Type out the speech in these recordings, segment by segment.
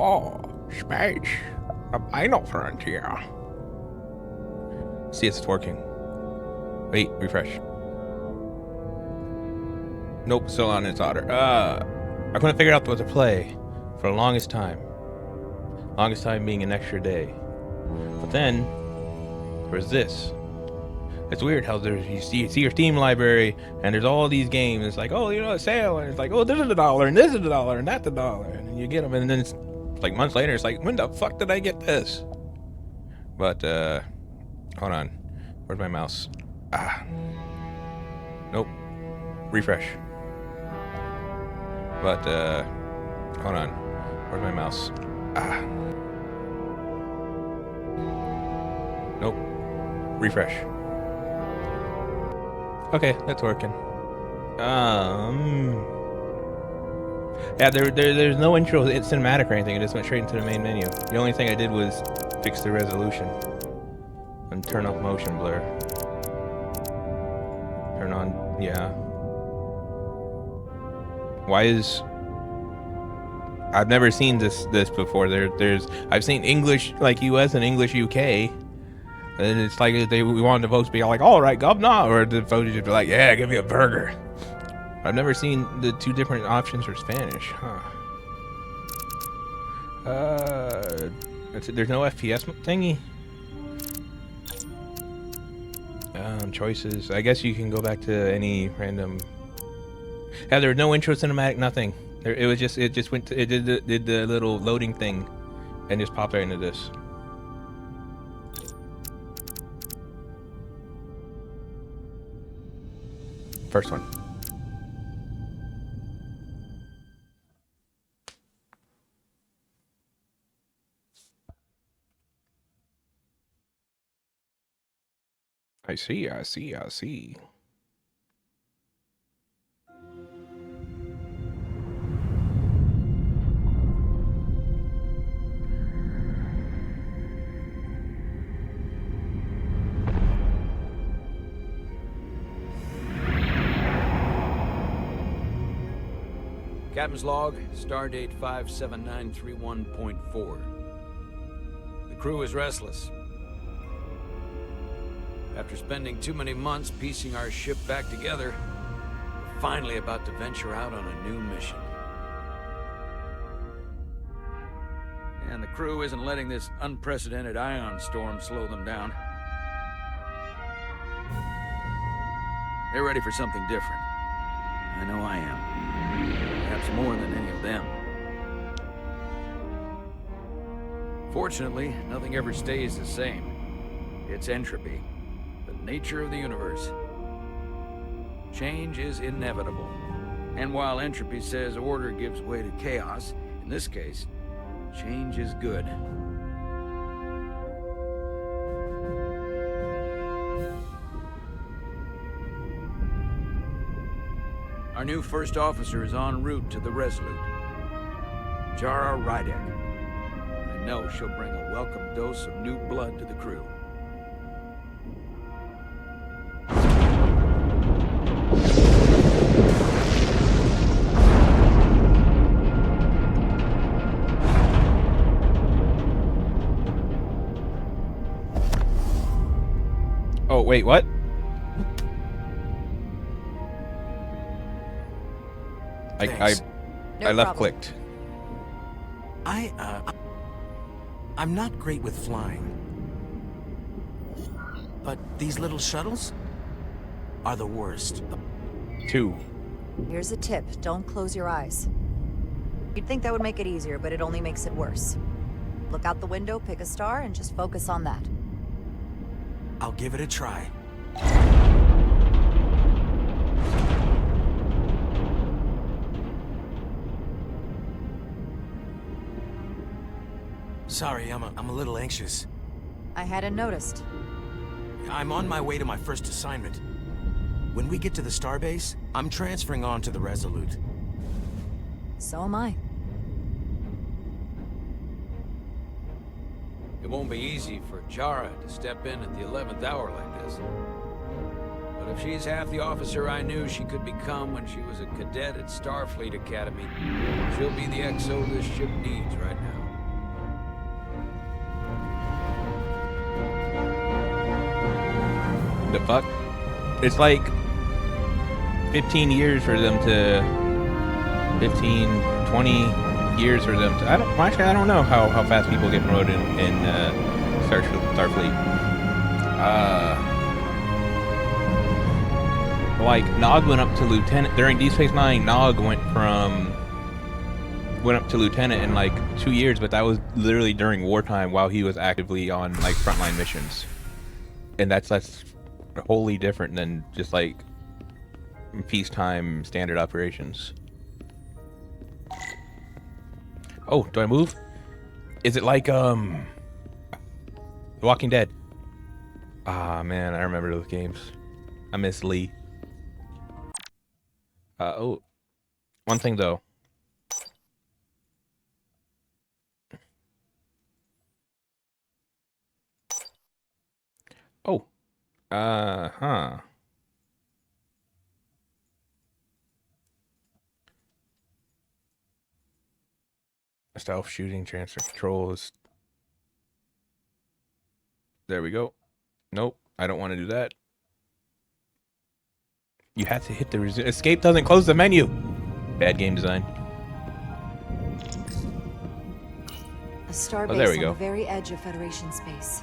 Oh, space. The final frontier. See, it's working. Wait, refresh. Nope, still on its order. I couldn't figure out what to play for the longest time. Longest time being an extra day. But then, there's this. It's weird how you see your Steam library, and there's all these games. It's like, oh, a sale, and it's like, oh, this is $1, and this is $1, and that's $1, and then you get them, and then it's like months later, it's like, when the fuck did I get this? But hold on, where's my mouse? Nope, refresh. But hold on, where's my mouse? Nope, refresh. Okay, that's working. Yeah, there's no intro, it's cinematic or anything. It just went straight into the main menu. The only thing I did was fix the resolution and turn off motion blur. Turn on, yeah. Why is... I've never seen this before. I've seen English like US and English UK. And it's like we wanted the votes to be like, all right, governor, or the voters would be like, yeah, give me a burger. I've never seen the two different options for Spanish, huh? There's no FPS thingy. Choices. I guess you can go back to any random. Yeah, there was no intro cinematic, nothing. It just went to, it did the little loading thing, and just popped right into this. First one. I see. Captain's log, stardate 57931.4. The crew is restless. After spending too many months piecing our ship back together, we're finally about to venture out on a new mission. And the crew isn't letting this unprecedented ion storm slow them down. They're ready for something different. I know I am. Perhaps more than any of them. Fortunately, nothing ever stays the same. It's entropy, the nature of the universe. Change is inevitable. And while entropy says order gives way to chaos, in this case, change is good. Our new first officer is en route to the Resolute. Jara Rydek. I know she'll bring a welcome dose of new blood to the crew. Oh, wait, what? I left clicked. I'm not great with flying. But these little shuttles are the worst. 2. Here's a tip. Don't close your eyes. You'd think that would make it easier, but it only makes it worse. Look out the window, pick a star, and just focus on that. I'll give it a try. Sorry, I'm a little anxious. I hadn't noticed. I'm on my way to my first assignment. When we get to the starbase, I'm transferring on to the Resolute. So am I. It won't be easy for Jara to step in at the 11th hour like this. But if she's half the officer I knew she could become when she was a cadet at Starfleet Academy, she'll be the XO this ship needs right now. the fuck? It's like 15 years for them to 20 years for them to. I don't know how fast people get promoted in Starfleet. Like Nog went up to lieutenant during Deep Space Nine. Nog went up to lieutenant in like 2 years, but that was literally during wartime while he was actively on like frontline missions, and that's wholly different than just like peacetime standard operations. Oh, do I move? Is it like The Walking Dead? Ah man, I remember those games. I miss Lee. Oh, one thing though. Oh, huh. Stealth shooting, transfer controls. There we go. Nope, I don't want to do that. You have to hit the escape doesn't close the menu. Bad game design. A starbase there we on go. the very edge of Federation space.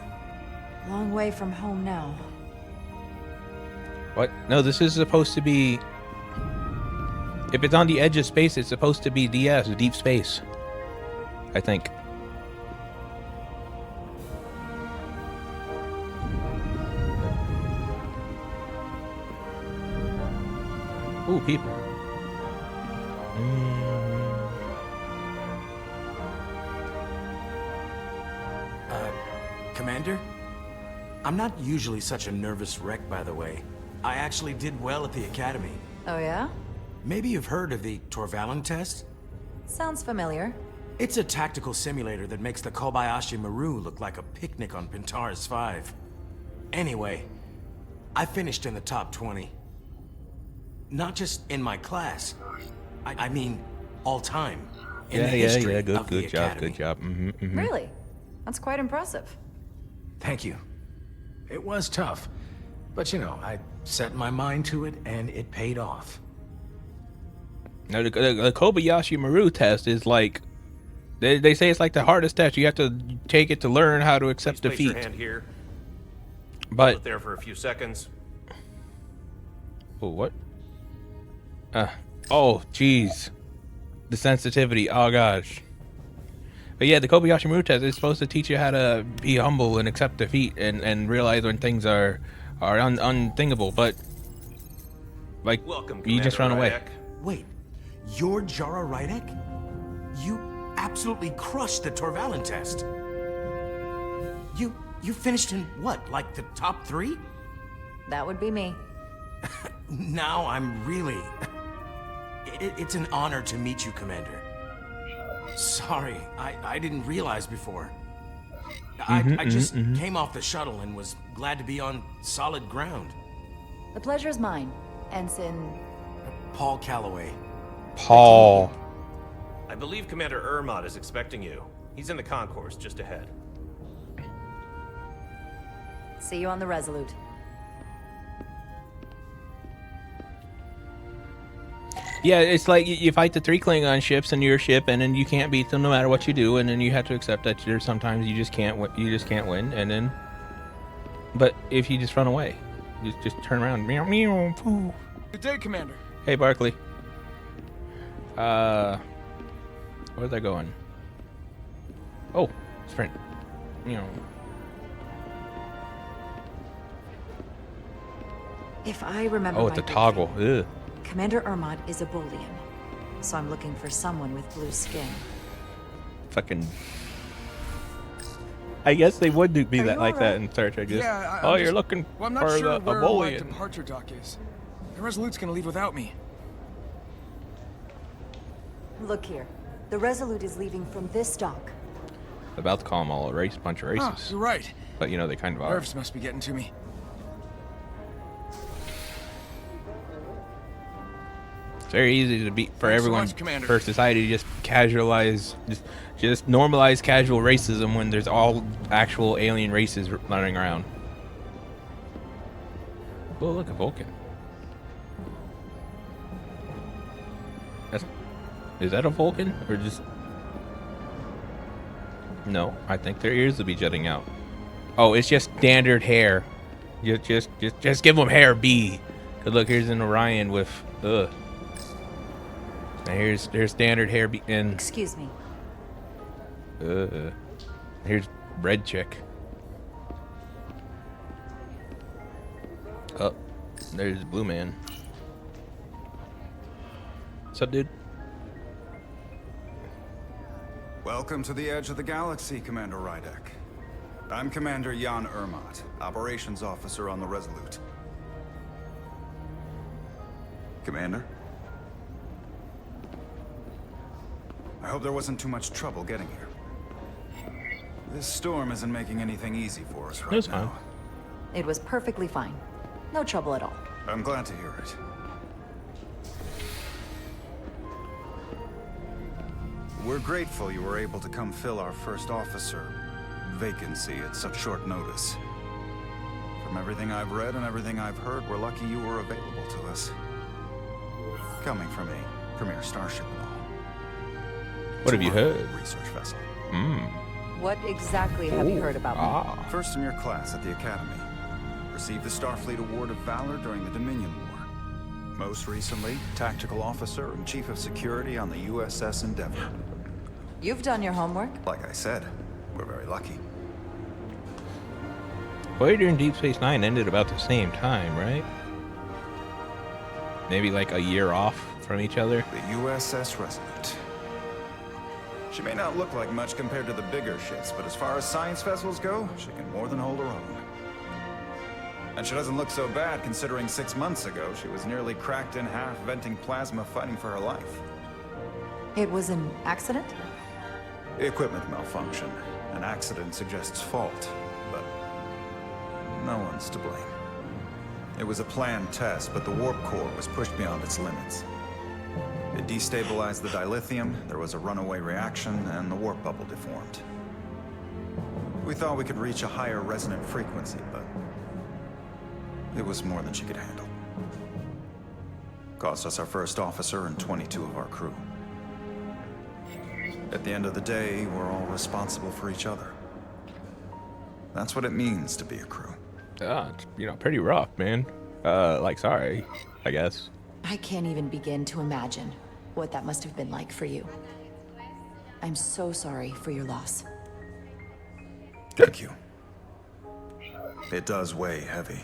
Long way from home now. What? No, this is supposed to be. If it's on the edge of space, it's supposed to be DS, deep space. I think. Ooh, people. Commander? I'm not usually such a nervous wreck, by the way. I actually did well at the Academy. Oh yeah? Maybe you've heard of the Torvalin test? Sounds familiar. It's a tactical simulator that makes the Kobayashi Maru look like a picnic on Pintaris 5. Anyway, I finished in the top 20. Not just in my class. I mean, all time. In the history of the Good job, Academy. good job. Really? That's quite impressive. Thank you. It was tough. But you know, I set my mind to it and it paid off. Now, the Kobayashi Maru test is like, they say it's like the hardest test. You have to take it to learn how to accept Please place defeat. your hand here. But Hold it there for a few seconds. oh, what? Oh, jeez, the sensitivity. Oh gosh. But yeah, the Kobayashi Maru test is supposed to teach you how to be humble and accept defeat and realize when things are unthinkable. But like, Welcome, you just run Commander away. Ryak. Wait, you're Jara Rydek? You absolutely crushed the Torvalin test. You finished in what, like the top 3? That would be me. Now I'm really... It's an honor to meet you, Commander. Sorry, I didn't realize before. I just came off the shuttle and was glad to be on solid ground. The pleasure's mine, Ensign. Paul Calloway. Paul. I believe Commander Ermot is expecting you. He's in the concourse just ahead. See you on the Resolute. Yeah, it's like you fight the 3 Klingon ships in your ship, and then you can't beat them no matter what you do, and then you have to accept that there's sometimes you just can't win, and then. But if you just run away, you just turn around. Meow meow. Poo. Good day, Commander. Hey, Barkley. Where's that going? Oh, sprint. You know. If I remember Oh, it's a my toggle. briefing, Ugh. Commander Ermot is a Bolian, so I'm looking for someone with blue skin. Fucking. I guess they would be Are that you like that alright? in Star Trek. Just, Yeah, oh, I'm you're just- looking Well, I'm not for sure the where our Abolian. departure dock is. The Resolute's gonna leave without me. Look here. The Resolute is leaving from this dock. About to call them all a bunch of Ah, races. you're right. But you know, they kind of are. Nerves must be getting to me. It's very easy to be for Thanks so everyone, much, Commander. for society to just casualize, just normalize casual racism when there's all actual alien races running around. Oh, look, a Vulcan. Is that a Vulcan or just? No, I think their ears will be jutting out. Oh, it's just standard hair. Just give them hair, B. Cause look, here's an Orion with Now here's standard hair, B, and Excuse me. here's Red Chick. Oh, there's Blue Man. What's up, dude? Welcome to the edge of the galaxy, Commander Rydek. I'm Commander Jan Ermot, Operations Officer on the Resolute. Commander? I hope there wasn't too much trouble getting here. This storm isn't making anything easy for us right That's now. fine. It was perfectly fine. No trouble at all. I'm glad to hear it. We're grateful you were able to come fill our first officer vacancy at such short notice. From everything I've read and everything I've heard, we're lucky you were available to us. Coming from a premier starship and all. What have you heard? Research vessel. What exactly have you heard about me? First in your class at the Academy. Received the Starfleet Award of Valor during the Dominion War. Most recently, Tactical Officer and Chief of Security on the USS Endeavor. You've done your homework. Like I said, we're very lucky. Voyager and Deep Space Nine ended about the same time, right? Maybe like a year off from each other. The USS Resolute. She may not look like much compared to the bigger ships, but as far as science vessels go, she can more than hold her own. And she doesn't look so bad considering 6 months ago she was nearly cracked in half, venting plasma, fighting for her life. It was an accident? Equipment malfunction. An accident suggests fault, but no one's to blame. It was a planned test, but the warp core was pushed beyond its limits. It destabilized the dilithium, there was a runaway reaction, and the warp bubble deformed. We thought we could reach a higher resonant frequency, but it was more than she could handle. Cost us our first officer and 22 of our crew. At the end of the day, we're all responsible for each other. That's what it means to be a crew. It's, pretty rough, man. Sorry, I guess. I can't even begin to imagine what that must have been like for you. I'm so sorry for your loss. Thank you. It does weigh heavy.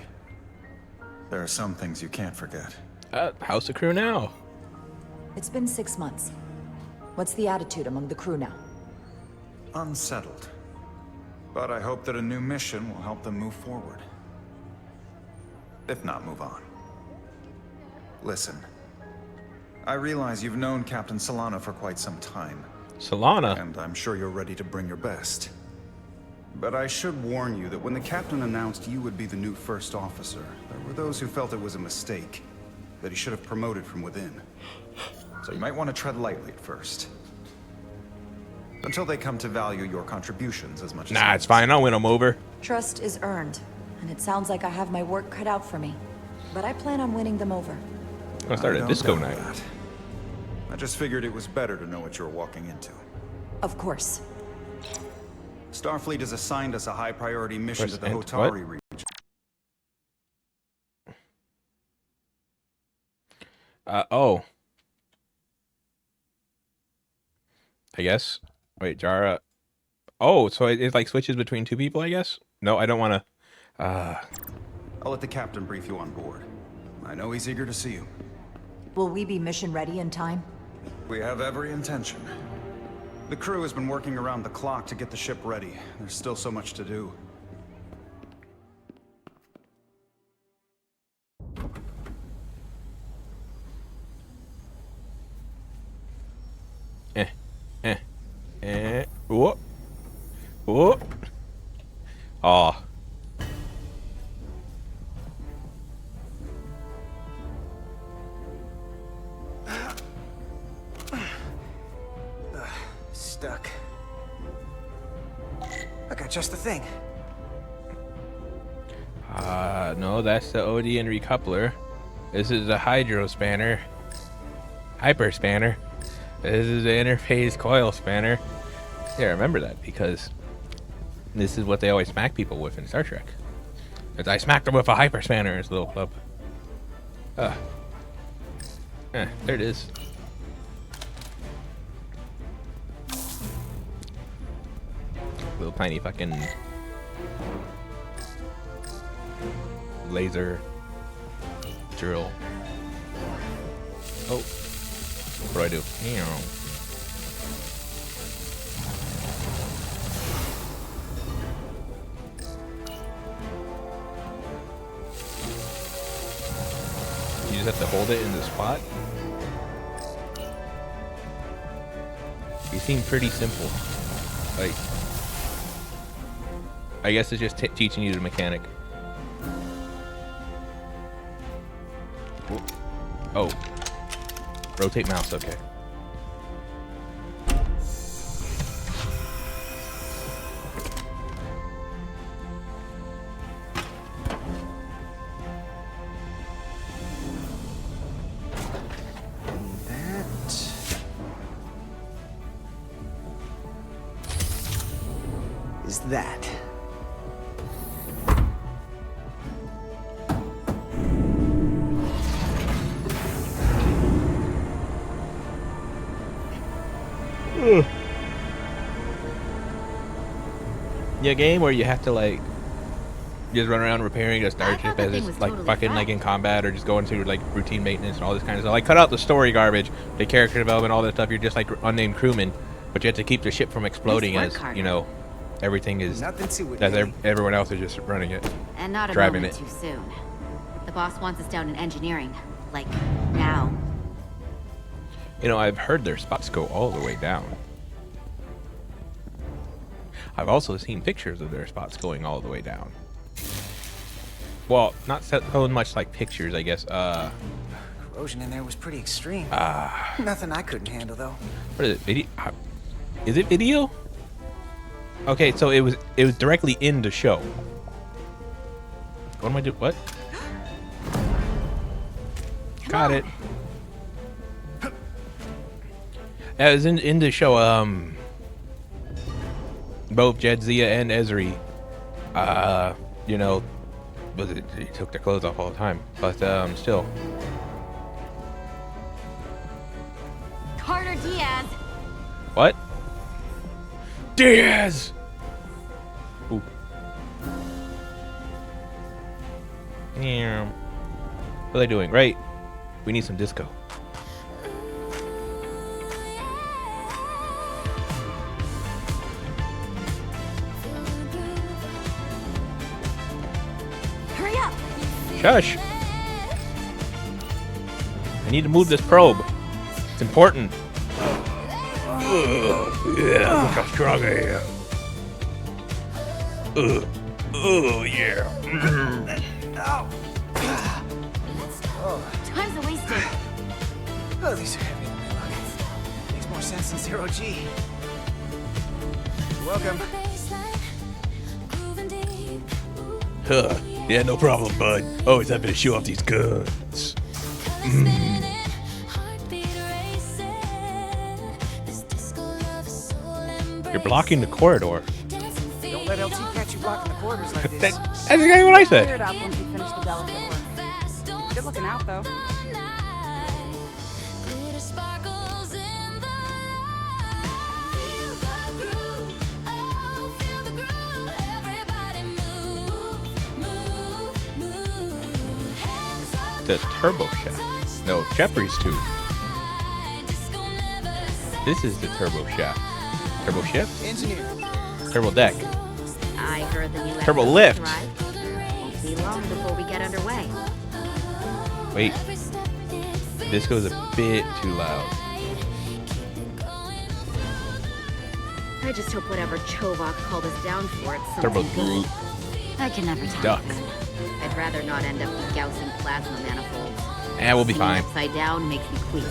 There are some things you can't forget. How's the crew now? It's been 6 months. What's the attitude among the crew now? Unsettled. But I hope that a new mission will help them move forward. If not, move on. Listen. I realize you've known Captain Solana for quite some time. Solana? And I'm sure you're ready to bring your best. But I should warn you that when the captain announced you would be the new first officer, there were those who felt it was a mistake, that he should have promoted from within. So you might want to tread lightly at first. Until they come to value your contributions as much as... Nah, it's fine. I'll win them over. Trust is earned, and it sounds like I have my work cut out for me. But I plan on winning them over. I'm gonna start a disco night. That. I just figured it was better to know what you were walking into. Of course. Starfleet has assigned us a high-priority mission to the What? Hotari region. Oh. I guess. Wait, Jara. Oh, so it like switches between two people, I guess? No, I don't want to. I'll let the captain brief you on board. I know he's eager to see you. Will we be mission ready in time? We have every intention. The crew has been working around the clock to get the ship ready. There's still so much to do. Whoop. Whoop. Aw. Stuck. I got just the thing. No, that's the OD and recoupler. This is the hydro spanner. Hyper spanner. This is the interface coil spanner. Yeah, remember that because this is what they always smack people with in Star Trek. It's, I smacked them with a hyper spanner. It's a little club. There it is. Little tiny fucking laser drill. Oh, what do I do? You just have to hold it in the spot. You seem pretty simple. Like, I guess it's just teaching you the mechanic. Oh. Rotate mouse, okay. Is that? Yeah, game where you have to like just run around repairing a starship as it's like fucking like in combat or just going through like routine maintenance and all this kind of stuff. Like cut out the story garbage, the character development, all that stuff. You're just like unnamed crewman, but you have to keep the ship from exploding as you know everything is as everyone else is just running it, and not a driving moment it. too soon. The boss wants us down in engineering, like now. You know, I've heard their spots go all the way down. I've also seen pictures of their spots going all the way down. Well, not so much like pictures, I guess. Corrosion in there was pretty extreme. Nothing I couldn't handle, though. What is it? Video? Is it video? Okay, so it was directly in the show. What am I doing? What? Got it. Yeah, it was in the show. Both Jadzia and Ezri, you know, they took their clothes off all the time, but still. Carter Diaz. What? Diaz. Ooh. Yeah. What are they doing? Right. We need some disco. Shush! I need to move this probe. It's important. Yeah, look how strong I am. Yeah. Time's a wasted. Oh, these are heavy than they look. Makes more sense than zero G. You're welcome. Huh. Yeah, no problem, bud. Always happy to show off these guns. You're blocking the corridor. Don't let LT catch you blocking the corridors like this. That's exactly what I said. Clear it up once you finish the delicate work. Good looking out, though. The turbo shaft. No, Jeffrey's tube. This is the turbo shaft. Turbo shift? Engineer. Turbo deck. I heard the new Turbo episode's lift. arrived. Won't be long before we get underway. Wait. This goes a bit too loud. I just hope whatever Chovak called us down for it's Turbo something good. I can never tell. duck. I'd rather not end up degaussing plasma manifolds. Yeah, we'll be Seeing fine. Upside down makes me queasy.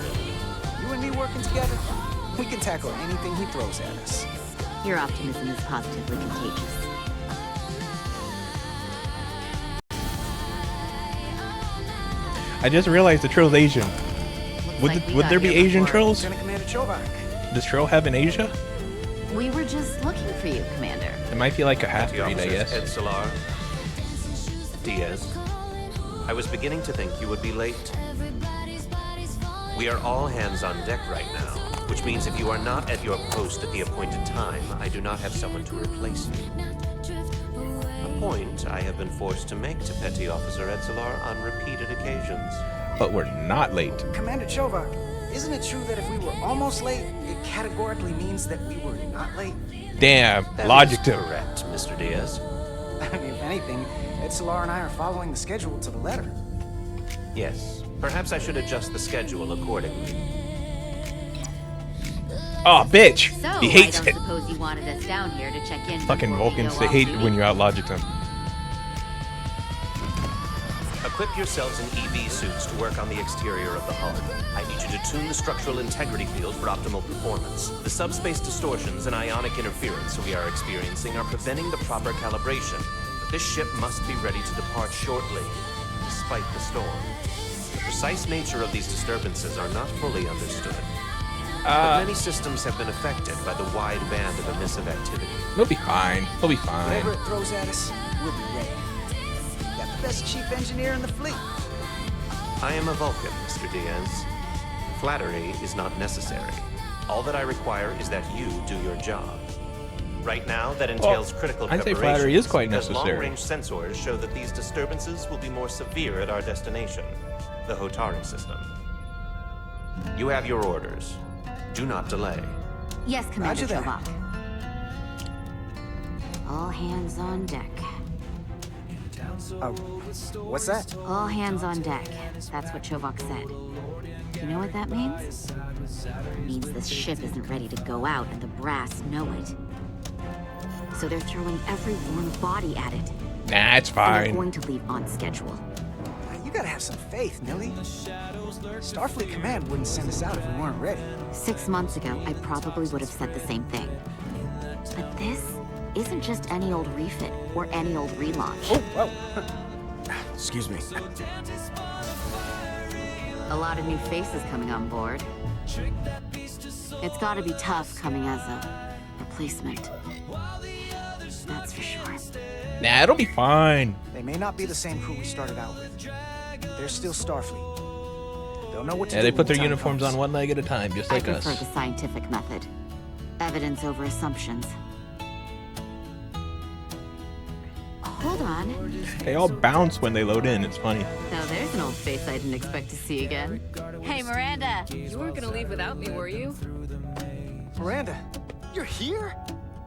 You and me working together, we can tackle anything he throws at us. Your optimism is positively contagious. I just realized the Trill's Asian. Would there be Asian Trills? Lieutenant Commander Chovak. Does Trill have an Asia? We were just looking for you, Commander. It might be like a half The breed, I officers, guess. Ed Diaz. I was beginning to think you would be late. We are all hands on deck right now, which means if you are not at your post at the appointed time, I do not have someone to replace you. A point I have been forced to make to Petty Officer Edzelar on repeated occasions. But we're not late. Commander Chovak, isn't it true that if we were almost late, it categorically means that we were not late? Damn, That logic is to correct, Mr. Diaz. I mean, if anything, Edzelar and I are following the schedule to the letter. Yes, perhaps I should adjust the schedule accordingly. Oh, bitch! So, He hates I don't it. suppose you wanted us down here to check in. Fucking before we Vulcans, go they off hate duty? when you out logic them. Equip yourselves in EV suits to work on the exterior of the hull. I need you to tune the structural integrity field for optimal performance. The subspace distortions and ionic interference we are experiencing are preventing the proper calibration. But this ship must be ready to depart shortly, despite the storm. The precise nature of these disturbances are not fully understood. But many systems have been affected by the wide band of emissive activity. We'll be fine. We'll be fine. Whatever it throws at us, we'll be ready. Got the best chief engineer in the fleet. I am a Vulcan, Mr. Diaz. Flattery is not necessary. All that I require is that you do your job. Right now, that entails critical I'd say preparations. flattery is quite because necessary. long-range sensors show that these disturbances will be more severe at our destination, the Hotari system. You have your orders. Do not delay. Yes, Commander Roger that. Chovak. All hands on deck. What's that? All hands on deck. That's what Chovak said. You know what that means? It means this ship isn't ready to go out, and the brass know it. So they're throwing every warm body at it. Nah, it's And they're fine. going to leave on schedule. You gotta have some faith, Millie. Starfleet Command wouldn't send us out if we weren't ready. 6 months ago, I probably would have said the same thing. But this isn't just any old refit or any old relaunch. Oh, whoa. Excuse me. A lot of new faces coming on board. It's gotta be tough coming as a replacement. That's for sure. Nah, it'll be fine. They may not be the same crew we started out with. They're still Starfleet. They'll know what to Yeah, do they put when their the time uniforms comes. on one leg at a time, just I like us. prefer the scientific method. Evidence over assumptions. Hold on. They all bounce when they load in. It's funny. Now there's an old face I didn't expect to see again. Hey, Miranda. You weren't gonna leave without me, were you? Miranda, you're here?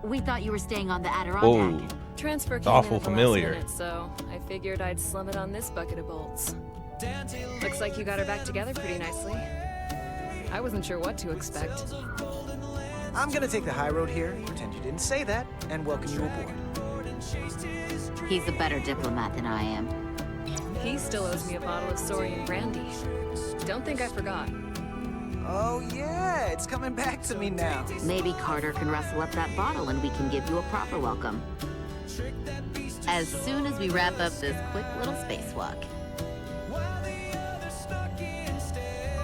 We thought you were staying on the Adirondack. Whoa. Transfer came Awful in at the familiar. last minute, so I figured I'd slum it on this bucket of bolts. Looks like you got her back together pretty nicely. I wasn't sure what to expect. I'm gonna take the high road here, pretend you didn't say that, and welcome you aboard. He's a better diplomat than I am. He still owes me a bottle of Saurian brandy. Don't think I forgot. Oh yeah, it's coming back to me now. Maybe Carter can rustle up that bottle and we can give you a proper welcome. As soon as we wrap up this quick little spacewalk.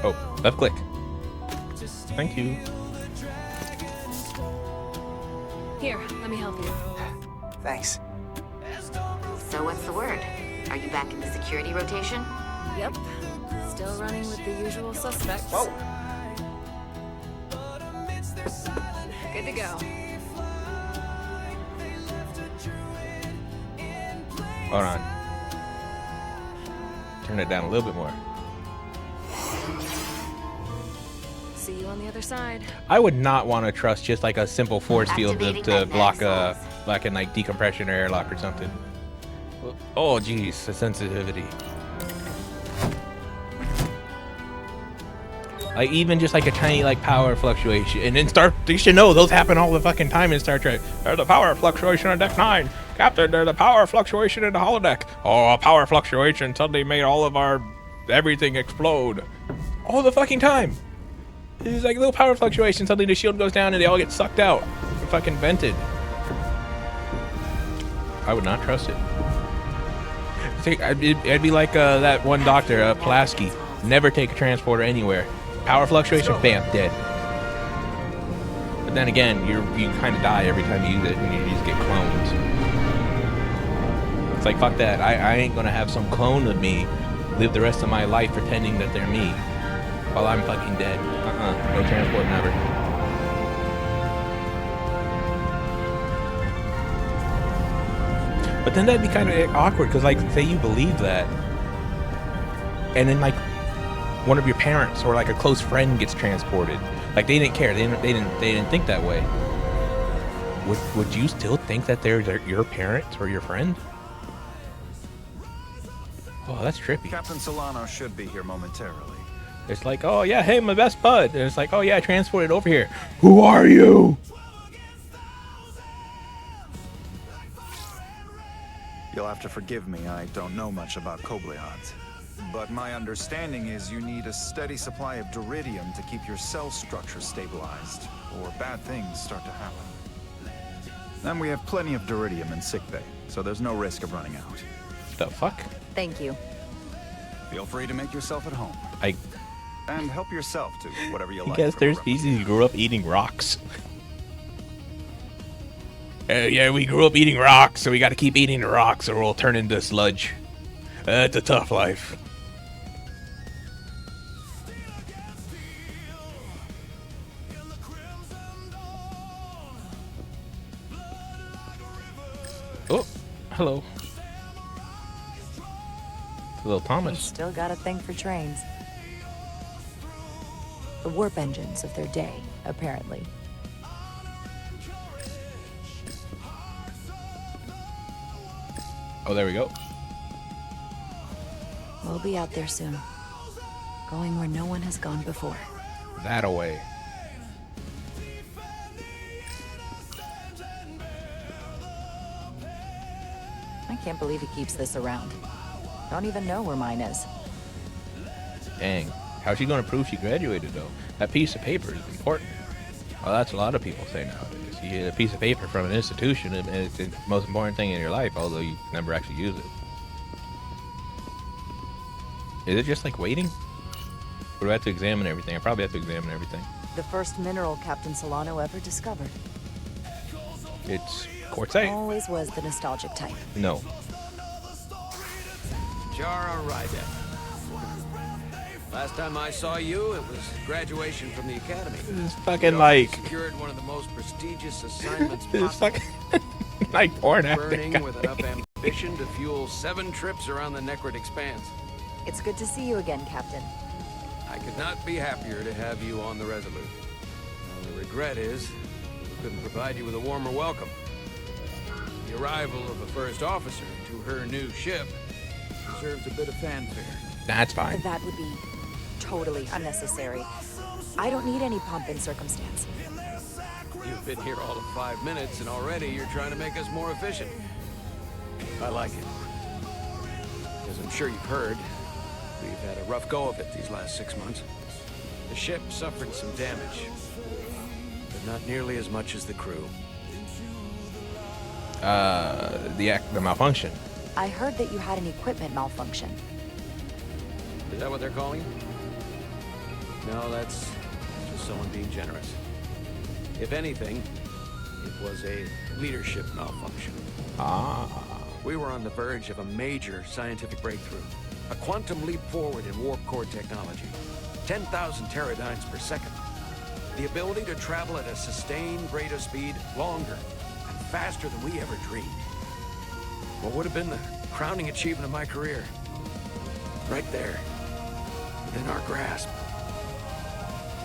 Oh, left click. Thank you. Here, let me help you. Thanks. So what's the word? Are you back in the security rotation? Yep. Still running with the usual suspects. Whoa. Good to go. Hold on. Turn it down a little bit more. See you on the other side. I would not want to trust just like a simple force field Activating to magnetic block a source. like a like decompression or airlock or something. Oh geez, the sensitivity. Like even just like a tiny like power fluctuation, and then you should know those happen all the fucking time in Star Trek. There's a power fluctuation on deck 9, Captain. There's a power fluctuation in the holodeck. Oh, a power fluctuation suddenly made all of our everything explode. All the fucking time. It's like a little power fluctuation. Suddenly the shield goes down and they all get sucked out. And fucking vented. I would not trust it. See, I'd be like that one doctor, Pulaski. Never take a transporter anywhere. Power fluctuation, bam, dead. But then again, you kind of die every time you use it, and you just get clones. It's like, fuck that. I ain't gonna have some clone of me live the rest of my life pretending that they're me while I'm fucking dead. No transport, never. But then that'd be kind of awkward, because, like, say you believe that, and then, like, one of your parents or, like, a close friend gets transported. Like, they didn't care. They didn't think that way. Would you still think that they're your parent or your friend? Oh, that's trippy. Captain Solano should be here momentarily. It's like, oh yeah, hey, my best bud. And it's like, oh yeah, I transported over here. Who are you? You'll have to forgive me, I don't know much about Kobleons. But my understanding is you need a steady supply of duridium to keep your cell structure stabilized, or bad things start to happen. And we have plenty of duridium in sickbay, so there's no risk of running out. The fuck? Thank you. Feel free to make yourself at home. And help yourself to whatever you like. I guess there's species who grew up eating rocks. Yeah, we grew up eating rocks, so we gotta keep eating the rocks or we'll turn into sludge. It's a tough life. Oh, hello. Little Thomas. Still got a thing for trains. The warp engines of their day, apparently. Oh, there we go. We'll be out there soon. Going where no one has gone before. That away. I can't believe he keeps this around. Don't even know where mine is. Dang. How's she gonna prove she graduated, though? That piece of paper is important. Well, that's a lot of people say nowadays. You get a piece of paper from an institution, and it's the most important thing in your life, although you never actually use it. Is it just like waiting? Or do I have to examine everything? I probably have to examine everything. The first mineral Captain Solano ever discovered. It's quartzite? Always was the nostalgic type. No. Jara Rydek. Last time I saw you, it was graduation from the academy. It's fucking like... secured one of the most prestigious assignments It's possible. fucking like porn acting. Burning with enough ambition to fuel 7 trips around the Necrid Expanse. It's good to see you again, Captain. I could not be happier to have you on the Resolute. The only regret is we couldn't provide you with a warmer welcome. The arrival of a first officer to her new ship deserves a bit of fanfare. That's fine. That would be totally unnecessary. I don't need any pomp and circumstance. You've been here all of 5 minutes, and already you're trying to make us more efficient. I like it. As I'm sure you've heard, we've had a rough go of it these last 6 months. The ship suffered some damage, but not nearly as much as the crew. The malfunction. I heard that you had an equipment malfunction. Is that what they're calling it? No, that's just someone being generous. If anything, it was a leadership malfunction. We were on the verge of a major scientific breakthrough. A quantum leap forward in warp core technology. 10,000 teradynes per second. The ability to travel at a sustained rate of speed longer and faster than we ever dreamed. What would have been the crowning achievement of my career? Right there. Within our grasp.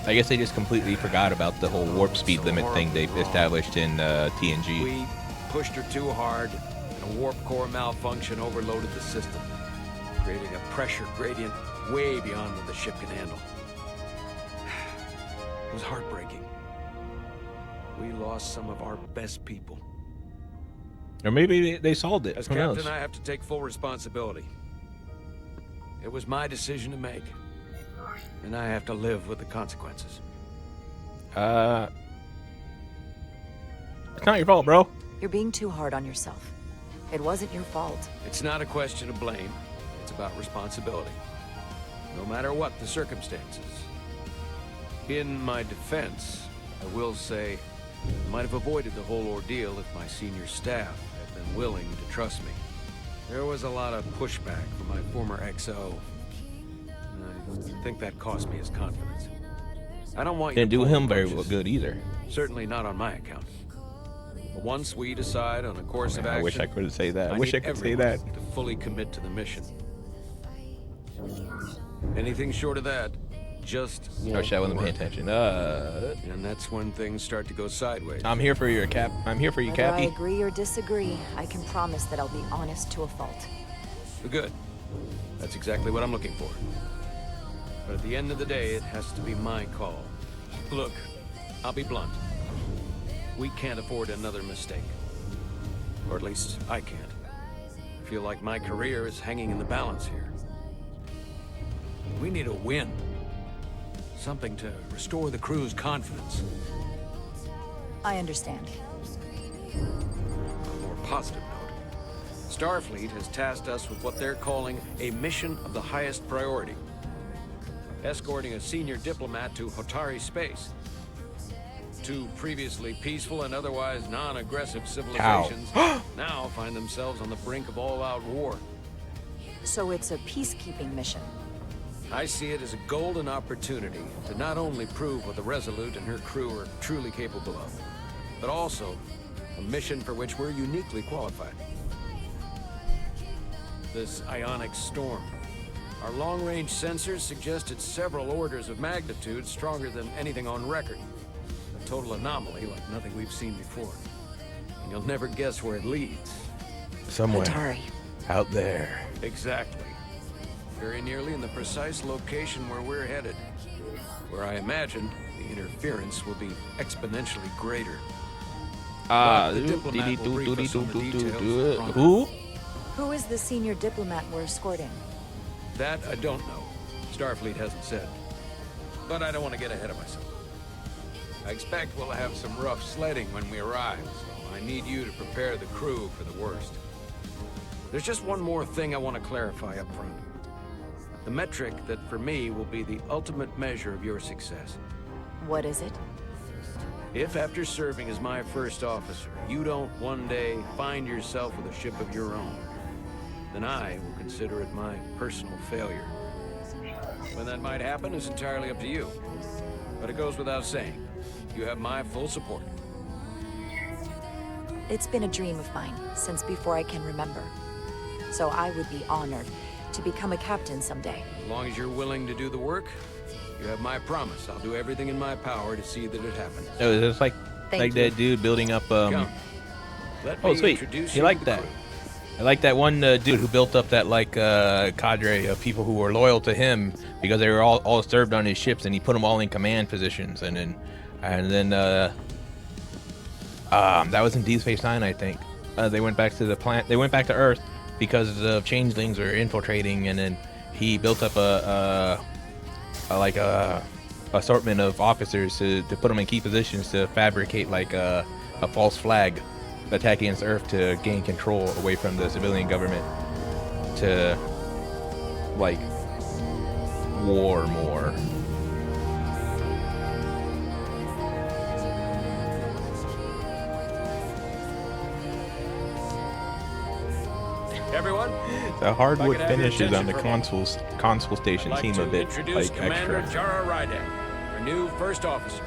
I guess they just completely forgot about the whole warp speed limit thing they established in TNG. We pushed her too hard, and a warp core malfunction overloaded the system, creating a pressure gradient way beyond what the ship can handle. It was heartbreaking. We lost some of our best people. Or maybe they solved it. As Who captain, knows? I have to take full responsibility. It was my decision to make, and I have to live with the consequences. It's not your fault, bro. You're being too hard on yourself. It wasn't your fault. It's not a question of blame. It's about responsibility. No matter what the circumstances. In my defense, I will say I might have avoided the whole ordeal if my senior staff had been willing to trust me. There was a lot of pushback from my former XO. And I think that cost me his confidence. I don't want you Didn't to do pull him the very punches. good either. Certainly not on my account. But once we decide on a course of I action, wish I could say that. I I wish I need could say everyone that. to fully commit to the mission. Anything short of that, just Oh won't shit, I wasn't paying work. attention. And that's when things start to go sideways. I'm here for you, Cap. I'm here for you, Whether I Cappy. agree or disagree, I can promise that I'll be honest to a fault. Good. That's exactly what I'm looking for. But at the end of the day, it has to be my call. Look, I'll be blunt. We can't afford another mistake. Or at least, I can't. I feel like my career is hanging in the balance here. We need a win. Something to restore the crew's confidence. I understand. On a more positive note, Starfleet has tasked us with what they're calling a mission of the highest priority. Escorting a senior diplomat to Hotari space. Two previously peaceful and otherwise non-aggressive civilizations now find themselves on the brink of all-out war. So it's a peacekeeping mission. I see it as a golden opportunity to not only prove what the Resolute and her crew are truly capable of, but also a mission for which we're uniquely qualified. This ionic storm. Our long-range sensors suggested several orders of magnitude stronger than anything on record. A total anomaly like nothing we've seen before. And you'll never guess where it leads. Somewhere Atari. out there. Exactly. Very nearly in the precise location where we're headed. Where I imagine the interference will be exponentially greater. But the diplomat will brief us on the details upon- Who? Who is the senior diplomat we're escorting? That I don't know. Starfleet hasn't said. But I don't want to get ahead of myself. I expect we'll have some rough sledding when we arrive, so I need you to prepare the crew for the worst. There's just one more thing I want to clarify up front. The metric that for me will be the ultimate measure of your success. What is it? If after serving as my first officer, you don't one day find yourself with a ship of your own, then I will consider it my personal failure. When that might happen is entirely up to you. But it goes without saying, you have my full support. It's been a dream of mine since before I can remember. So I would be honored to become a captain someday. As long as you're willing to do the work, you have my promise. I'll do everything in my power to see that it happens. Oh, it's like Thank you. that dude building up. Come. Let Oh, me sweet. introduce You to like the that? crew. I like that one dude who built up that like cadre of people who were loyal to him because they were all served on his ships, and he put them all in command positions, and then that was in Deep Space Nine, I think. They went back to the plant. They went back to Earth because of changelings were infiltrating, and then he built up a assortment of officers to put them in key positions to fabricate like a false flag attack against Earth to gain control away from the civilian government to like war more. Everyone, The hardwood If I could have your finishes on the attention for a console station I'd like seem to a bit introduce like Commander extra. Jara Rydek, our new first officer.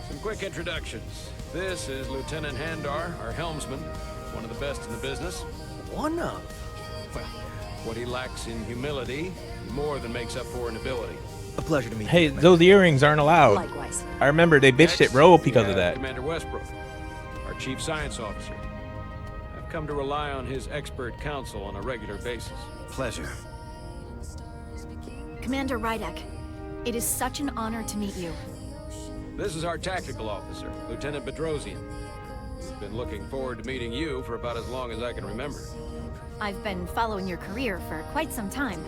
Some quick introductions. This is Lieutenant Handar, our helmsman, one of the best in the business. One of. Well, what he lacks in humility, he more than makes up for in ability. A pleasure to meet Hey, you. those earrings aren't allowed. Likewise. I remember they bitched at Next, Roe we because of have that. Commander Westbrook, our chief science officer. I've come to rely on his expert counsel on a regular basis. Pleasure. Commander Rydek, it is such an honor to meet you. This is our tactical officer, Lieutenant Bedrosian. We've been looking forward to meeting you for about as long as I can remember. I've been following your career for quite some time,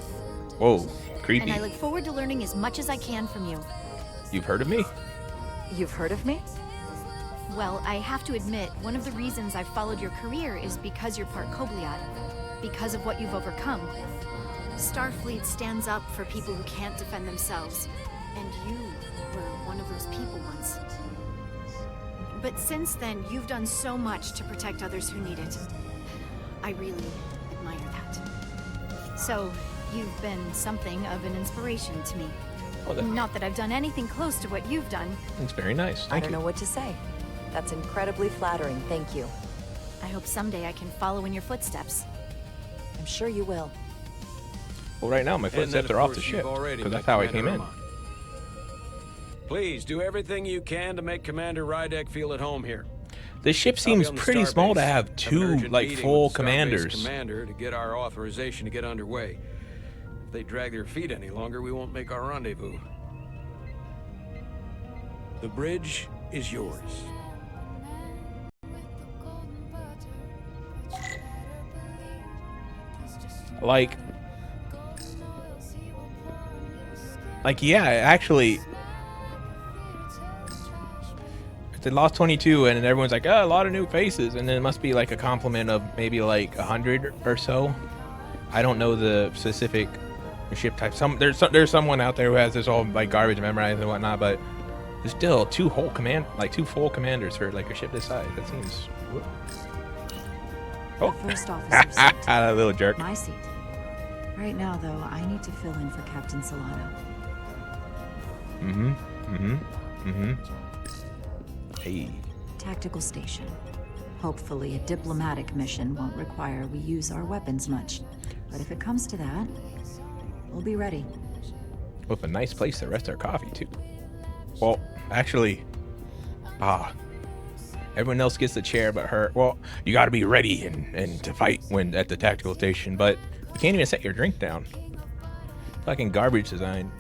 Whoa, creepy. and I look forward to learning as much as I can from you. You've heard of me? You've heard of me? Well, I have to admit, one of the reasons I've followed your career is because you're part Kobliat, because of what you've overcome. Starfleet stands up for people who can't defend themselves, and you were one of those people once. But since then, you've done so much to protect others who need it. I really admire that. So, you've been something of an inspiration to me. Oh, Not that I've done anything close to what you've done. It's very nice. I Thank don't you. know what to say. That's incredibly flattering, thank you. I hope someday I can follow in your footsteps. I'm sure you will. Well, right now my And then, footsteps of are off the course, ship you've already because that's met how I came Commander in. Ermont. Please do everything you can to make Commander Rydek feel at home here. This ship I'll be seems on the pretty small to starbase. have Have an two urgent like meeting full with the starbase commanders. commander to get our authorization to get underway. If they drag their feet any longer, we won't make our rendezvous. The bridge is yours. Yeah, actually, they lost 22, and then everyone's like, oh, a lot of new faces, and then it must be like a compliment of maybe like 100 or so. I don't know the specific ship type. There's someone out there who has this all like garbage memorized and whatnot, but there's still two full commanders for like a ship this size. That seems. Oh, First officer's seat. that little jerk. My seat. Right now, though, I need to fill in for Captain Solano. Hey. Tactical station. Hopefully, a diplomatic mission won't require we use our weapons much. But if it comes to that, we'll be ready. With a nice place to rest our coffee, too. Well, actually, everyone else gets the chair but her. Well, you gotta be ready and to fight when at the tactical station, but you can't even set your drink down. Fucking garbage design.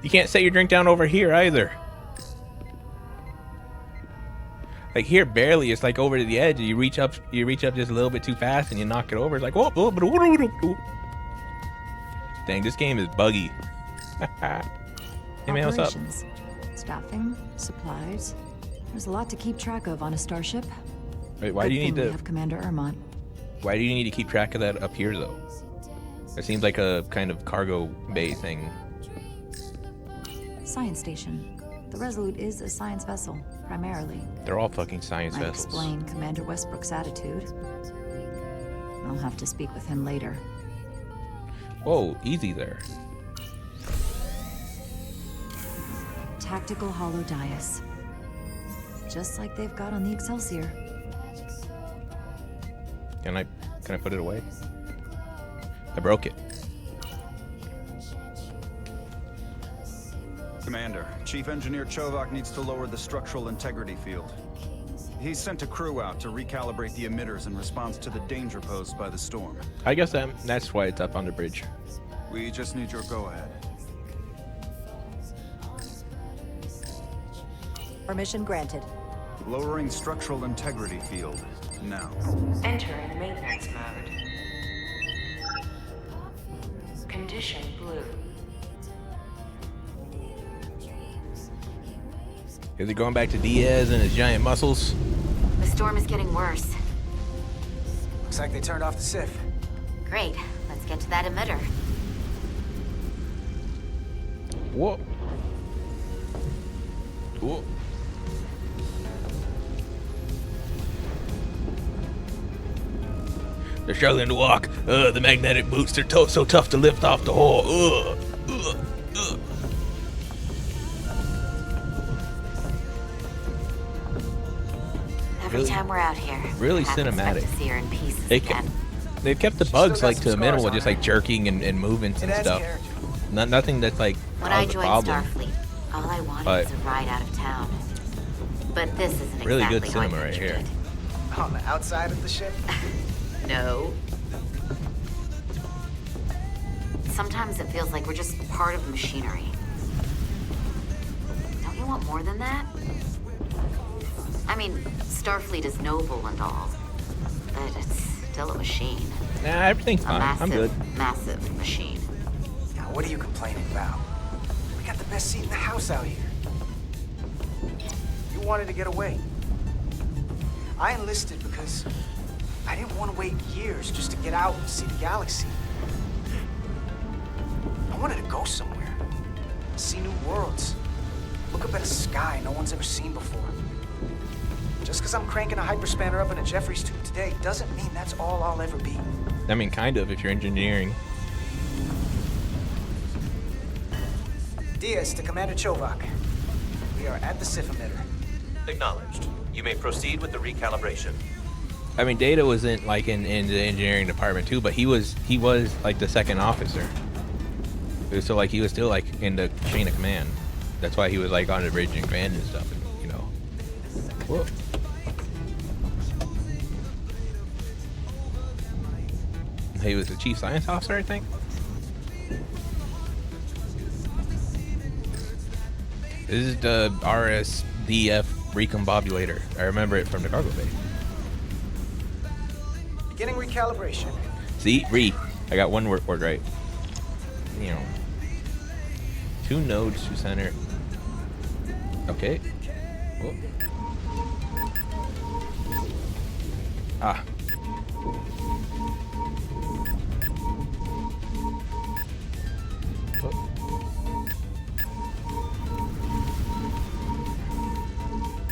You can't set your drink down over here either. Like here, barely. It's like over to the edge. You reach up just a little bit too fast, and you knock it over. It's like, whoa, whoa, whoa, whoa, whoa. Dang, this game is buggy. Hey man, what's up? Operations, staffing, supplies. There's a lot to keep track of on a starship. Wait, why do you need We to? have Commander Ermont. Why do you need to keep track of that up here, though? It seems like a kind of cargo bay thing. Science station. The Resolute is a science vessel, primarily. They're all fucking science Might vessels. explain Commander Westbrook's attitude. I'll have to speak with him later. Whoa, easy there. Tactical hollow dais. Just like they've got on the Excelsior. Can I put it away? I broke it. Commander, Chief Engineer Chovak needs to lower the structural integrity field. He's sent a crew out to recalibrate the emitters in response to the danger posed by the storm. I guess that's why it's up on the bridge. We just need your go-ahead. Permission granted. Lowering structural integrity field, now. Entering maintenance mode. Condition blue. Is he going back to Diaz and his giant muscles? The storm is getting worse. Looks like they turned off the SIF. Great. Let's get to that emitter. Whoa. Whoa. They're struggling to walk. The magnetic boots, they're so tough to lift off the hull. Every time we're out here, Really I cinematic. expect to see her in pieces They again. They've kept the She's bugs still got like some to a minimal, scars just on like her. jerking and movements and It adds stuff. character. Nothing that's like When I a joined problem. Starfleet, all I wanted But- was a ride out of town. But this isn't Really exactly good how I cinema right pictured here. it. On the outside of the ship? No. Sometimes it feels like we're just part of machinery. Don't you want more than that? I mean, Starfleet is noble and all, but it's still a machine. Nah, everything's A fine. massive, I'm good. massive machine. Now, what are you complaining about? We got the best seat in the house out here. You You wanted to get away. I enlisted because I didn't want to wait years just to get out and see the galaxy. I wanted to go somewhere, see new worlds, look up at a sky no one's ever seen before. Just because I'm cranking a hyperspanner up in a Jeffries tube today doesn't mean that's all I'll ever be. I mean, kind of, if you're engineering. Diaz to Commander Chovak. We are at the Sif emitter. Acknowledged. You may proceed with the recalibration. I mean, Data was in the engineering department too, but he was like the second officer. So like he was still like in the chain of command. That's why he was like on the bridge in command and stuff. And, you know. Whoa. He was the chief science officer, I think. This is the RSDF recombobulator. I remember it from the cargo bay. Beginning recalibration. See, I got one word right. You know, 2 nodes to center. Okay. Whoa. Ah. Whoa.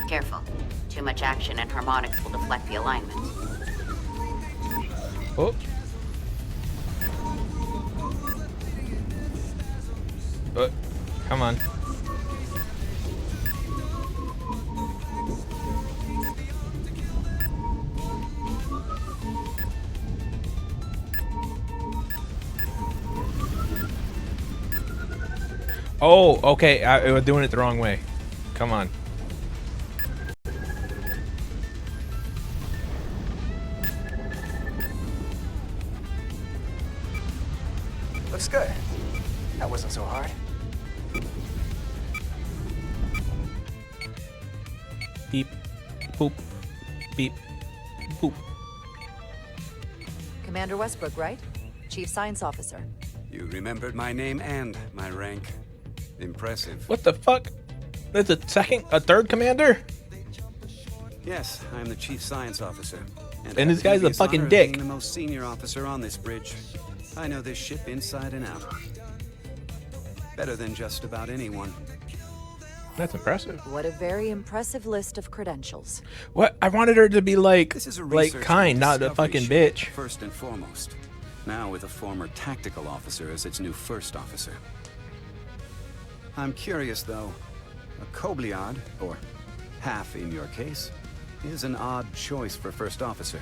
Careful. Too much action and harmonics will deflect the alignment. Oh. Come on. Oh, okay. I was doing it the wrong way. Come on. Looks good. That wasn't so hard. Beep, boop, beep, boop. Commander Westbrook, right? Chief Science Officer. You remembered my name and my rank. Impressive. What the fuck? There's a third commander? Yes, I'm the Chief Science Officer. And this guy's a fucking honor dick. Being the most senior officer on this bridge. I know this ship inside and out. Better than just about anyone. That's impressive. What a very impressive list of credentials. What? I wanted her to be like, This is a like research kind, and not a discovery fucking ship, bitch. First and foremost. Now with a former tactical officer as its new first officer. I'm curious though. A Kobliad, or half in your case, is an odd choice for first officer,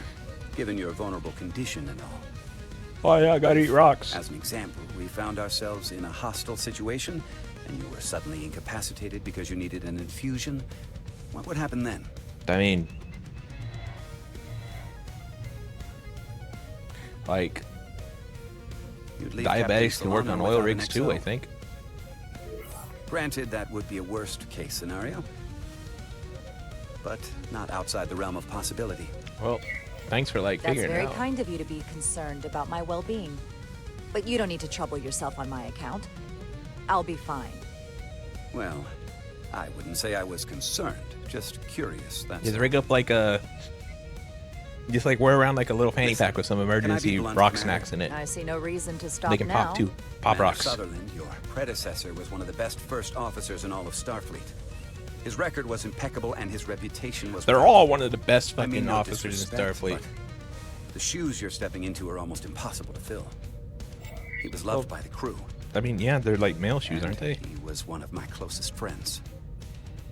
given your vulnerable condition and all. Oh yeah, I gotta eat rocks. As an example, we found ourselves in a hostile situation, and you were suddenly incapacitated because you needed an infusion. What would happen then? I mean, like, You'd leave diabetics can Captain work on Solano oil without an rigs too, I XO. think. Granted, that would be a worst-case scenario, but not outside the realm of possibility. Well, thanks for like That's figuring very it out. kind of you to be concerned about my well-being. But you don't need to trouble yourself on my account. I'll be fine. Well, I wouldn't say I was concerned, just curious. That's Just rig up like a, just like wear around like a little fanny pack with some emergency blunt, rock Commander? snacks in it. I see no reason to stop They can now. pop too. Pop Commander rocks. Sutherland, your predecessor, was one of the best first officers in all of Starfleet. His record was impeccable, and his reputation was. They're all one of the best I fucking mean, no officers in disrespect, Starfleet. but the shoes you're stepping into are almost impossible to fill. He was loved by the crew. I mean, yeah, they're like male shoes, aren't they? He was one of my closest friends.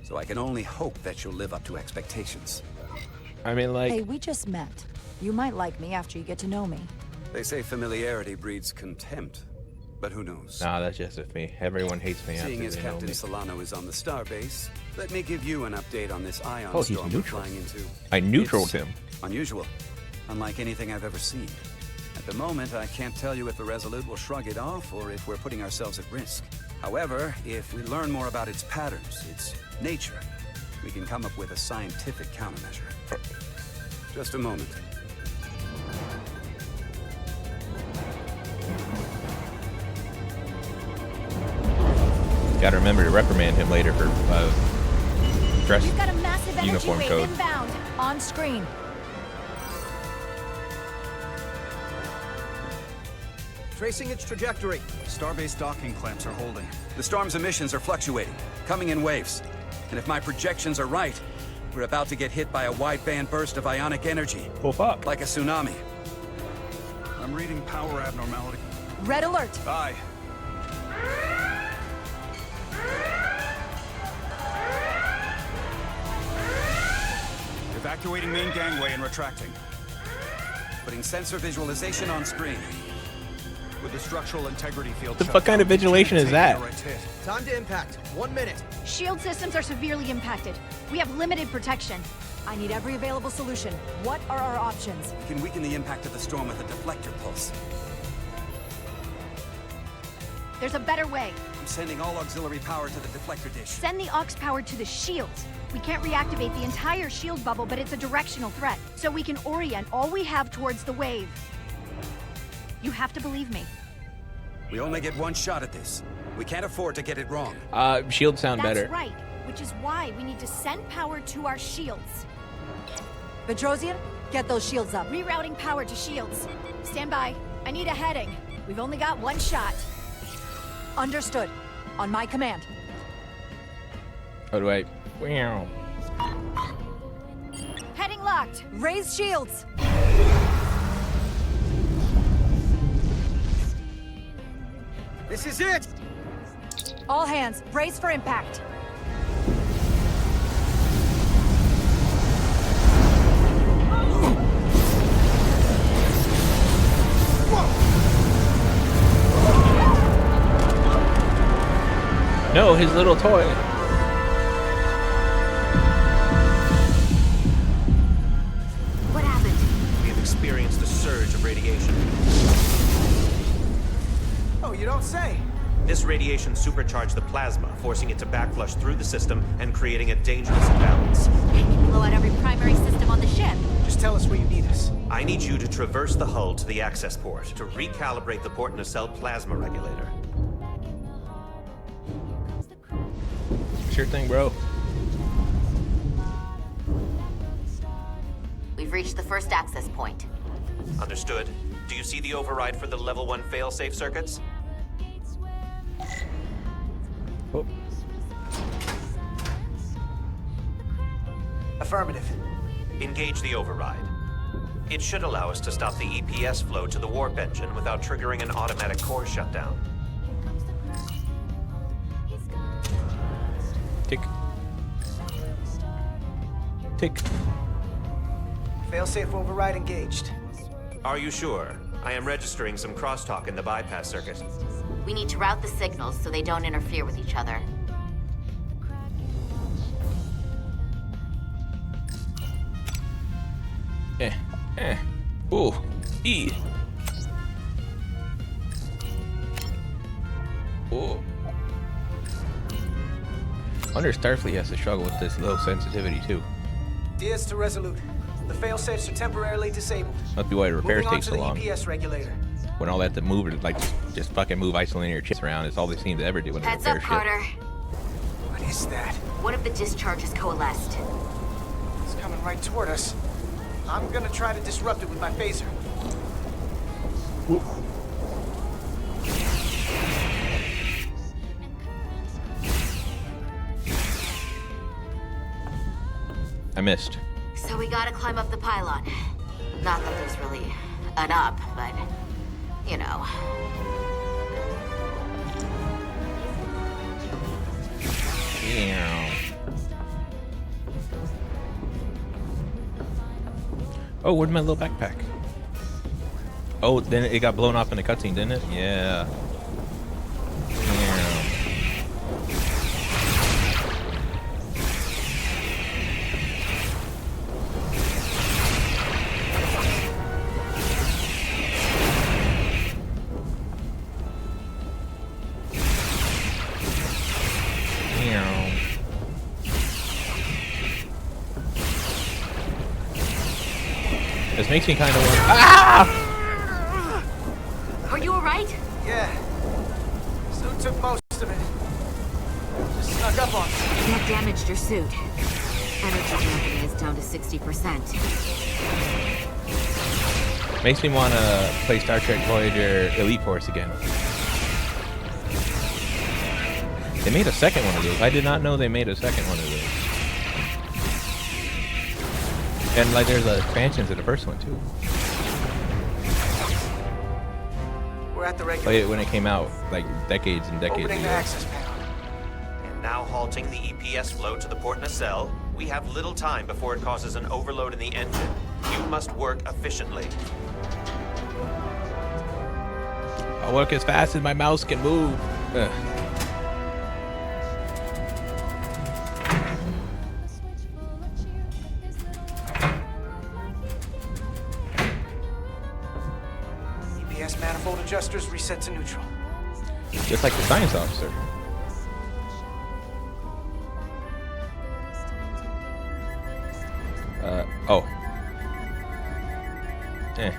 So I can only hope that you'll live up to expectations. I mean, like, Hey, we just met. You might like me after you get to know me. They say familiarity breeds contempt, but who knows? nah, that's just with me. Everyone hates me Seeing after as they know Captain me. Solano is on the starbase, let me give you an update on this ion Oh, he's storm we're neutral. flying into. I neutraled It's him. Unusual, unlike anything I've ever seen. At the moment, I can't tell you if the Resolute will shrug it off or if we're putting ourselves at risk. However, if we learn more about its patterns, its nature, we can come up with a scientific countermeasure. Just a moment. Gotta remember to reprimand him later for You've dressing. got a uniform wave code. inbound. On screen. Tracing its trajectory. Starbase docking clamps are holding. The storm's emissions are fluctuating, coming in waves. And if my projections are right, we're about to get hit by a wideband burst of ionic energy. Oh fuck. Like a tsunami. I'm reading power abnormality. Red alert. Aye. Evacuating main gangway and retracting. Putting sensor visualization on screen. With the structural integrity field. The fuck kind of vigilation is that? Time to impact. 1 minute. Shield systems are severely impacted. We have limited protection. I need every available solution. What are our options? We can weaken the impact of the storm with a deflector pulse. There's a better way. I'm sending all auxiliary power to the deflector dish. Send the aux power to the shields. We can't reactivate the entire shield bubble, but it's a directional threat. So we can orient all we have towards the wave. You have to believe me. We only get one shot at this. We can't afford to get it wrong. Shields sound That's better. right, which is why we need to send power to our shields. Petrosian, get those shields up. Rerouting power to shields. Stand by. I need a heading. We've only got one shot. Understood. On my command. How do I? Wow. Heading locked. Raise shields. This is it! All hands, brace for impact. No, his little toy. What happened? We have experienced a surge of radiation. Oh, you don't say. This radiation supercharged the plasma, forcing it to backflush through the system and creating a dangerous imbalance. It can blow out every primary system on the ship. Just tell us where you need us. I need you to traverse the hull to the access port to recalibrate the port nacelle plasma regulator. Sure thing, bro. We've reached the first access point. Understood. Do you see the override for the level 1 failsafe circuits? Oh. Affirmative. Engage the override. It should allow us to stop the EPS flow to the warp engine without triggering an automatic core shutdown. Tick. Tick. Failsafe override engaged. Are you sure? I am registering some crosstalk in the bypass circuit. We need to route the signals so they don't interfere with each other. Ooh. E. Ooh. I wonder if Starfleet has to struggle with this low sensitivity too. Diaz to Resolute. The failsafes are temporarily disabled. Must be why the repairs Moving on take to so the long. EPS regulator. When all that to move it, like just fucking move isolinear chips around. It's all they seem to ever do when they Heads repair up, shit. Carter. What is that? One of the discharges coalesced. It's coming right toward us. I'm gonna try to disrupt it with my phaser. I missed. So we gotta climb up the pylon. Not that there's really an up, but, you know. Yeah. Oh, where'd my little backpack? Oh, then it got blown off in the cutscene, didn't it? Yeah. Yeah. This makes me kind of want. Ah! Are you alright? Yeah. Suit took most of it. Just snuck up on me. You have damaged your suit. Energy delivery is down to 60%. Makes me want to play Star Trek Voyager Elite Force again. They made a second one of those. I did not know they made a second one of those. And like there's an expansion to the first one too. We're at the regular. Played it when it came out, like decades and decades Opening the ago. access panel. And now halting the EPS flow to the port nacelle. We have little time before it causes an overload in the engine. You must work efficiently. I'll work as fast as my mouse can move. Ugh. EPS manifold adjusters reset to neutral. Just like the science officer. Oh. Eh.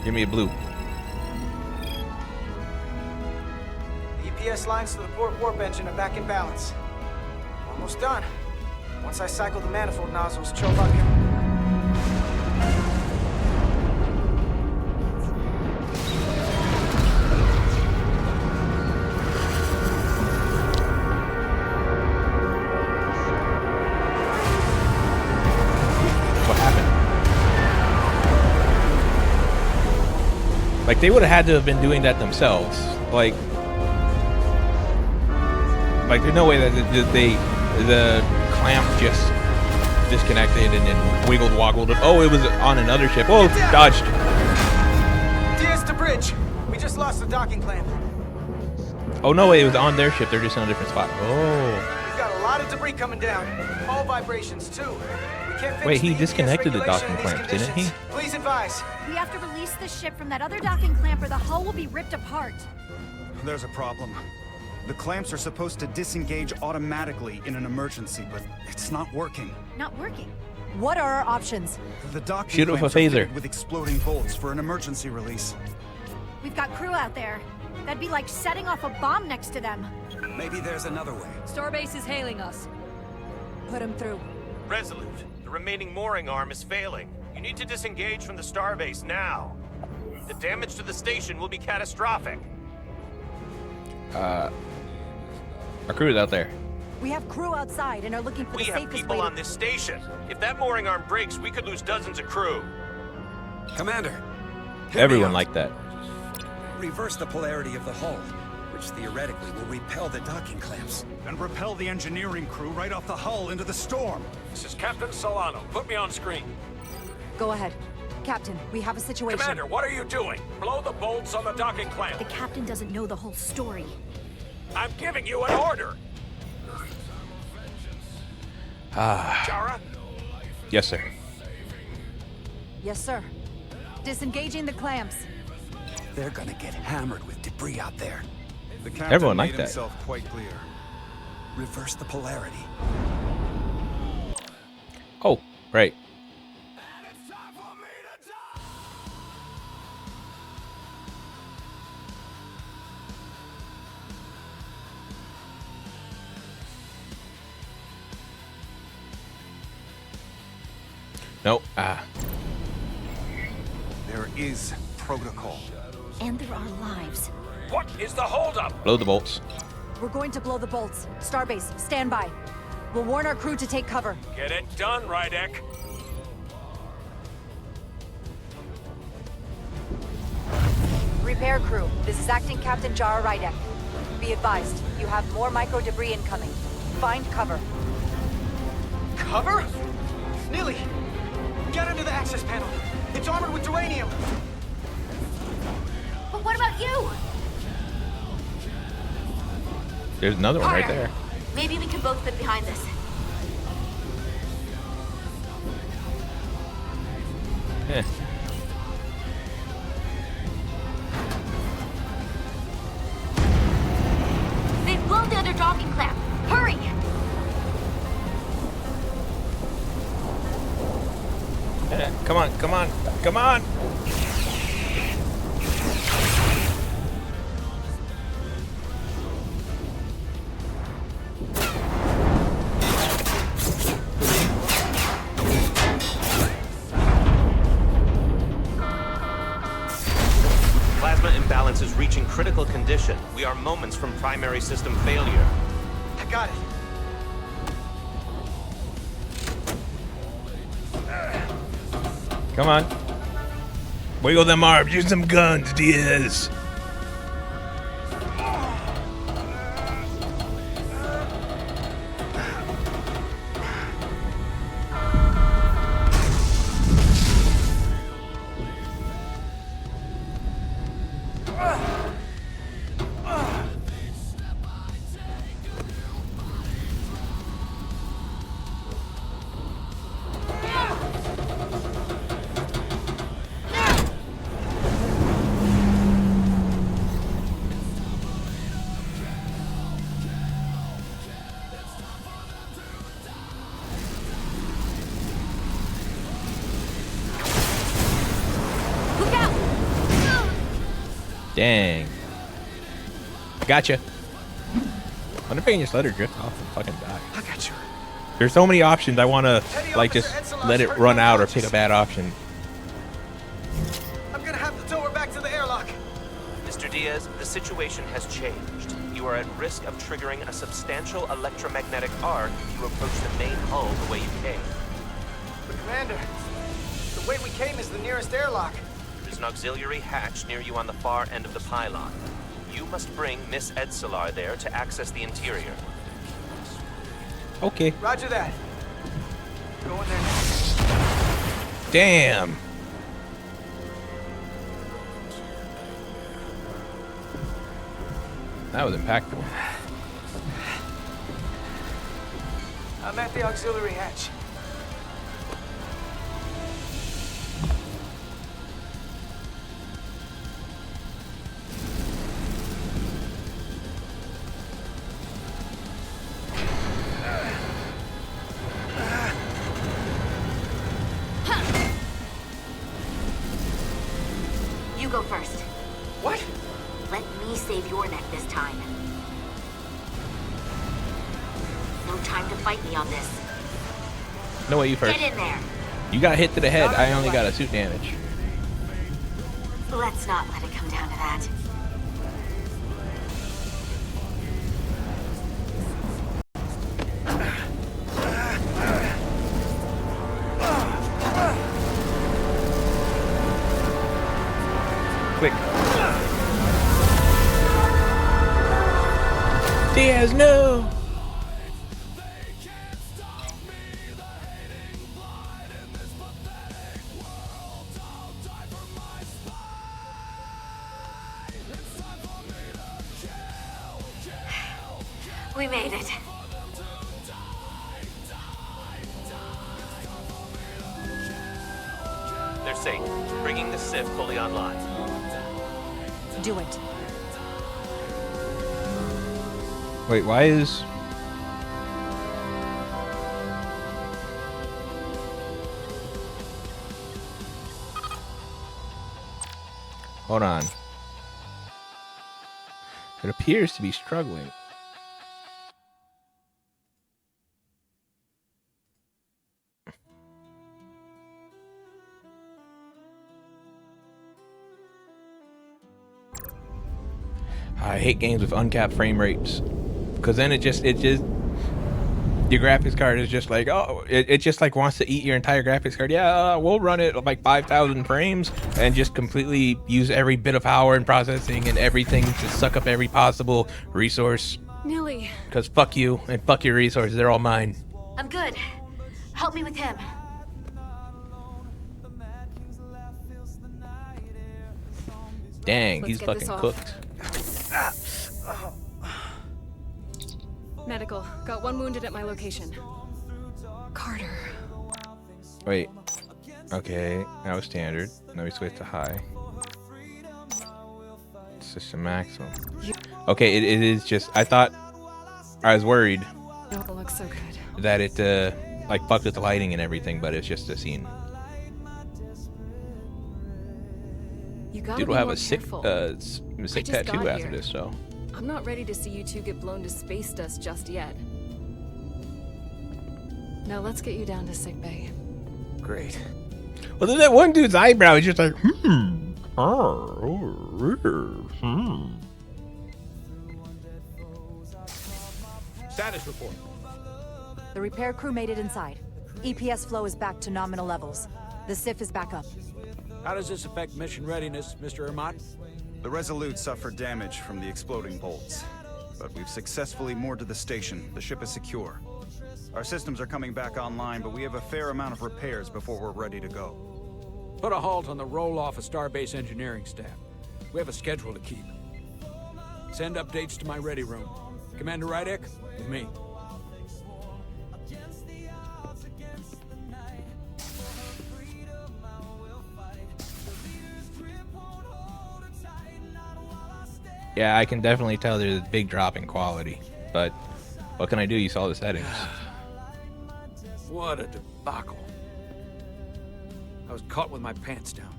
Give me a blue. The EPS lines to the port warp engine are back in balance. Almost done. Once I cycle the manifold nozzles, Chovak. What happened? Like they would have had to have been doing that themselves. Like there's no way that the clamp just disconnected and then wiggled woggled. Oh, it was on another ship. Oh, dodged. DS to bridge. We just lost the docking clamp. Oh no, it was on their ship. They're just in a different spot. Oh. We've got a lot of debris coming down. Hull vibrations too. We can't finish Wait, he the EPS disconnected the regulation docking in these clamp, didn't he? conditions. Please advise. We have to release the ship from that other docking clamp or the hull will be ripped apart. There's a problem. The clamps are supposed to disengage automatically in an emergency, but it's not working. Not working. What are our options? The docking Shoot it with a clamps are phaser. fitted with exploding bolts for an emergency release. We've got crew out there. That'd be like setting off a bomb next to them. Maybe there's another way. Starbase is hailing us. Put him through. Resolute, the remaining mooring arm is failing. You need to disengage from the starbase now. The damage to the station will be catastrophic. Our crew is out there. We have crew outside and are looking for We the have safest people way on this station. If that mooring arm breaks, we could lose dozens of crew. Commander, hear me Everyone out. like that. Reverse the polarity of the hull, which theoretically will repel the docking clamps. And repel the engineering crew right off the hull into the storm. This is Captain Solano. Put me on screen. Go ahead. Captain, we have a situation. Commander, what are you doing? Blow the bolts on the docking clamp. The captain doesn't know the whole story. I'm giving you an order. Jara? Yes, sir. Yes, sir. Disengaging the clamps. They're gonna get hammered with debris out there. The captain Everyone made liked that. himself quite clear. Reverse the polarity. Oh, right. Nope. There is protocol. And there are lives. What is the holdup? Blow the bolts. We're going to blow the bolts. Starbase, stand by. We'll warn our crew to take cover. Get it done, Rydek. Repair crew, this is Acting Captain Jara Rydek. Be advised, you have more micro debris incoming. Find cover. Cover? Neely, get into the access panel. It's armored with duranium. But what about you? There's another one right there. Maybe we can both fit behind this. Eh. They've blown the other docking clamp. Hurry! Come on, come on, come on! Plasma imbalance is reaching critical condition. We are moments from primary system failure. I got it. Come on. Wiggle them arms. Use some guns, Diaz. Dang. Gotcha. Wonder if I can just let her drift off and fucking die. I got you. There's so many options. I want to, like, just let it run out or pick a bad option. I'm gonna have to tow her back to the airlock. Mr. Diaz, the situation has changed. You are at risk of triggering a substantial electromagnetic arc if you approach the main hull the way you came. But Commander, the way we came is the nearest airlock. There's an auxiliary hatch near you on the far end of the pylon. You must bring Miss Edsolar there to access the interior. Okay. Roger that. Go in there. Damn. That was impactful. I'm at the auxiliary hatch. You go first. What? Let me save your neck this time. No time to fight me on this. No way, you first. Get in there. You got hit to the head. I only got a suit damage. Let's not let it come down to that. Quick. Diaz, no! We made it. They're safe, bringing the Civ fully online. Do it. Wait, why is... Hold on. It appears to be struggling. I hate games with uncapped frame rates, because then it just your graphics card is just like, oh, it just like wants to eat your entire graphics card. Yeah, we'll run it like 5,000 frames and just completely use every bit of power and processing and everything to suck up every possible resource. Nilly. Because fuck you and fuck your resources, they're all mine. I'm good. Help me with him. Dang, Let's he's get fucking this off. cooked. Medical. Got one wounded at my location. Carter. Wait. Okay, that was standard. Now we switch to high. It's just a maximum. Okay, it is just... I thought... I was worried It looks so good. that it, like, fucked with the lighting and everything, but it's just a scene. You gotta Dude be will have more a sick, careful. sick just tattoo got after here. this, so... I'm not ready to see you two get blown to space dust just yet. Now let's get you down to sickbay. Great. Well, then that one dude's eyebrow is just like, Status report. The repair crew made it inside. EPS flow is back to nominal levels. The SIF is back up. How does this affect mission readiness, Mr. Ermot? The Resolute suffered damage from the exploding bolts. But we've successfully moored to the station. The ship is secure. Our systems are coming back online, but we have a fair amount of repairs before we're ready to go. Put a halt on the roll-off of Starbase engineering staff. We have a schedule to keep. Send updates to my ready room. Commander Rydek, with me. Yeah, I can definitely tell there's a big drop in quality, but what can I do? You saw the settings. What a debacle. I was caught with my pants down.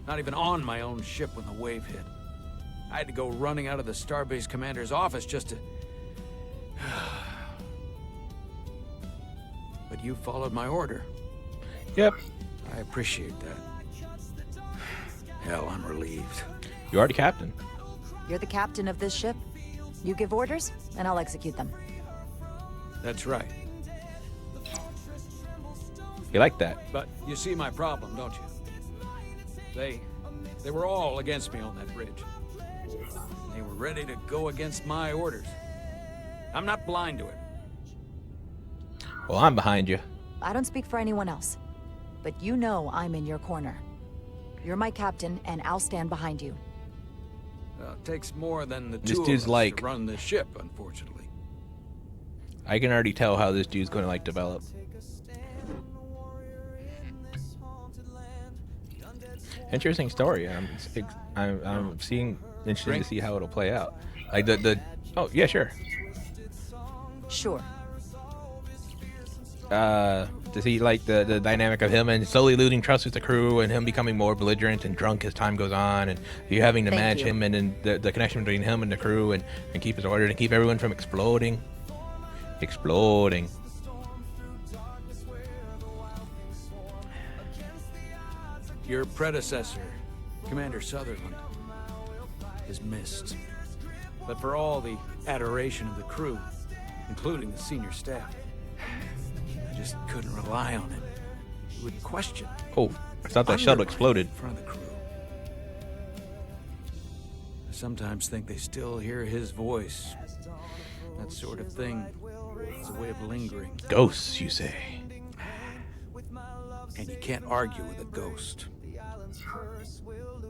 Not even on my own ship when the wave hit. I had to go running out of the Starbase commander's office just to... But you followed my order. Yep. I appreciate that. Hell, I'm relieved. You are the captain. You're the captain of this ship. You give orders, and I'll execute them. That's right. You like that? But you see my problem, don't you? They were all against me on that bridge. They were ready to go against my orders. I'm not blind to it. Well, I'm behind you. I don't speak for anyone else, but you know I'm in your corner. You're my captain, and I'll stand behind you. It takes more than the This two of dude's us like- to run this ship, unfortunately. I can already tell how this dude's going to like develop. Interesting story. I'm seeing interested to see how it'll play out. Like the oh yeah, sure. Sure. To see like the dynamic of him and slowly losing trust with the crew and him becoming more belligerent and drunk as time goes on, and you having to Thank manage you. him and then the connection between him and the crew and keep his order and keep everyone from exploding. Your predecessor, Commander Sutherland, is missed. But for all the adoration of the crew, including the senior staff, I just couldn't rely on him. He would question. Oh, I thought that shuttle exploded. In front of the crew. I sometimes think they still hear his voice. That sort of thing is a way of lingering. Ghosts, you say? And you can't argue with a ghost.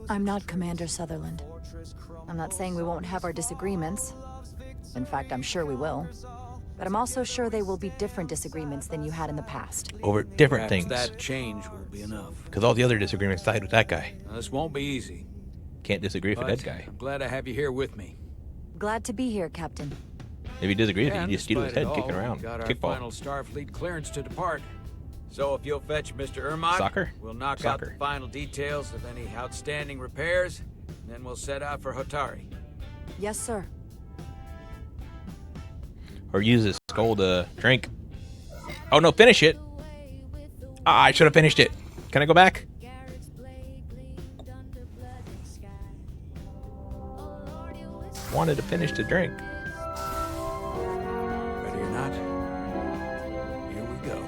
I'm not Commander Sutherland. I'm not saying we won't have our disagreements. In fact, I'm sure we will. But I'm also sure they will be different disagreements than you had in the past. Over different Perhaps things. that change will be enough. Because all the other disagreements side with that guy. Now, this won't be easy. Can't disagree with a But dead guy. I'm glad to have you here with me. Glad to be here, Captain. If he disagrees, And you just steal his despite head, it kick it all, around, we got our kickball. final Starfleet clearance to depart. So if you'll fetch Mr. Ermot, Soccer? we'll knock out Soccer. the final details of any outstanding repairs, and then we'll set out for Hotari. Yes, sir. Or use his skull to drink. Oh no, finish it! Ah, I should have finished it. Can I go back? Wanted to finish the drink. Ready or not, here we go.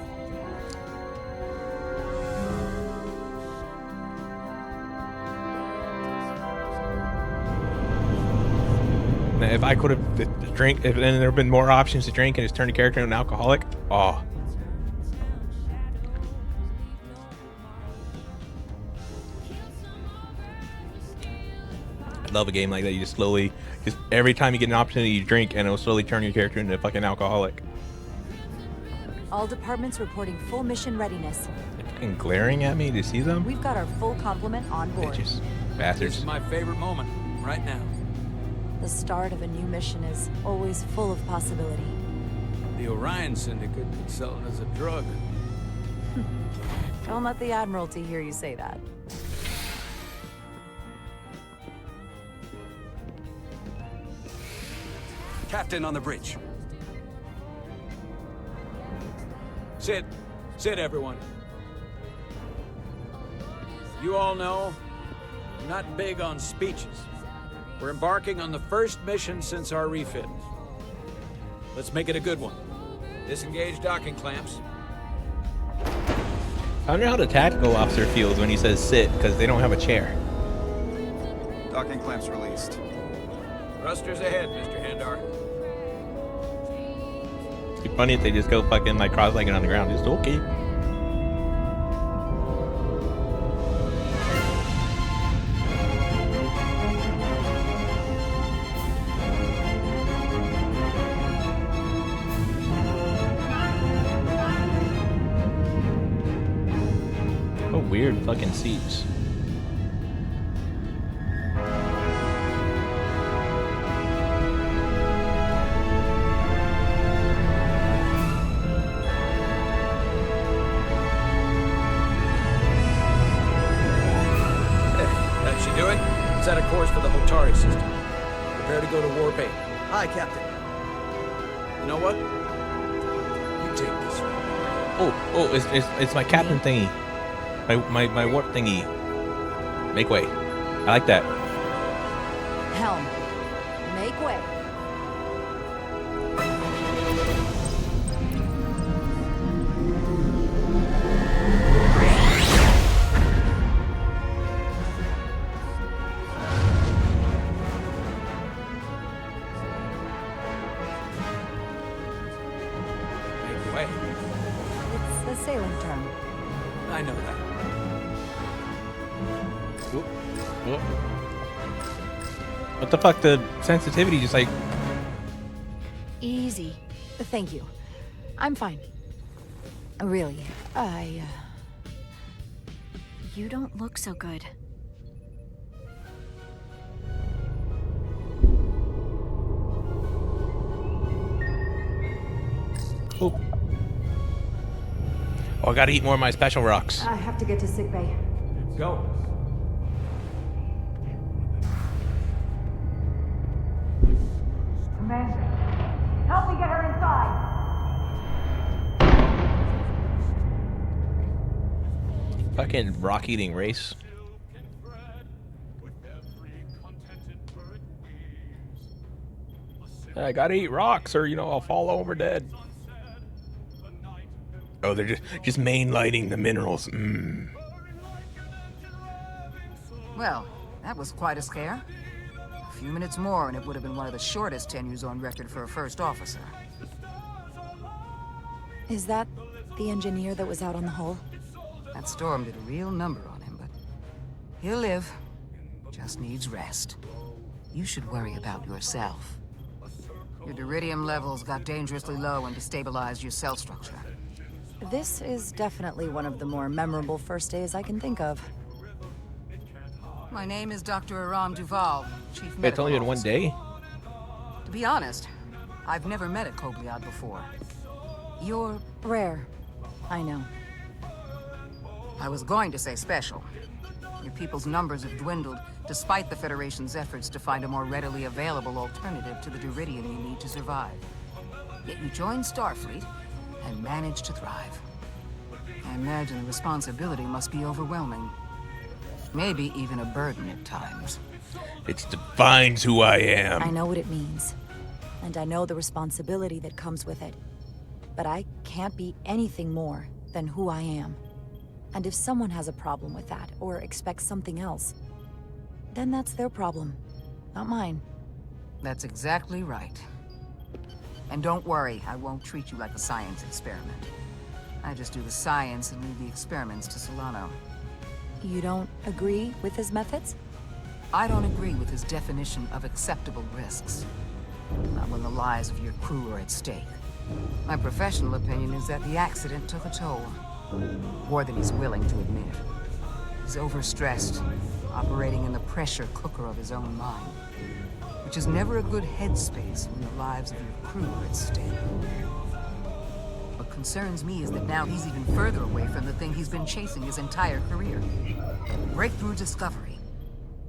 Now, if I could have drink, if then there have been more options to drink and just turn the character into an alcoholic. Oh. I love a game like that. You just slowly, just every time you get an opportunity, you drink, and it'll slowly turn your character into a fucking alcoholic. All departments reporting full mission readiness. They're fucking glaring at me to see them. We've got our full complement on board. Bitches, This bastards. is my favorite moment, right now. The start of a new mission is always full of possibility. The Orion Syndicate could sell it as a drug. Don't let the Admiralty hear you say that. Captain on the bridge. Sit everyone. You all know I'm not big on speeches. We're embarking on the first mission since our refit. Let's make it a good one. Disengage docking clamps. I wonder how the tactical officer feels when he says sit, because they don't have a chair. Docking clamps released. Thrusters ahead, Mr. Handar. It'd be funny if they just go fucking like cross-legged on the ground. Just okay. Oh, weird fucking seats. That should do it. Set a course for the Hotari system. Prepare to go to Warp 8. Hi, Captain. You know what? You take this one. Oh, it's my captain thingy. My warp thingy. Make way. I like that. Helm, make way. Make way. It's a sailing term. I know that. What the fuck? The sensitivity just like... Easy. Thank you. I'm fine. Really, You don't look so good. Oh, I gotta eat more of my special rocks. I have to get to sickbay. Go. Commander, help me get her inside. Fucking rock eating race. I gotta eat rocks or, I'll fall over dead. Oh, they're just mainlighting the minerals. Well, that was quite a scare. A few minutes more and it would have been one of the shortest tenures on record for a first officer. Is that the engineer that was out on the hull? That storm did a real number on him, but he'll live. Just needs rest. You should worry about yourself. Your duridium levels got dangerously low and destabilized your cell structure. This is definitely one of the more memorable first days I can think of. My name is Dr. Aram Duval, Chief Medical It's only been one Officer. day? To be honest, I've never met a Kobliad before. You're rare. I know. I was going to say special. Your people's numbers have dwindled, despite the Federation's efforts to find a more readily available alternative to the duridium you need to survive. Yet you joined Starfleet and managed to thrive. I imagine the responsibility must be overwhelming. Maybe even a burden at times. It defines who I am. I know what it means. And I know the responsibility that comes with it. But I can't be anything more than who I am. And if someone has a problem with that, or expects something else, then that's their problem, not mine. That's exactly right. And don't worry, I won't treat you like a science experiment. I just do the science and leave the experiments to Solano. You don't agree with his methods? I don't agree with his definition of acceptable risks. Not when the lives of your crew are at stake. My professional opinion is that the accident took a toll. More than he's willing to admit. He's overstressed, operating in the pressure cooker of his own mind. Which is never a good headspace when the lives of your crew are at stake. What concerns me is that now he's even further away from the thing he's been chasing his entire career. Breakthrough discovery.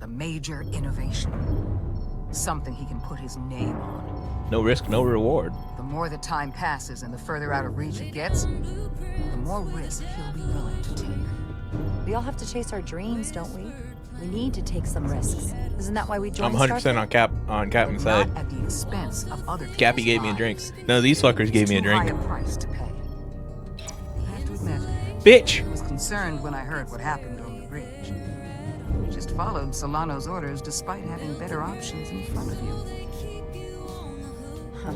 The major innovation. Something he can put his name on. No risk, no reward. The more the time passes and the further out of reach it gets, the more risk he'll be willing to take. We all have to chase our dreams, don't we? We need to take some risks. Isn't that why we joined? I'm 100% on Captain's side. Not at the expense of other Cappy gave me a drink. None of these fuckers gave me a drink. Too high a price to pay. I have to admit, Bitch! I was concerned when I heard what happened on the bridge. You just followed Solano's orders despite having better options in front of you. Huh.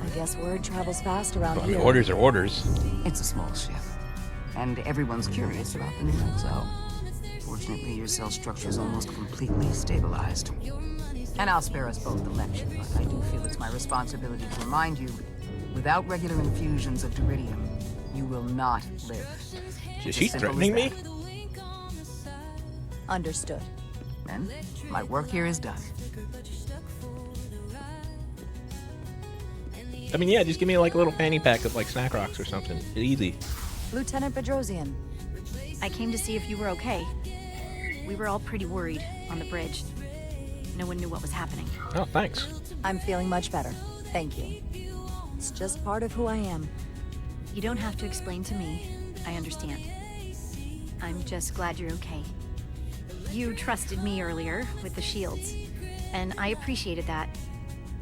I guess word travels fast around Well, here. orders are orders. It's a small ship, and everyone's curious about the new XO. Fortunately, your cell structure is almost completely stabilized. And I'll spare us both the lecture, but I do feel it's my responsibility to remind you, without regular infusions of Duridium, you will not live. Is she threatening me? Understood. Then, my work here is done. I mean, yeah, just give me like a little fanny pack of like snack rocks or something. It's easy. Lieutenant Bedrosian. I came to see if you were okay. We were all pretty worried on the bridge. No one knew what was happening. Oh, thanks. I'm feeling much better. Thank you. It's just part of who I am. You don't have to explain to me. I understand. I'm just glad you're okay. You trusted me earlier with the shields, and I appreciated that.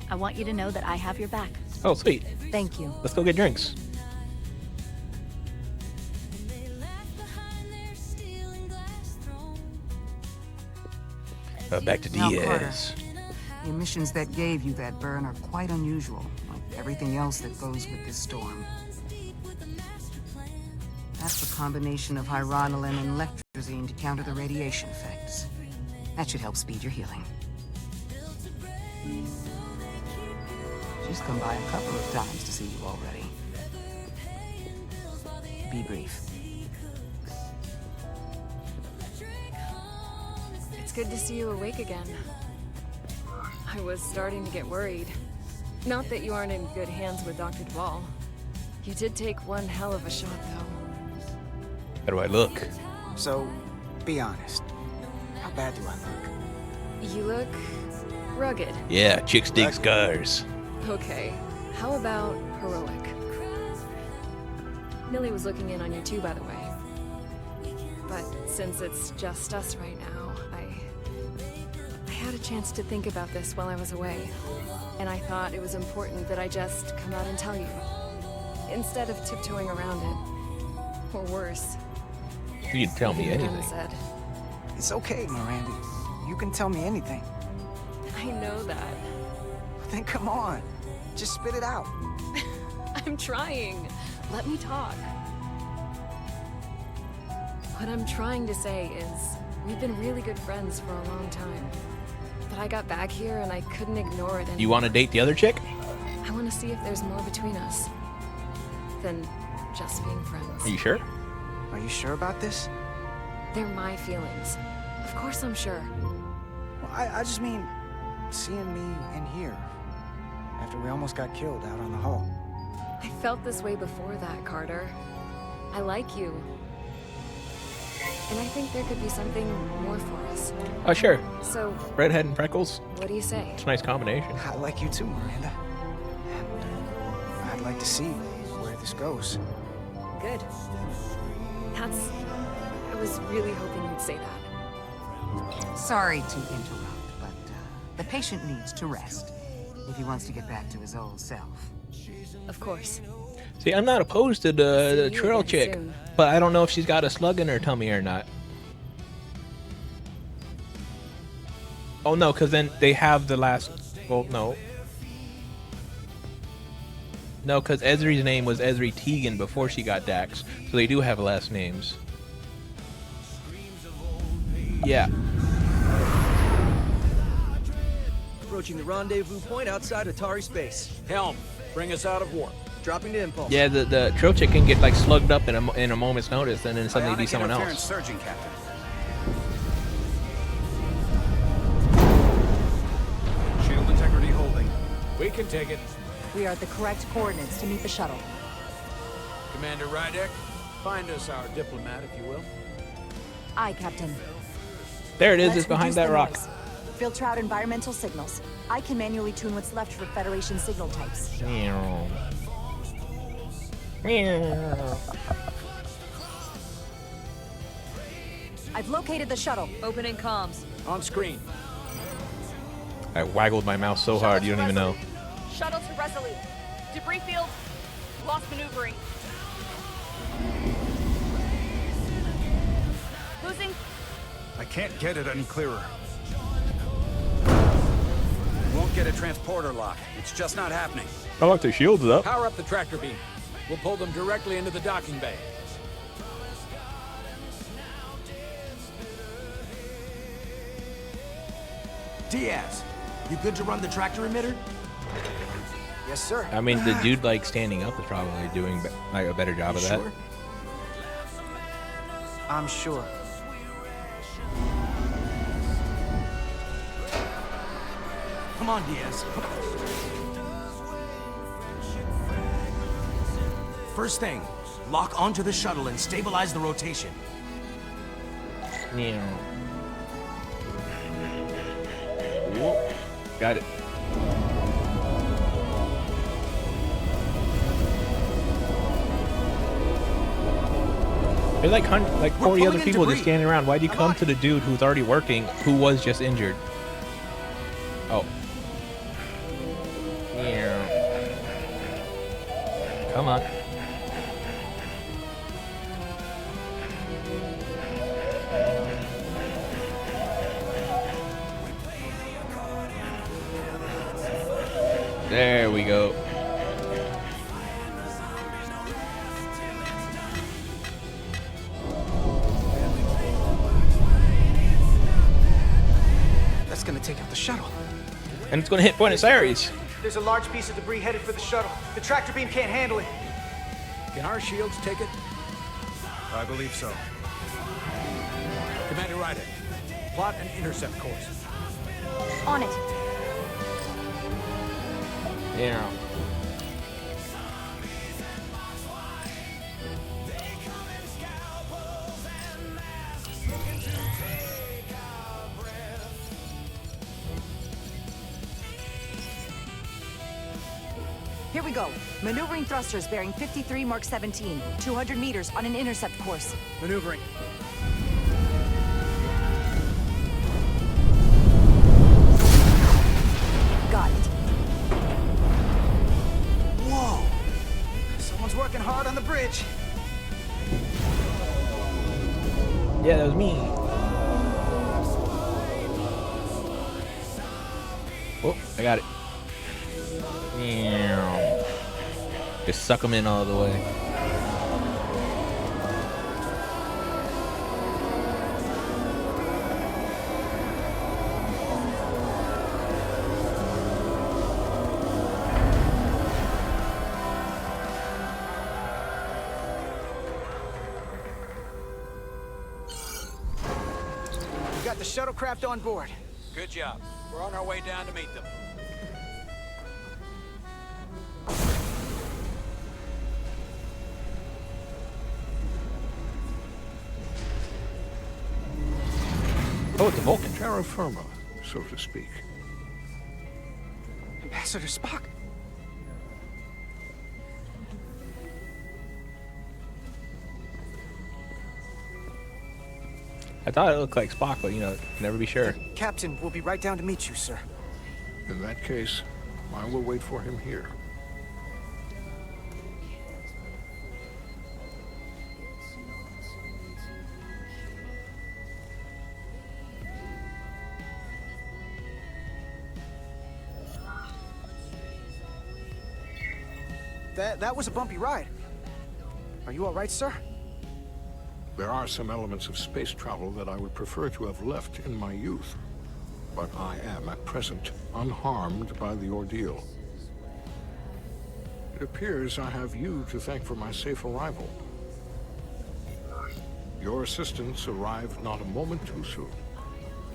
I want you to know that I have your back. Oh, sweet. Thank you. Let's go get drinks. Back to Now, Diaz. Carter, the emissions that gave you that burn are quite unusual, like everything else that goes with this storm. That's a combination of hyronolin and lectrozine to counter the radiation effects. That should help speed your healing. She's come by a couple of times to see you already. Be brief. It's good to see you awake again. I was starting to get worried. Not that you aren't in good hands with Dr. Duvall. You did take one hell of a shot, though. How do I look? So, be honest. How bad do I look? You look rugged. Yeah, chicks dig scars. Okay, how about heroic? Millie was looking in on you too, by the way. But since it's just us right now, I had a chance to think about this while I was away. And I thought it was important that I just come out and tell you. Instead of tiptoeing around it. Or worse. You can tell me Even anything. Em said. It's okay, Miranda. You can tell me anything. I know that. Then come on. Just spit it out. I'm trying. Let me talk. What I'm trying to say is, we've been really good friends for a long time. But I got back here and I couldn't ignore it anymore. You want to date the other chick? I want to see if there's more between us than just being friends. Are you sure? Are you sure about this? They're my feelings. Of course I'm sure. Well, I just mean, seeing me in here, after we almost got killed out on the hull. I felt this way before that, Carter. I like you. And I think there could be something more for us. Oh, sure. So, Redhead and freckles. what do you say? It's a nice combination. I like you too, Miranda. And I'd like to see where this goes. Good. I was really hoping you'd say that. Sorry to interrupt, but the patient needs to rest if he wants to get back to his old self. Of course. See, I'm not opposed to the See you trail again chick, soon. but I don't know if she's got a slug in her tummy or not. Oh no, because then they have the last. Well, no. No, because Ezri's name was Ezri Tegan before she got Dax, so they do have last names. Yeah. Approaching the rendezvous point outside Atari space. Helm, bring us out of warp. Dropping to impulse. Yeah, the trail chick can get like slugged up in a moment's notice, and then suddenly be someone else. Surging, Captain. Shield integrity holding. We can take it. We are at the correct coordinates to meet the shuttle. Commander Rydek, find us our diplomat, if you will. Aye, Captain. There it is. Let's It's behind reduce that the rock. noise. Filter out environmental signals. I can manually tune what's left for Federation signal types. Meow. Meow. I've located the shuttle. Opening comms. On screen. I waggled my mouse so hard you don't even know. Shuttle to Resolute. Debris field. Lost maneuvering. Losing. I can't get it any clearer. Won't get a transporter lock. It's just not happening. I like the shields up. Power up the tractor beam. We'll pull them directly into the docking bay. Diaz, you good to run the tractor emitter? Yes, sir. I mean, the dude like standing up is probably doing like a better job of that. Sure? I'm sure. Come on, Diaz. First thing, lock onto the shuttle and stabilize the rotation. Yeah. Whoa. Got it. There's like 40 other people just standing around. Why'd you come to the dude who's already working, who was just injured? Oh. Yeah. Come on. There we go. That's gonna take out the shuttle. And it's gonna hit Buenos Aires. There's a large piece of debris headed for the shuttle. The tractor beam can't handle it. Can our shields take it? I believe so. Commander Ryder, plot an intercept course. On it. Yeah. Here we go. Maneuvering thrusters bearing 53 Mark 17, 200 meters on an intercept course. Maneuvering. Got it. Whoa! Someone's working hard on the bridge. Yeah, that was me. Oh, I got it. Yeah. Just suck them in all the way. We got the shuttlecraft on board. Good job. We're on our way down to meet them. Oh, it's a Vulcan. Terra firma, so to speak. Ambassador Spock. I thought it looked like Spock, but you know, can never be sure. Captain will be right down to meet you, sir. In that case, I will wait for him here. That was a bumpy ride. Are you all right, sir? There are some elements of space travel that I would prefer to have left in my youth. But I am, at present, unharmed by the ordeal. It appears I have you to thank for my safe arrival. Your assistance arrived not a moment too soon,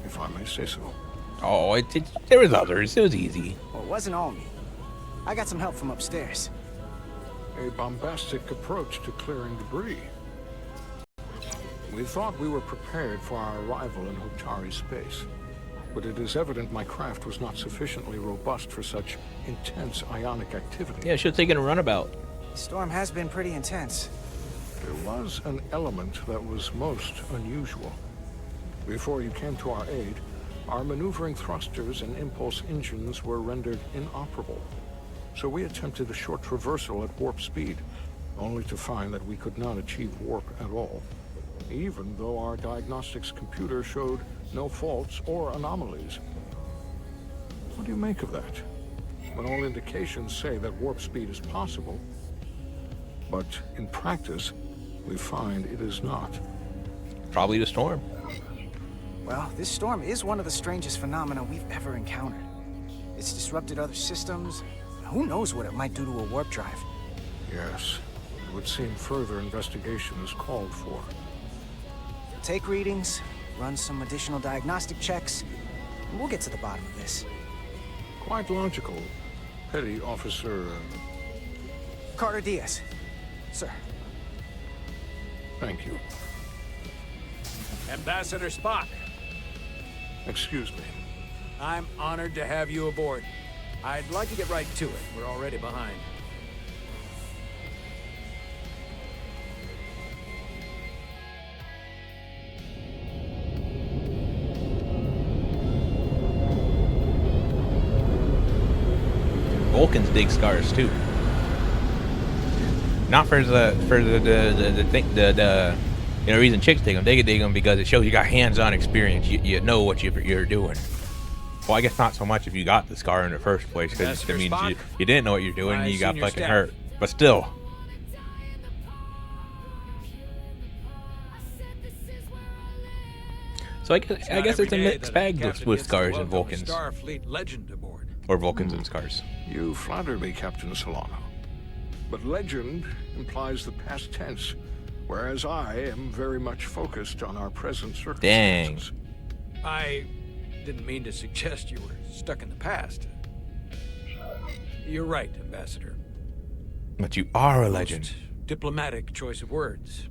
if I may say so. Oh, there was others. It was easy. Well, it wasn't all me. I got some help from upstairs. A bombastic approach to clearing debris. We thought we were prepared for our arrival in Hotari space, but it is evident my craft was not sufficiently robust for such intense ionic activity. Yeah, should have taken a runabout. The storm has been pretty intense. There was an element that was most unusual. Before you came to our aid, our maneuvering thrusters and impulse engines were rendered inoperable. So we attempted a short traversal at warp speed, only to find that we could not achieve warp at all, even though our diagnostics computer showed no faults or anomalies. What do you make of that? When all indications say that warp speed is possible, but in practice, we find it is not. Probably the storm. Well, this storm is one of the strangest phenomena we've ever encountered. It's disrupted other systems. Who knows what it might do to a warp drive? Yes, it would seem further investigation is called for. Take readings, run some additional diagnostic checks, and we'll get to the bottom of this. Quite logical. Petty Officer... Carter Diaz. Sir. Thank you. Ambassador Spock. Excuse me. I'm honored to have you aboard. I'd like to get right to it. We're already behind. Vulcans dig scars too. Not for the reason chicks dig them. They dig them because it shows you got hands-on experience. You know what you're doing. Well, I guess not so much if you got the scar in the first place, because it means you didn't know what you're doing and you got fucking hurt. But still. So I guess it's a mixed bag with scars and Vulcans. Starfleet legend aboard. Or Vulcans and scars. You flatter me, Captain Solano. But legend implies the past tense, whereas I am very much focused on our present circumstances. Dang. I didn't mean to suggest you were stuck in the past. You're right, Ambassador. But you are a legend. Diplomatic choice of words.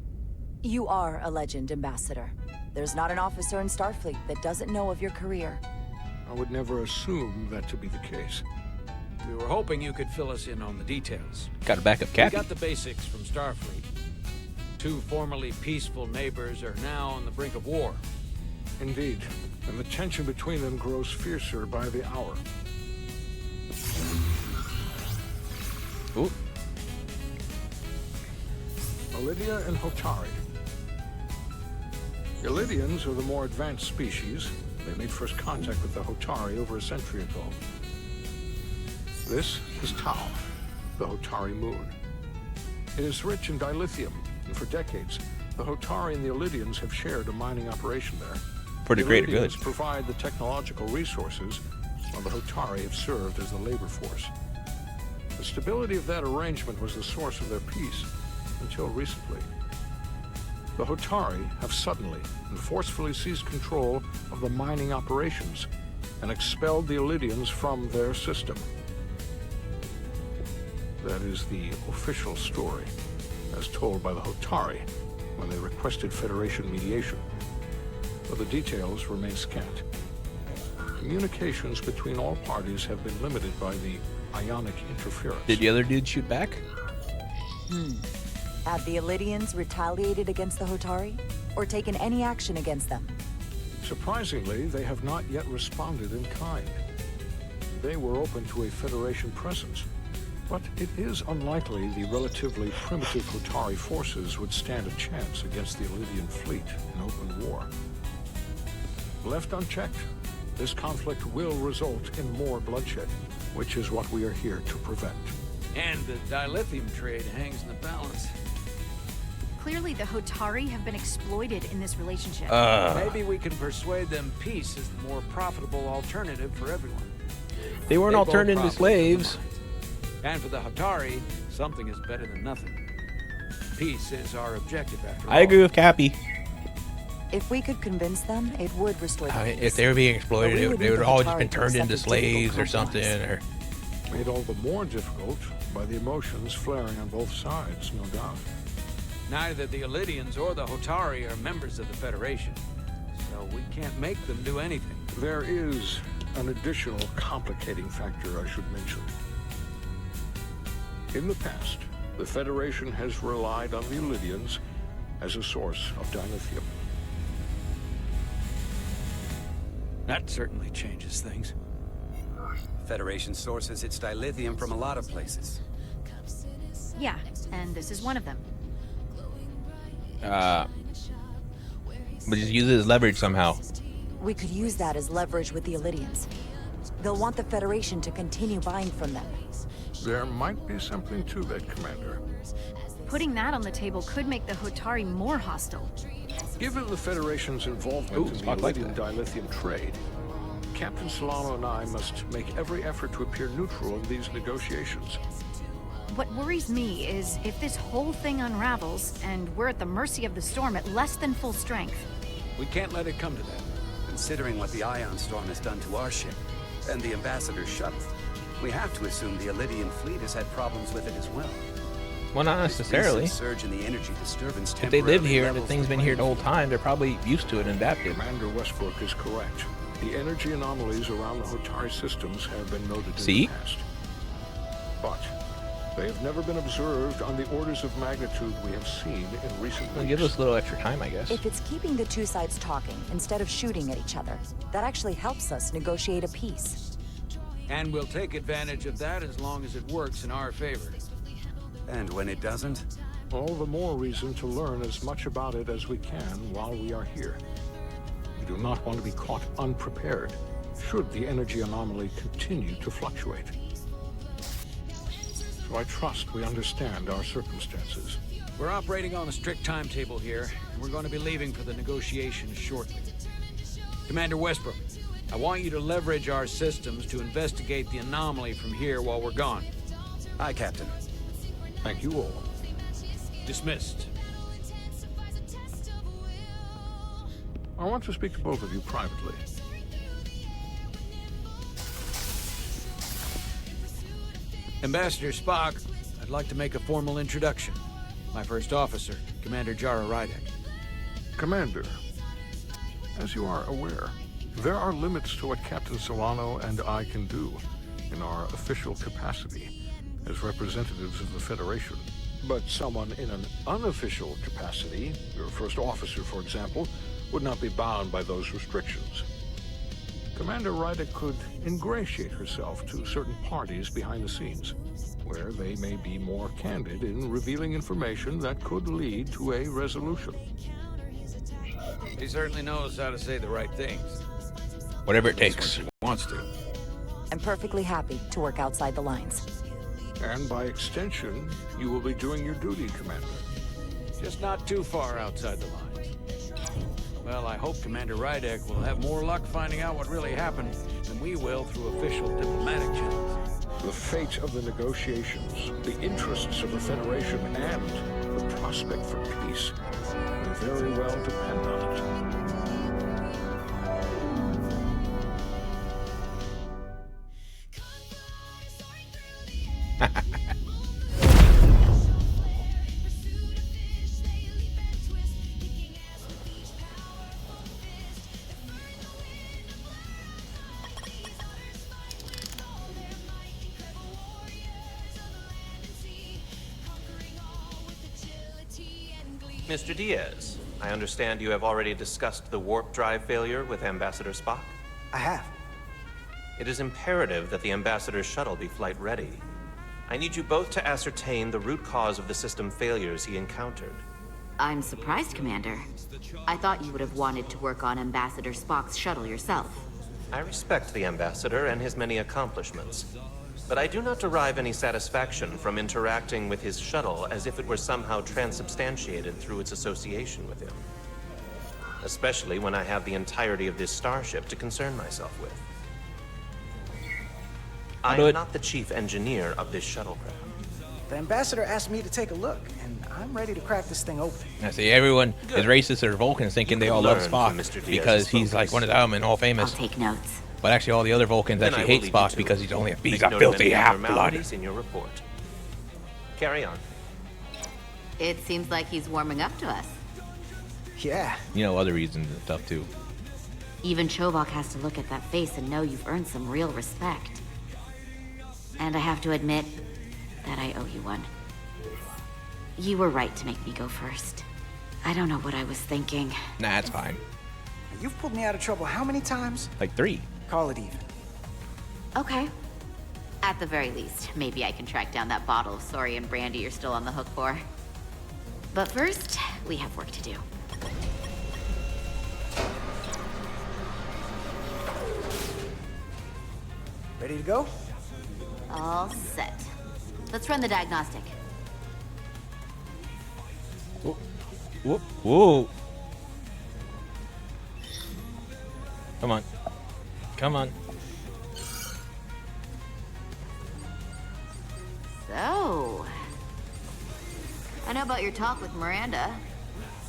You are a legend, Ambassador. There's not an officer in Starfleet that doesn't know of your career. I would never assume that to be the case. We were hoping you could fill us in on the details. Got a backup Cappy. We got the basics from Starfleet. Two formerly peaceful neighbors are now on the brink of war. Indeed, and the tension between them grows fiercer by the hour. Ooh. Ilidia and Hotari. Ilidians are the more advanced species. They made first contact with the Hotari over a century ago. This is Tau, the Hotari moon. It is rich in dilithium, and for decades, the Hotari and the Ilidians have shared a mining operation there. For the greater good. The Ilidians provide the technological resources, while the Hotari have served as the labor force. The stability of that arrangement was the source of their peace, until recently. The Hotari have suddenly and forcefully seized control of the mining operations and expelled the Ilidians from their system. That is the official story, as told by the Hotari when they requested Federation mediation. But the details remain scant. Communications between all parties have been limited by the ionic interference. Did the other dude shoot back? Have the Ilidians retaliated against the Hotari? Or taken any action against them? Surprisingly, they have not yet responded in kind. They were open to a Federation presence, but it is unlikely the relatively primitive Hotari forces would stand a chance against the Ilidian fleet in open war. Left unchecked, this conflict will result in more bloodshed, which is what we are here to prevent. And the dilithium trade hangs in the balance. Clearly, the Hotari have been exploited in this relationship. Maybe we can persuade them peace is the more profitable alternative for everyone. They weren't all turned into slaves. And for the Hotari, something is better than nothing. Peace is our objective, after all. I agree with Cappy. If we could convince them, it would restore the peace. If they were being exploited, they would all just been turned into accept a slaves or difficult something. Or Made all the more difficult by the emotions flaring on both sides, no doubt. Neither the Ilidians or the Hotari are members of the Federation, so we can't make them do anything. There is an additional complicating factor I should mention. In the past, the Federation has relied on the Ilidians as a source of dilithium. That certainly changes things. Federation sources its dilithium from a lot of places. Yeah, and this is one of them. But just use it as leverage somehow. We could use that as leverage with the Illidians. They'll want the Federation to continue buying from them. There might be something to that, Commander. Putting that on the table could make the Hotari more hostile. Given the Federation's involvement in the Illidian dilithium trade, Captain Solano and I must make every effort to appear neutral in these negotiations. What worries me is if this whole thing unravels and we're at the mercy of the storm at less than full strength. We can't let it come to that. Considering what the Ion Storm has done to our ship and the Ambassador's shuttle, we have to assume the Illidian fleet has had problems with it as well. Well, not necessarily. Recent surge in the energy disturbance If they live here and the temporarily thing's been here the whole time, they're probably used to it and adapted. Commander Westbrook is correct. The energy anomalies around the Hotari systems have been noted in the past. But they have never been observed on the orders of magnitude we have seen in recent Well, weeks. give us a little extra time, I guess. If it's keeping the two sides talking instead of shooting at each other, that actually helps us negotiate a peace. And we'll take advantage of that as long as it works in our favor. And when it doesn't? All the more reason to learn as much about it as we can while we are here. We do not want to be caught unprepared, should the energy anomaly continue to fluctuate. So I trust we understand our circumstances. We're operating on a strict timetable here, and we're going to be leaving for the negotiations shortly. Commander Westbrook, I want you to leverage our systems to investigate the anomaly from here while we're gone. Aye, Captain. Thank you all. Dismissed. I want to speak to both of you privately. Ambassador Spock, I'd like to make a formal introduction. My first officer, Commander Jara Rydek. Commander, as you are aware, there are limits to what Captain Solano and I can do in our official capacity as representatives of the Federation. But someone in an unofficial capacity, your first officer, for example, would not be bound by those restrictions. Commander Rydek could ingratiate herself to certain parties behind the scenes, where they may be more candid in revealing information that could lead to a resolution. He certainly knows how to say the right things. Whatever it takes. Wants to. I'm perfectly happy to work outside the lines. And by extension, you will be doing your duty, Commander. Just not too far outside the lines. Well, I hope Commander Rydek will have more luck finding out what really happened than we will through official diplomatic channels. The fate of the negotiations, the interests of the Federation, and the prospect for peace may very well depend on it. Mr. Diaz, I understand you have already discussed the warp drive failure with Ambassador Spock? I have. It is imperative that the Ambassador's shuttle be flight ready. I need you both to ascertain the root cause of the system failures he encountered. I'm surprised, Commander. I thought you would have wanted to work on Ambassador Spock's shuttle yourself. I respect the Ambassador and his many accomplishments, but I do not derive any satisfaction from interacting with his shuttle as if it were somehow transubstantiated through its association with him. Especially when I have the entirety of this starship to concern myself with. I am not the chief engineer of this shuttlecraft. The Ambassador asked me to take a look, and I'm ready to crack this thing open. I see everyone is racist or Vulcans thinking they all love Spock because he's like one of them and all famous. I'll take notes. But actually all the other Vulcans Then I actually will hate leave you Spock to because he's only he's a note of filthy any half-blood. abnormalities in your report. Carry on. It seems like he's warming up to us. Yeah. You know, other reasons and stuff too. Even Chovok has to look at that face and know you've earned some real respect. And I have to admit that I owe you one. You were right to make me go first. I don't know what I was thinking. Nah, it's fine. You've pulled me out of trouble how many times? Like 3. Call it even. Okay. At the very least, maybe I can track down that bottle of Saurian brandy you're still on the hook for. But first, we have work to do. Ready to go? All set. Let's run the diagnostic. Whoa. Whoa. Whoa. Come on. Come on. So... I know about your talk with Miranda.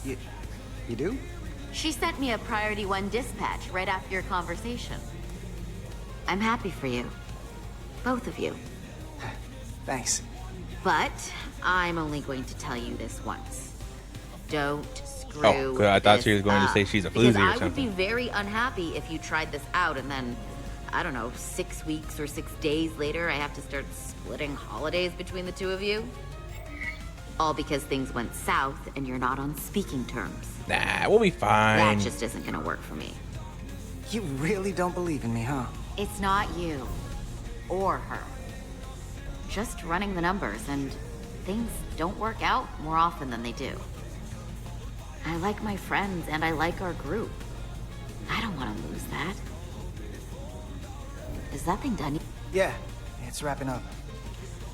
You do? She sent me a Priority 1 dispatch right after your conversation. I'm happy for you. Both of you. Thanks. But I'm only going to tell you this once. Don't screw Oh, good. I thought she was going to up, say she's a because floozy or I would something. be very unhappy if you tried this out and then, I don't know, 6 weeks or 6 days later, I have to start splitting holidays between the two of you. All because things went south and you're not on speaking terms. Nah, we'll be fine. That just isn't gonna work for me. You really don't believe in me, huh? It's not you. Or her. Just running the numbers, and things don't work out more often than they do. I like my friends, and I like our group. I don't want to lose that. Is that thing done? Yeah, it's wrapping up.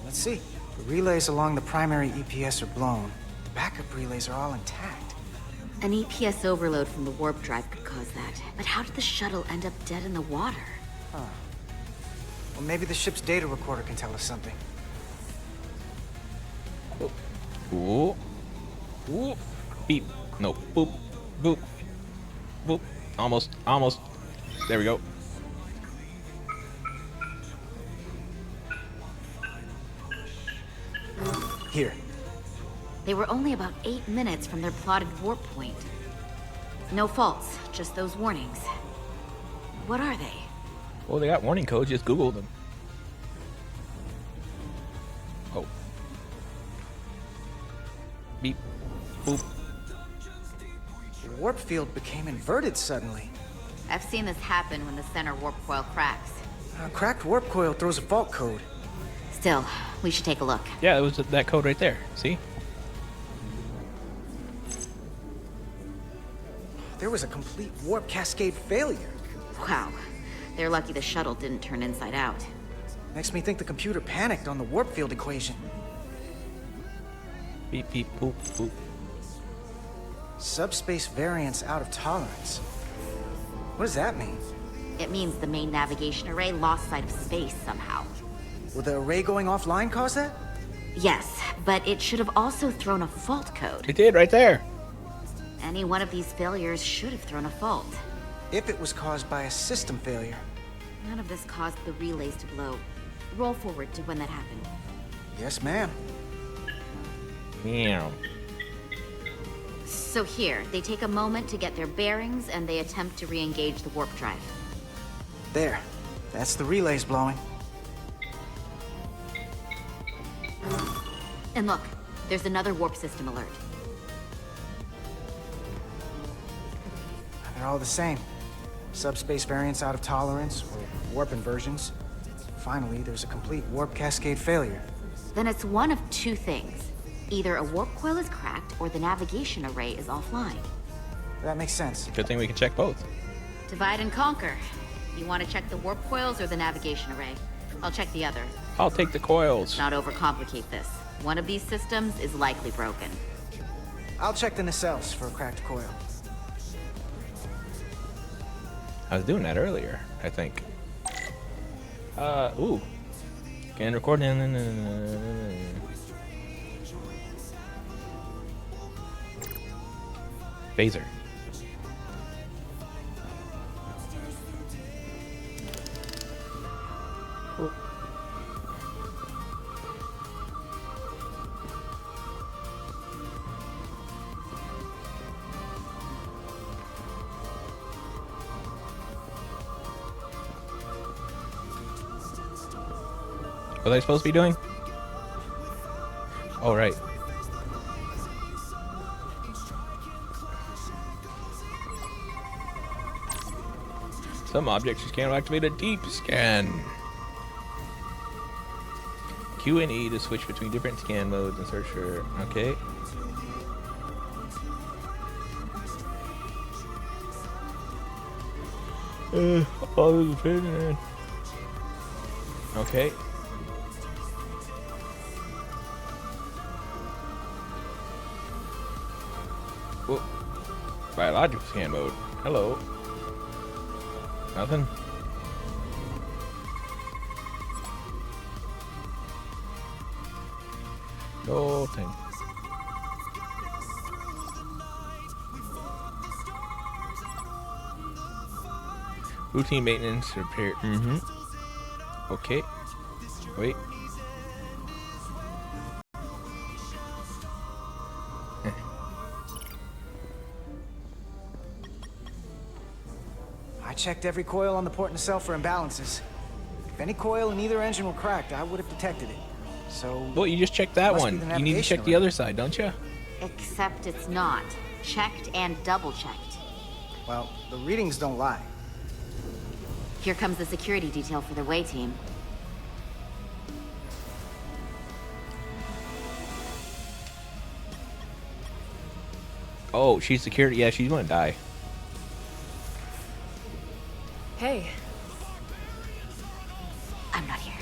Let's see. The relays along the primary EPS are blown. The backup relays are all intact. An EPS overload from the warp drive could cause that. But how did the shuttle end up dead in the water? Huh. Well, maybe the ship's data recorder can tell us something. Ooh. Ooh. Beep. No. Boop. Boop. Boop. Almost. Almost. There we go. Here. They were only about 8 minutes from their plotted warp point. No faults, just those warnings. What are they? Well, they got warning codes. Just Google them. Oh. Beep. Boop. The warp field became inverted suddenly. I've seen this happen when the center warp coil cracks. A cracked warp coil throws a fault code. Still, we should take a look. Yeah, it was that code right there. See? There was a complete warp cascade failure. Wow. They're lucky the shuttle didn't turn inside out. Makes me think the computer panicked on the warp field equation. Beep, beep, boop, boop. Subspace variance out of tolerance. What does that mean? It means the main navigation array lost sight of space somehow. Will the array going offline cause that? Yes, but it should have also thrown a fault code. It did right there. Any one of these failures should have thrown a fault. If it was caused by a system failure. None of this caused the relays to blow. Roll forward to when that happened. Yes, ma'am. Meow. So here, they take a moment to get their bearings and they attempt to re-engage the warp drive. There. That's the relays blowing. And look, there's another warp system alert. They're all the same. Subspace variance out of tolerance, or warp inversions. Finally, there's a complete warp cascade failure. Then it's one of two things. Either a warp coil is cracked or the navigation array is offline. That makes sense. Good thing we can check both. Divide and conquer. You want to check the warp coils or the navigation array? I'll check the other. I'll take the coils. Not overcomplicate this. One of these systems is likely broken. I'll check the nacelles for a cracked coil. I was doing that earlier, I think. Ooh. Can record. Phaser. What was I supposed to be doing? Oh, right. Some objects scan will activate a deep scan. Q and E to switch between different scan modes and search for. Okay. Oh, this is fading. Okay. Whoa. Biological scan mode. Hello. Nothing. No thing. Routine maintenance, repair. Okay. Wait. I checked every coil on the port nacelle for imbalances. If any coil in either engine were cracked, I would have detected it. So... Well, you just checked that must one. be the You need to check navigation the other side, don't you? Except it's not. Checked and double-checked. Well, the readings don't lie. Here comes the security detail for the way team. Oh, she's security. Yeah, she's gonna die. Hey. I'm not here.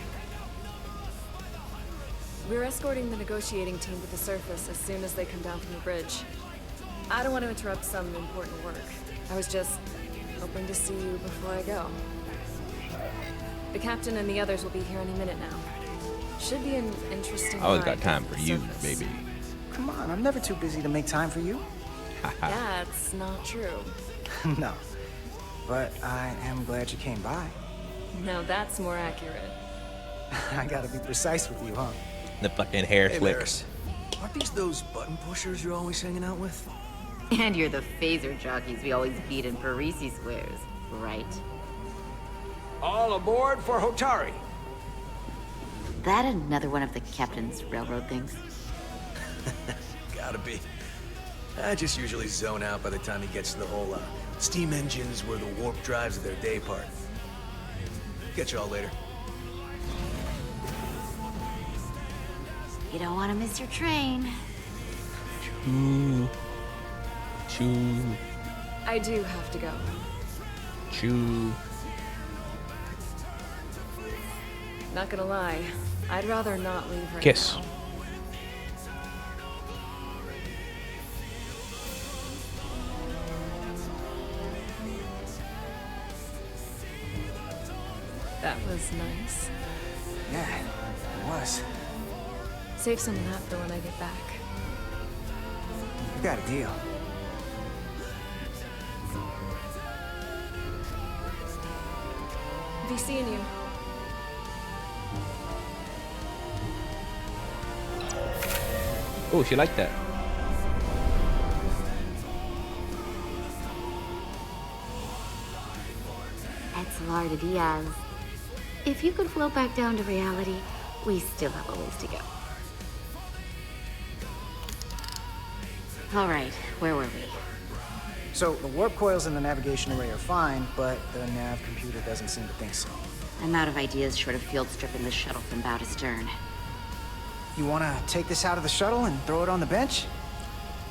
We're escorting the negotiating team to the surface as soon as they come down from the bridge. I don't want to interrupt some important work. I was just hoping to see you before I go. The captain and the others will be here any minute now. Should be an interesting I always ride got time to for the you, surface. baby. Come on, I'm never too busy to make time for you. That's not true. No. But I am glad you came by. No, that's more accurate. I gotta be precise with you, huh? The fucking hair Hey, flick. Varys. Aren't these those button pushers you're always hanging out with? And you're the phaser jockeys we always beat in Parisi squares, right? All aboard for Hotari. That another one of the captain's railroad things? Gotta be. I just usually zone out by the time he gets to the whole steam engines were the warp drives of their day part. Catch y'all later. You don't want to miss your train. Choo. I do have to go. Choo. Not gonna lie, I'd rather not leave right Kiss. now. That was nice. Yeah, it was. Save some of that for when I get back. You got a deal. Be seeing you. Oh, she liked that. Etzelar Diaz. If you could float back down to reality, we still have a ways to go. All right, where were we? So, the warp coils in the navigation array are fine, but the nav computer doesn't seem to think so. I'm out of ideas short of field stripping the shuttle from bow to stern. You wanna take this out of the shuttle and throw it on the bench?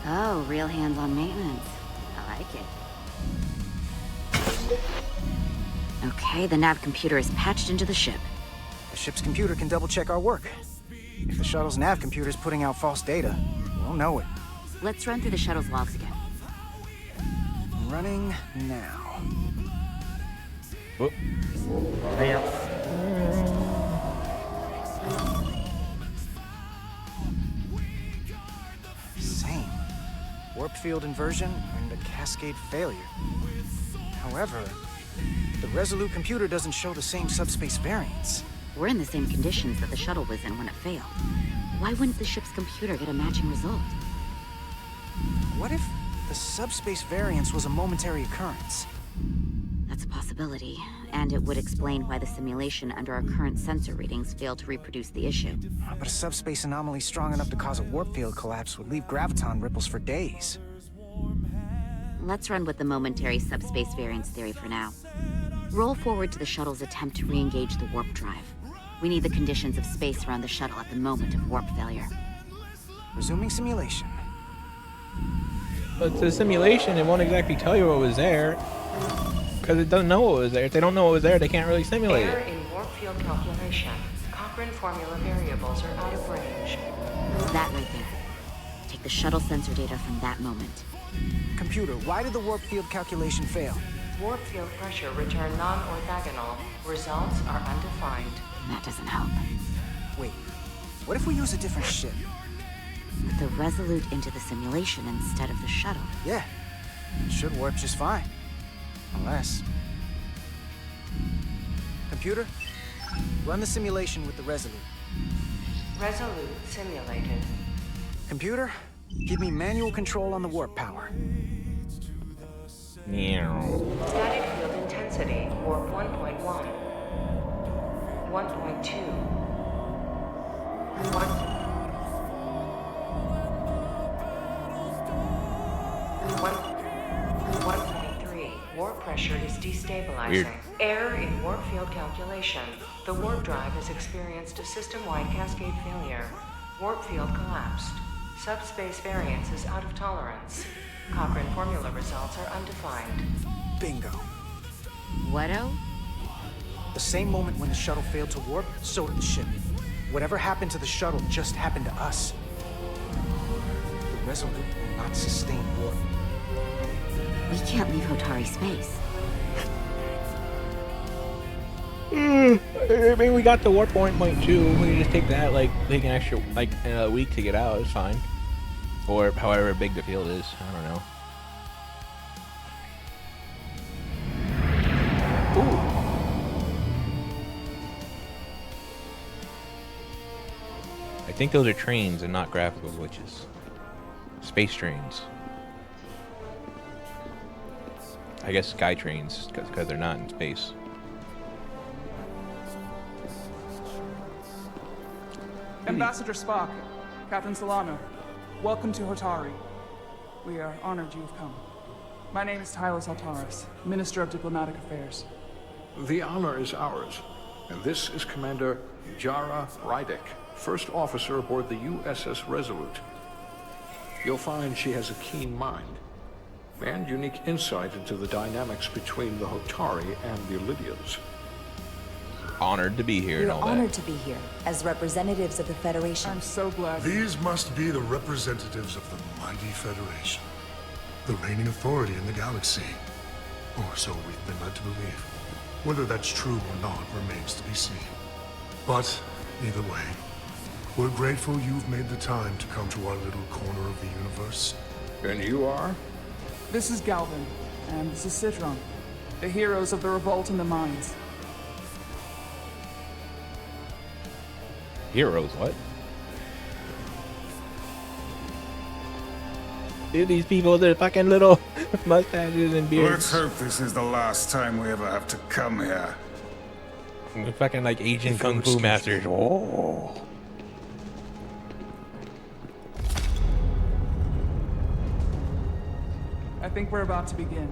Oh, real hands-on maintenance. I like it. Okay, the nav computer is patched into the ship. The ship's computer can double-check our work. If the shuttle's nav computer is putting out false data, we'll know it. Let's run through the shuttle's logs again. Running now. Whoop. Same. Warp field inversion and a cascade failure. However, the Resolute computer doesn't show the same subspace variance. We're in the same conditions that the shuttle was in when it failed. Why wouldn't the ship's computer get a matching result? What if the subspace variance was a momentary occurrence? That's a possibility, and it would explain why the simulation under our current sensor readings failed to reproduce the issue. But a subspace anomaly strong enough to cause a warp field collapse would leave graviton ripples for days. Let's run with the momentary subspace variance theory for now. Roll forward to the shuttle's attempt to re-engage the warp drive. We need the conditions of space around the shuttle at the moment of warp failure. Resuming simulation. But the simulation, it won't exactly tell you what was there. Because it doesn't know what was there. If they don't know what was there, they can't really simulate Error it. in warp field calculation. Cochrane formula variables are out of range. It's that right there. Take the shuttle sensor data from that moment. Computer, why did the warp field calculation fail? Warp field pressure return non-orthogonal. Results are undefined. That doesn't help. Wait, what if we use a different ship? Put the Resolute into the simulation instead of the shuttle. Yeah, it should warp just fine. Unless... Computer, run the simulation with the Resolute. Resolute simulated. Computer, give me manual control on the warp power. Meow. Static field intensity, warp 1.1. 1.2. 1.3. Warp pressure is destabilizing. Weird. Error in warp field calculation. The warp drive has experienced a system-wide cascade failure. Warp field collapsed. Subspace variance is out of tolerance. Cochrane formula results are undefined. Bingo. What-o? The same moment when the shuttle failed to warp, so did the ship. Whatever happened to the shuttle just happened to us. The Resolute will not sustain warp. We can't leave Hotari space. I mean, we got the warp point 0.2. We can just take that, like, take an extra, like, a week to get out. It's fine. Or however big the field is. I don't know. Ooh. I think those are trains and not graphical glitches. Space trains. I guess sky trains, because they're not in space. Ambassador Spock, Captain Solano, welcome to Hotari. We are honored you've come. My name is Tylos Altaris, Minister of Diplomatic Affairs. The honor is ours, and this is Commander Jara Rydick, first officer aboard the USS Resolute. You'll find she has a keen mind and unique insight into the dynamics between the Hotari and the Illydians. Honored to be here and We're all that. honored to be here as representatives of the Federation. I'm so glad. These must be the representatives of the mighty Federation, the reigning authority in the galaxy. Or so we've been led to believe. Whether that's true or not remains to be seen. But, either way, we're grateful you've made the time to come to our little corner of the universe. And you are? This is Galvin, and this is Citron, the heroes of the revolt in the mines. Heroes, what? Dude, these people with their fucking little mustaches and beards. Let's hope this is the last time we ever have to come here. They're fucking like Asian kung fu masters. Oh. I think we're about to begin.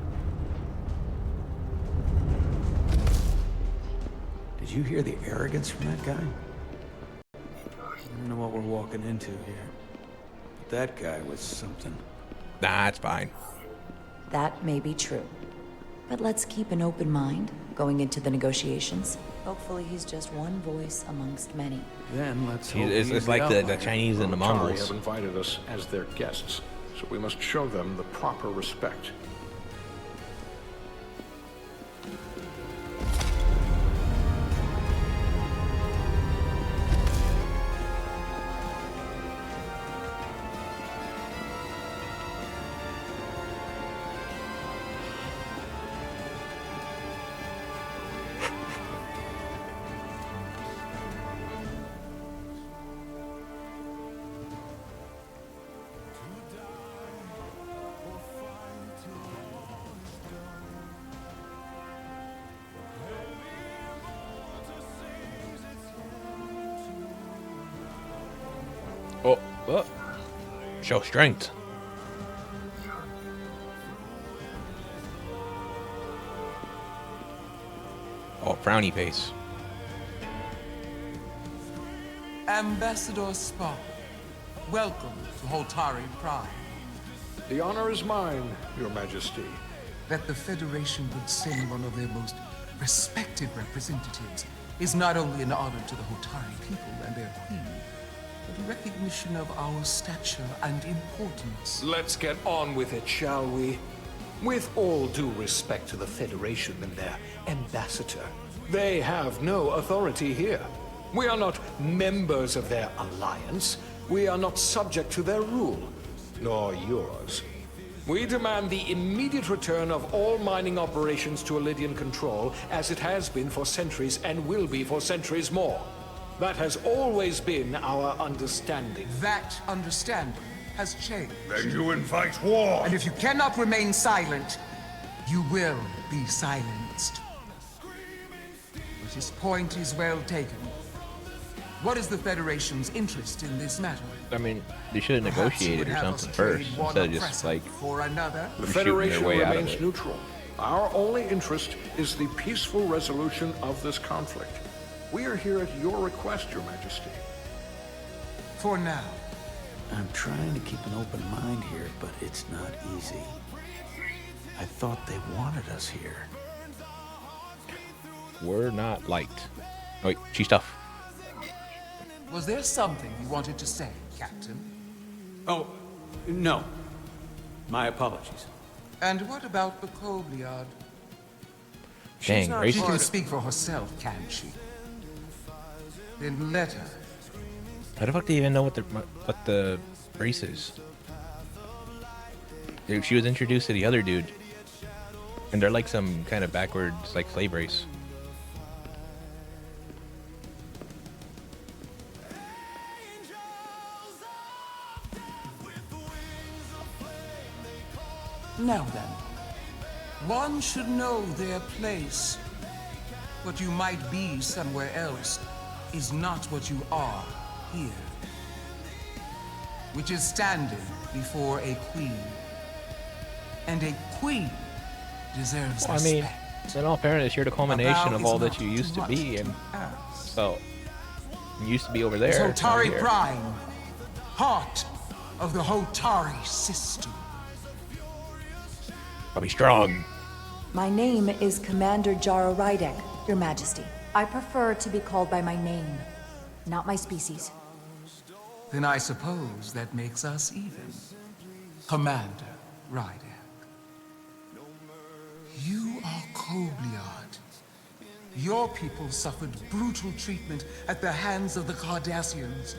Did you hear the arrogance from that guy? I don't know what we're walking into here. But that guy was something. Nah, it's fine. That may be true. But let's keep an open mind going into the negotiations. Hopefully he's just one voice amongst many. Then let's hope It's like the Chinese and the Hotari Mongols. have invited us as their guests, so we must show them the proper respect. Oh. Show strength. frowny face. Ambassador Spock, welcome to Holtari Prime. The honor is mine, Your Majesty. That the Federation would send one of their most respected representatives is not only an honor to the Holtari people and their queen, but a recognition of our stature and importance. Let's get on with it, shall we? With all due respect to the Federation and their ambassador, they have no authority here. We are not members of their alliance. We are not subject to their rule, nor yours. We demand the immediate return of all mining operations to Elydian control, as it has been for centuries and will be for centuries more. That has always been our understanding. That understanding has changed. Then you invite war. And if you cannot remain silent, you will be silenced. But his point is well taken. What is the Federation's interest in this matter? I mean, they should have negotiated or something first, instead of just like for another. The shooting their Federation way out of remains it. neutral. Our only interest is the peaceful resolution of this conflict. We are here at your request, Your Majesty. For now. I'm trying to keep an open mind here, but it's not easy. I thought they wanted us here. We're not liked. Oh, wait, she stuff. Was there something you wanted to say, Captain? Oh, no. My apologies. And what about the Kobliad? Dang, racist. She can speak for herself, can't she? Then let her. How the fuck do you even know what the race is? Dude, she was introduced to the other dude, and they're like some kind of backwards, like slave race. Now then, one should know their place. What you might be somewhere else is not what you are here. Which is standing before a queen. And a queen deserves Well, I mean, respect. in all fairness, you're the culmination of is all that not you used too to be, much and to ask. so you used to be over there. Is it's not Holtari here. Prime, part of the Holtari system. I'll be strong. My name is Commander Jara Rydek, Your Majesty. I prefer to be called by my name, not my species. Then I suppose that makes us even. Commander Rydek. You are Kobliad. Your people suffered brutal treatment at the hands of the Cardassians.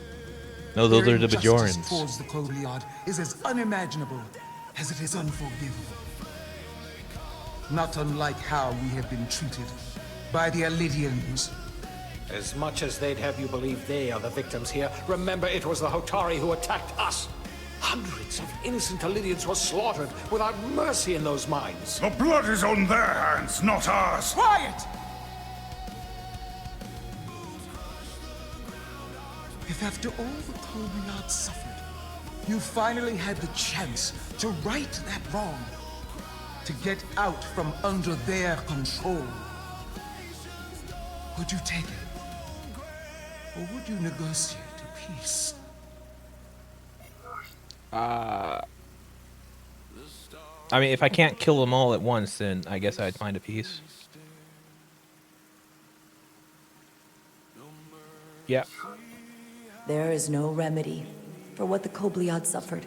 No, those Their are the injustice Bajorans. towards the Kobliad is as unimaginable as it is unforgivable. Not unlike how we have been treated by the Elydians. As much as they'd have you believe they are the victims here, remember it was the Hotari who attacked us. Hundreds of innocent Elydians were slaughtered without mercy in those mines. The blood is on their hands, not ours. Quiet! If after all the Kobliad suffered, you finally had the chance to right that wrong, to get out from under their control, would you take it? Or would you negotiate a peace? I mean, if I can't kill them all at once, then I guess I'd find a peace. Yeah. There is no remedy for what the Kobliad suffered.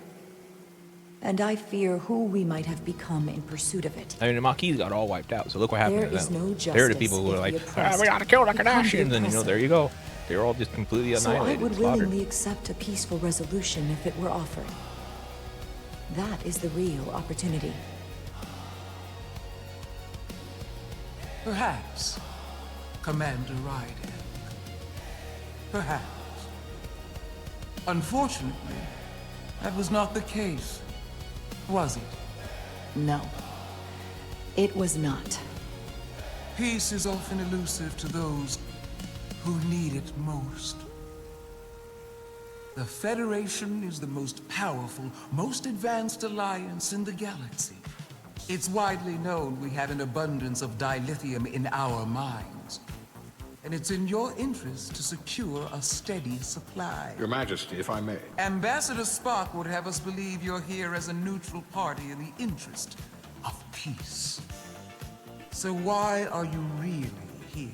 And I fear who we might have become in pursuit of it. I mean, the Maquis got all wiped out, so look what happened There to is them. no They're the justice people who if are like, the oppressed we gotta kill the become the Kardashians, and oppressor. there you go. They're all just completely So I annihilated, would slaughtered. willingly accept a peaceful resolution if it were offered. That is the real opportunity. Perhaps, Commander Rydek. Perhaps. Unfortunately, that was not the case, was it? No. It was not. Peace is often elusive to those who need it most. The Federation is the most powerful, most advanced alliance in the galaxy. It's widely known we have an abundance of dilithium in our mines. And it's in your interest to secure a steady supply. Your Majesty, if I may. Ambassador Spock would have us believe you're here as a neutral party in the interest of peace. So why are you really here?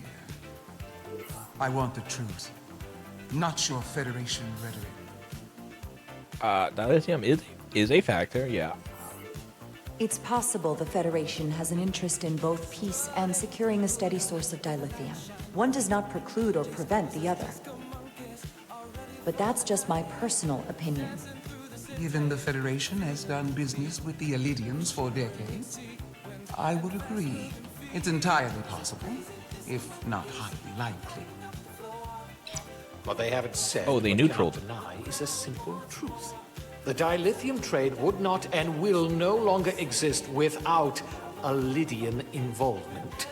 I want the truth, not your Federation rhetoric. Dilithium is a factor, yeah. It's possible the Federation has an interest in both peace and securing a steady source of dilithium. One does not preclude or prevent the other. But that's just my personal opinion. Given the Federation has done business with the Elidians for decades, I would agree. It's entirely possible, if not highly likely. What they haven't said, Oh, they but neutraled. cannot deny, is a simple truth. The dilithium trade would not and will no longer exist without Elidian involvement.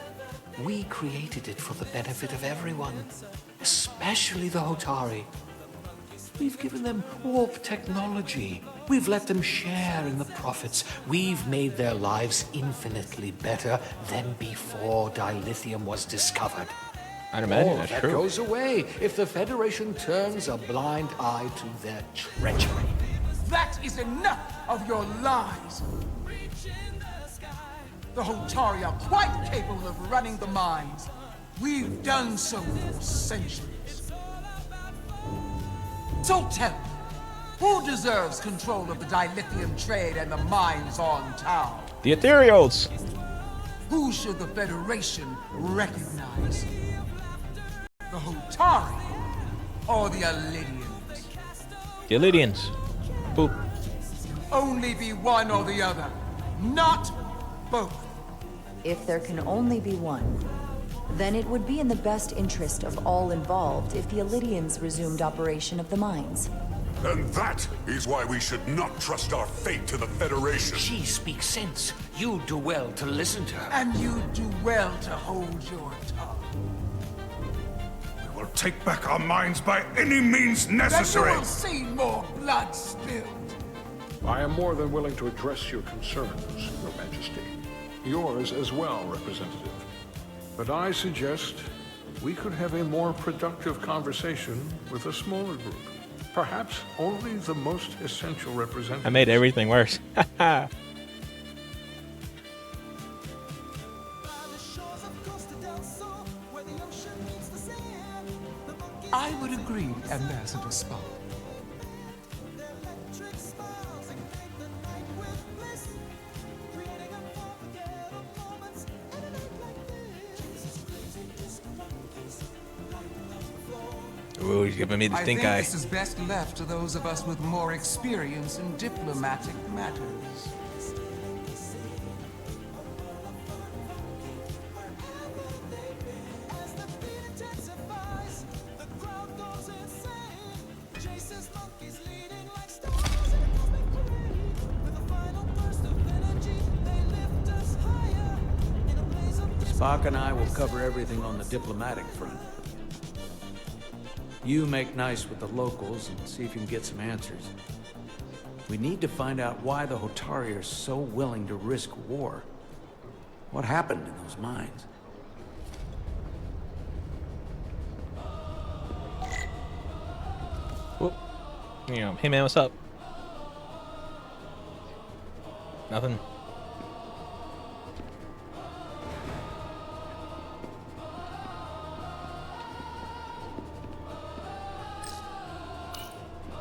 We created it for the benefit of everyone, especially the Hotari. We've given them warp technology. We've let them share in the profits. We've made their lives infinitely better than before dilithium was discovered. I'd imagine All that's that true. goes away if the Federation turns a blind eye to their treachery. That is enough of your lies! The Hotari are quite capable of running the mines. We've done so for centuries. So tell me, who deserves control of the dilithium trade and the mines on Tau? The Ethereals! Who should the Federation recognize? The Hotari or the Elidians? The Elidians. Boop. Only be one or the other, not both. If there can only be one, then it would be in the best interest of all involved if the Elidians resumed operation of the mines. And that is why we should not trust our fate to the Federation. She speaks sense. You do well to listen to her. And you do well to hold your tongue. We will take back our minds by any means necessary. Then you will see more blood spilled. I am more than willing to address your concerns, Your Majesty. Yours as well, Representative. But I suggest we could have a more productive conversation with a smaller group. Perhaps only the most essential representatives. I made everything worse. I would agree, Ambassador Spock. Ooh, he's giving me the stink eye. I think this is best left to those of us with more experience in diplomatic matters. Spock and I will cover everything on the diplomatic front. You make nice with the locals and see if you can get some answers. We need to find out why the Hotari are so willing to risk war. What happened in those mines? Whoop. Hey man, what's up? Nothing.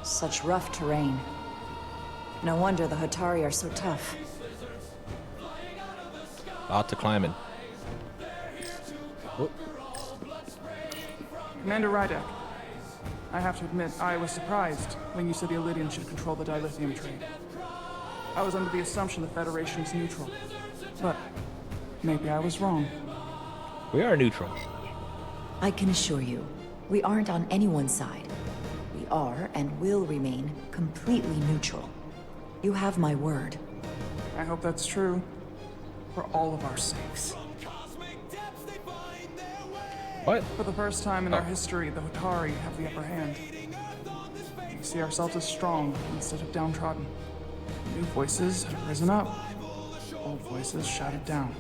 Such rough terrain. No wonder the Hotari are so tough. Out to climbing. Whoop. Commander Rydek, I have to admit, I was surprised when you said the Elidians should control the dilithium trade. I was under the assumption the Federation is neutral, but maybe I was wrong. We are neutral. I can assure you, we aren't on anyone's side. We are and will remain completely neutral. You have my word. I hope that's true, for all of our sakes. What? For the first time in our history, the Hotari have the upper hand. We see ourselves as strong instead of downtrodden. New voices have risen up. Old voices shouted down.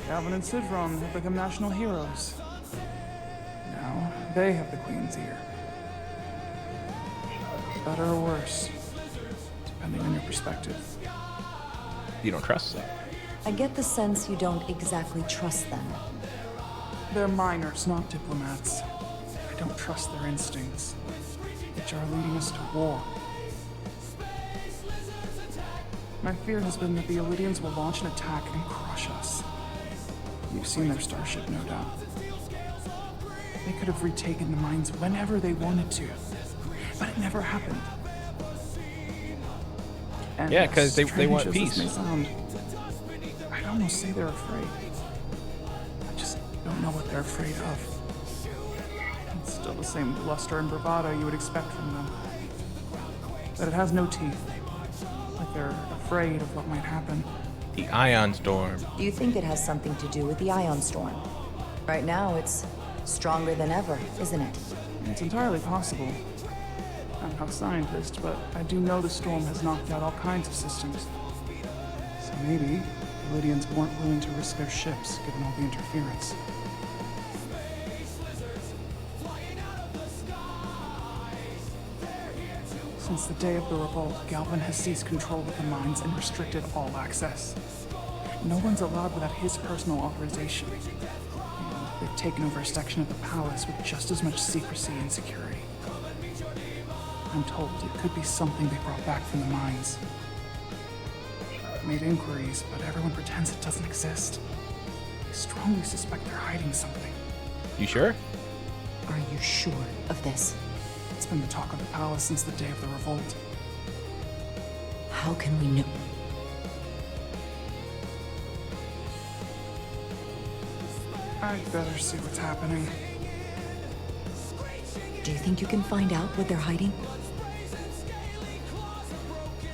Galvin and Sidron have become national heroes. Now they have the Queen's ear. Better or worse, depending on your perspective. You don't trust them. I get the sense you don't exactly trust them. They're miners, not diplomats. I don't trust their instincts, which are leading us to war. My fear has been that the Illidians will launch an attack and crush us. You've seen their starship, no doubt. They could have retaken the mines whenever they wanted to, but it never happened. And Yeah, because they want strange as peace. this may sound, I'd almost say they're afraid. I just don't know what they're afraid of. It's still the same bluster and bravado you would expect from them. But it has no teeth. Like they're afraid of what might happen. The Ion Storm. Do you think it has something to do with the Ion Storm? Right now, it's stronger than ever, isn't it? It's entirely possible. I'm not a scientist, but I do know the storm has knocked out all kinds of systems. So maybe the Lydians weren't willing to risk their ships, given all the interference. Since the day of the revolt, Galvin has seized control of the mines and restricted all access. No one's allowed without his personal authorization. And they've taken over a section of the palace with just as much secrecy and security. I'm told it could be something they brought back from the mines. I've made inquiries, but everyone pretends it doesn't exist. I strongly suspect they're hiding something. You sure? Are you sure of this? It's been the talk of the palace since the day of the revolt. How can we know? I'd better see what's happening. Do you think you can find out what they're hiding?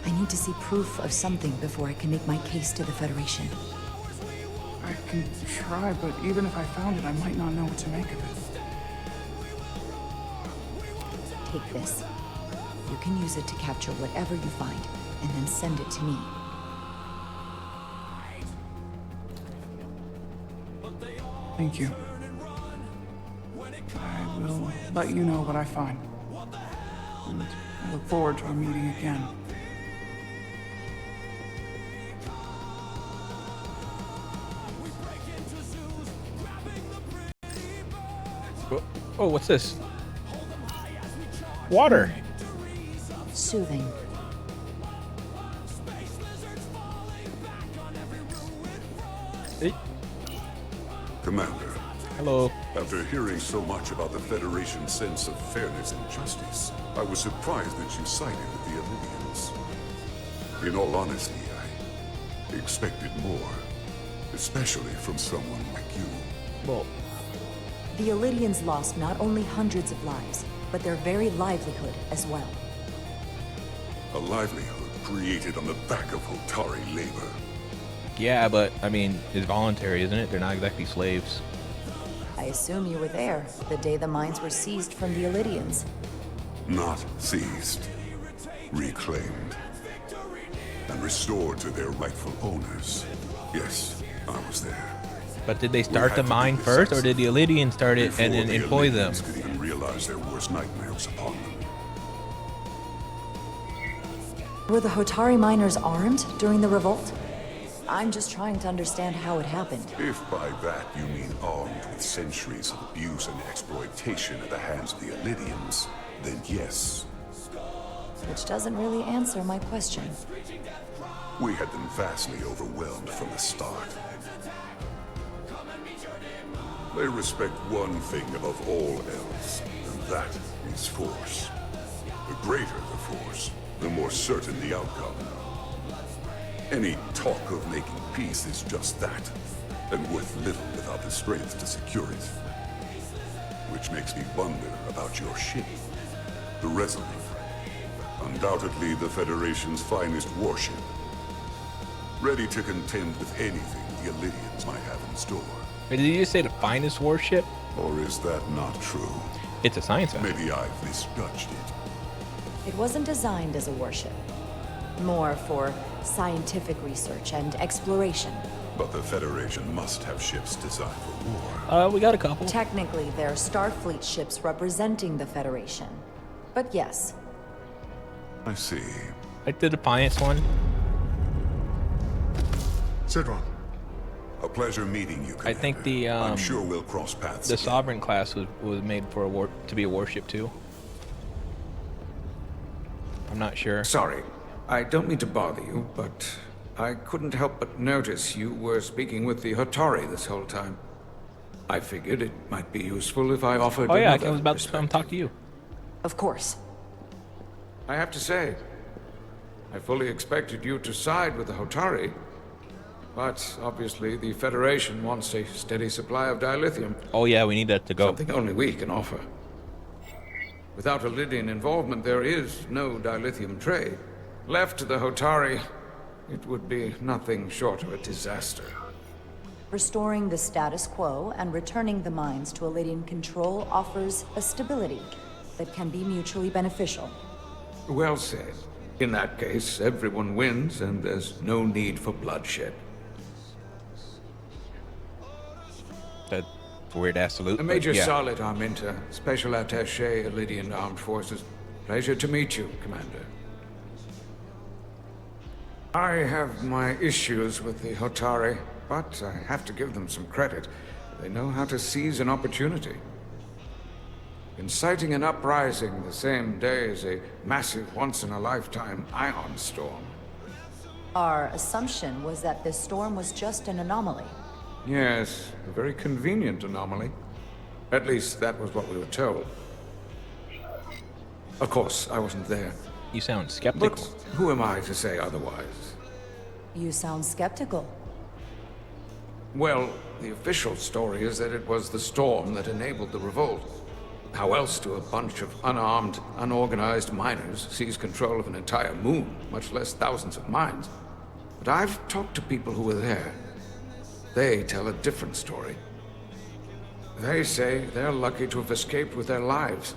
I need to see proof of something before I can make my case to the Federation. I can try, but even if I found it, I might not know what to make of it. Take this. You can use it to capture whatever you find, and then send it to me. Thank you. I will let you know what I find. And I look forward to our meeting again. Oh, what's this? Water. Soothing. Hey. Commander. Hello. After hearing so much about the Federation's sense of fairness and justice, I was surprised that you sided with the Illidians. In all honesty, I expected more, especially from someone like you. Well, the Illidians lost not only hundreds of lives, but their very livelihood as well. A livelihood created on the back of Hotari labor. yeah, but I mean, it's voluntary, isn't it? They're not exactly slaves. I assume you were there the day the mines were seized from the Illidians. Not seized, reclaimed, and restored to their rightful owners. Yes, I was there. But did they start the mine first, or did the Illidians start it and then employ them? Could even realize their worst nightmares upon them. Were the Hotari miners armed during the revolt? I'm just trying to understand how it happened. If by that you mean armed with centuries of abuse and exploitation at the hands of the Illidians, then yes. Which doesn't really answer my question. We had them vastly overwhelmed from the start. They respect one thing above all else, and that is force. The greater the force, the more certain the outcome. Any talk of making peace is just that, and worth little without the strength to secure it. Which makes me wonder about your ship, the Resurgence. Undoubtedly the Federation's finest warship. Ready to contend with anything the Illidians might have in store. Wait, did you just say the finest warship? Or is that not true? It's a science vessel. Maybe I've misjudged it. It wasn't designed as a warship. More for scientific research and exploration. But the Federation must have ships designed for war. We got a couple. Technically, they're Starfleet ships representing the Federation. But yes. I see. Like the Defiance one. Sidron. A pleasure meeting you, Commander. I think the I'm sure we'll cross paths the again. Sovereign class was made for to be a warship too. I'm not sure. Sorry, I don't mean to bother you, but I couldn't help but notice you were speaking with the Hotari this whole time. I figured it might be useful if I offered Oh yeah, another I was about to come talk to you. Of course. I have to say, I fully expected you to side with the Hotari. But obviously, the Federation wants a steady supply of dilithium. Oh yeah, we need that to go. Something only we can offer. Without Lydian involvement, there is no dilithium trade. Left to the Hotari, it would be nothing short of a disaster. Restoring the status quo and returning the mines to Lydian control offers a stability that can be mutually beneficial. Well said. In that case, everyone wins, and there's no need for bloodshed. That weird ass salute. Major yeah. Solid Arminta, Special Attaché, Lydian Armed Forces. Pleasure to meet you, Commander. I have my issues with the Hotari, but I have to give them some credit. They know how to seize an opportunity. Inciting an uprising the same day as a massive once-in-a-lifetime ion storm. Our assumption was that this storm was just an anomaly. Yes, a very convenient anomaly. At least that was what we were told. Of course, I wasn't there. You sound skeptical. But who am I to say otherwise? You sound skeptical. Well, the official story is that it was the storm that enabled the revolt. How else do a bunch of unarmed, unorganized miners seize control of an entire moon, much less thousands of mines? But I've talked to people who were there. They tell a different story. They say they're lucky to have escaped with their lives.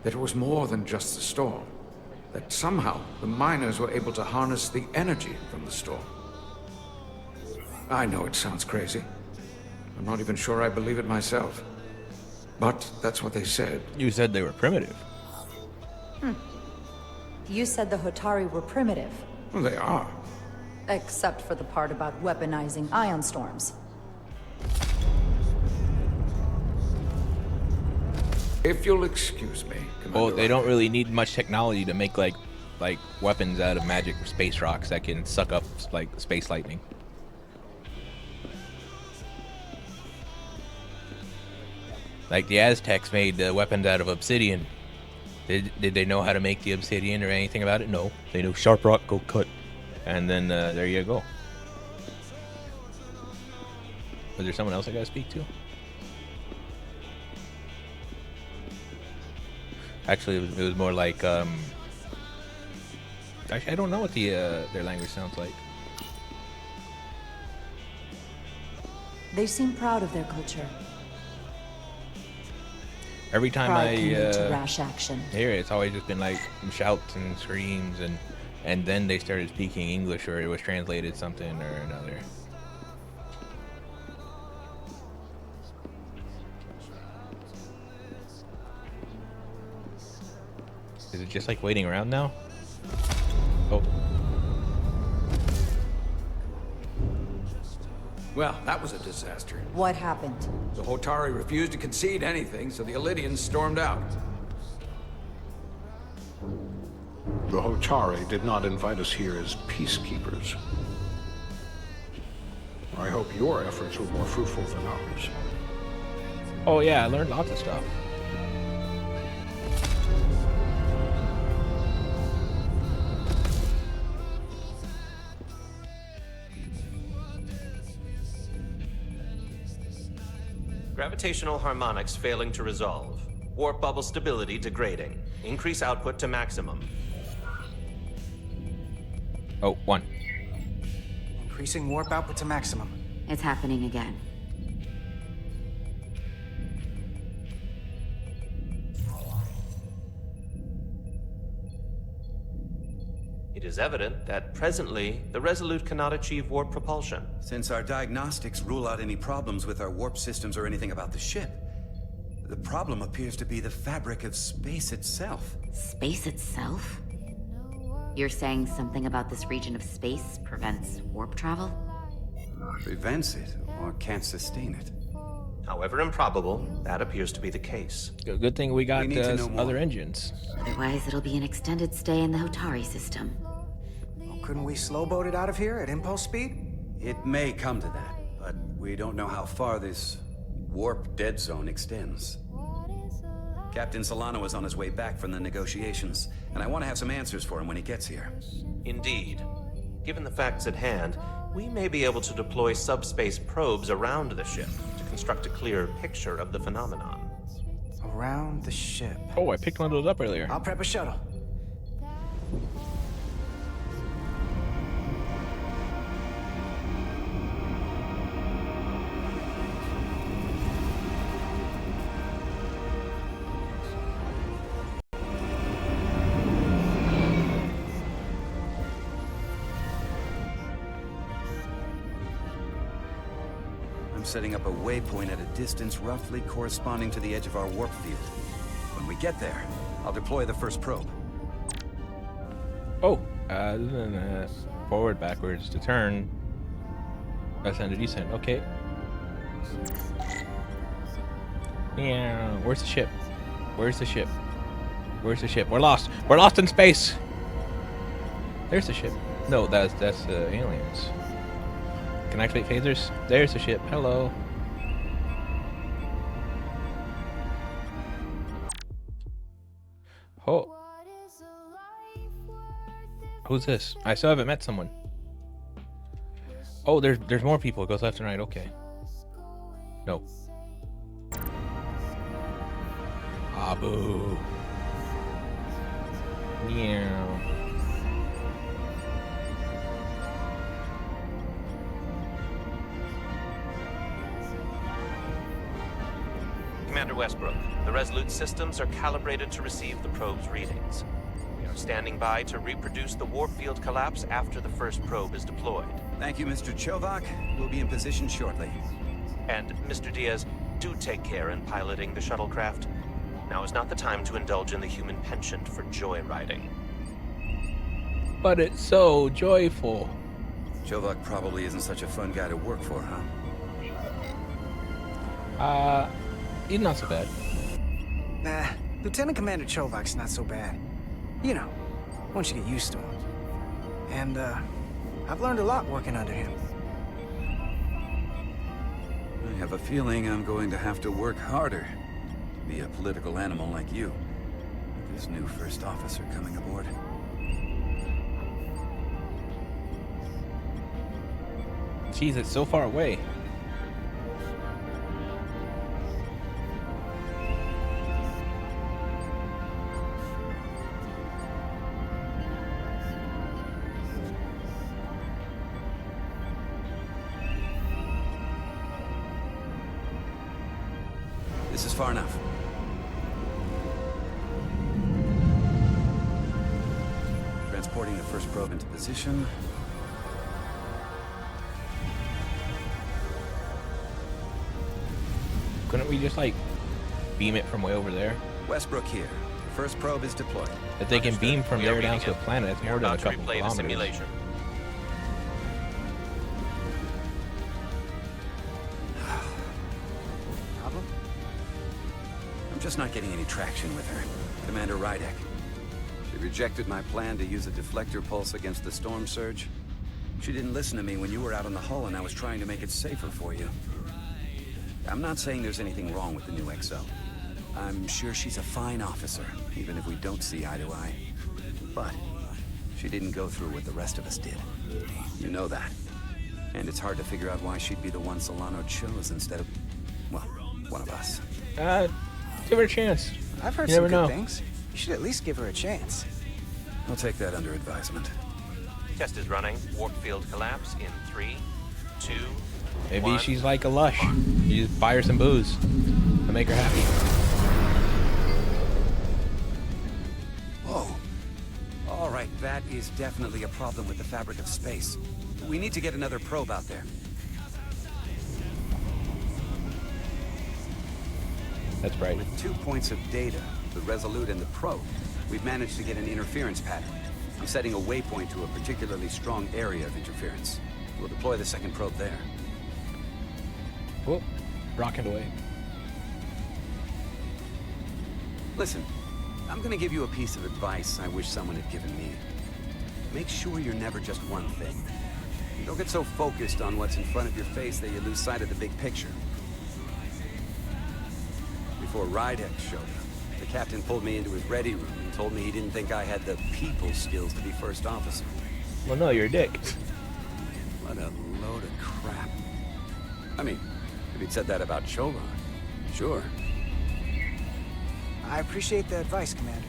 That it was more than just the storm. That somehow the miners were able to harness the energy from the storm. I know it sounds crazy. I'm not even sure I believe it myself. But that's what they said. You said they were primitive. You said the Hotari were primitive. Well, they are. Except for the part about weaponizing ion storms. If you'll excuse me, Commander. Well, they don't really need much technology to make like weapons out of magic space rocks that can suck up like space lightning. Like the Aztecs made weapons out of obsidian. Did they know how to make the obsidian or anything about it? No. They knew sharp rock, go cut. And then there you go. Was there someone else I gotta speak to? Actually, it was more like actually, I don't know what their language sounds like. They seem proud of their culture. Every time Pride can lead to rash action. hear it, it's always just been like shouts and screams, and then they started speaking English, or it was translated something or another. Is it just like waiting around now? Oh. Well, that was a disaster. What happened? The Hotari refused to concede anything, so the Illydians stormed out. The Hotari did not invite us here as peacekeepers. I hope your efforts were more fruitful than ours. Oh yeah, I learned lots of stuff. Gravitational harmonics failing to resolve. Warp bubble stability degrading. Increase output to maximum. Oh, 1. Increasing warp output to maximum. It's happening again. It is evident that presently, the Resolute cannot achieve warp propulsion. Since our diagnostics rule out any problems with our warp systems or anything about the ship, the problem appears to be the fabric of space itself. Space itself? You're saying something about this region of space prevents warp travel? Prevents it, or can't sustain it. However improbable, that appears to be the case. Good thing we got We need to know more. other engines. Otherwise, it'll be an extended stay in the Hotari system. Well, couldn't we slowboat it out of here at impulse speed? It may come to that, but we don't know how far this warp dead zone extends. Captain Solano is on his way back from the negotiations, and I want to have some answers for him when he gets here. Indeed. Given the facts at hand, we may be able to deploy subspace probes around the ship to construct a clearer picture of the phenomenon. Around the ship. Oh, I picked one of those up earlier. I'll prep a shuttle. I'm setting up a waypoint at a distance roughly corresponding to the edge of our warp field. When we get there, I'll deploy the first probe. Oh, forward, backwards to turn. Ascend to descend. Okay. Yeah. Where's the ship? Where's the ship? Where's the ship? We're lost. We're lost in space. There's the ship. No, that's aliens. Can I activate phasers? There's the ship. Hello. Oh. Who's this? I still haven't met someone. Oh, there's more people. It goes left and right. Okay. No. Abu. Meow. Commander Westbrook, the Resolute systems are calibrated to receive the probe's readings. We are standing by to reproduce the warp field collapse after the first probe is deployed. Thank you, Mr. Chovak. We'll be in position shortly. And, Mr. Diaz, do take care in piloting the shuttlecraft. Now is not the time to indulge in the human penchant for joyriding. But it's so joyful. Chovak probably isn't such a fun guy to work for, huh? He's not so bad. Nah, Lieutenant Commander Chovak's not so bad. You know, once you get used to him. And, I've learned a lot working under him. I have a feeling I'm going to have to work harder to be a political animal like you. With this new first officer coming aboard. Jeez, it's so far away. This is far enough. Transporting the first probe into position. Couldn't we just, like, beam it from way over there? Westbrook here. First probe is deployed. If they can beam from there down to a planet, it's more than a couple kilometers. Simulation. Problem? I'm just not getting any traction with her. Commander Rydek. She rejected my plan to use a deflector pulse against the storm surge. She didn't listen to me when you were out on the hull and I was trying to make it safer for you. I'm not saying there's anything wrong with the new XO. I'm sure she's a fine officer, even if we don't see eye to eye. But she didn't go through what the rest of us did. You know that. And it's hard to figure out why she'd be the one Solano chose instead of, well, one of us. Give her a chance. I've heard You some never good know. things. You should at least give her a chance. I'll take that under advisement. Test is running. Warp field collapse in 3, 2, Maybe 1. she's like a lush. You just buy her some booze to make her happy. Whoa. All right, that is definitely a problem with the fabric of space. We need to get another probe out there. That's right. With 2 points of data, the Resolute and the probe, we've managed to get an interference pattern. I'm setting a waypoint to a particularly strong area of interference. We'll deploy the second probe there. Whoop. Rocking away. Listen, I'm gonna give you a piece of advice I wish someone had given me. Make sure you're never just one thing. Don't get so focused on what's in front of your face that you lose sight of the big picture. Before Rydek showed up, the captain pulled me into his ready room and told me he didn't think I had the people skills to be first officer. Well, no, you're a dick. What a load of crap. I mean, if he'd said that about Chova, sure. I appreciate the advice, Commander.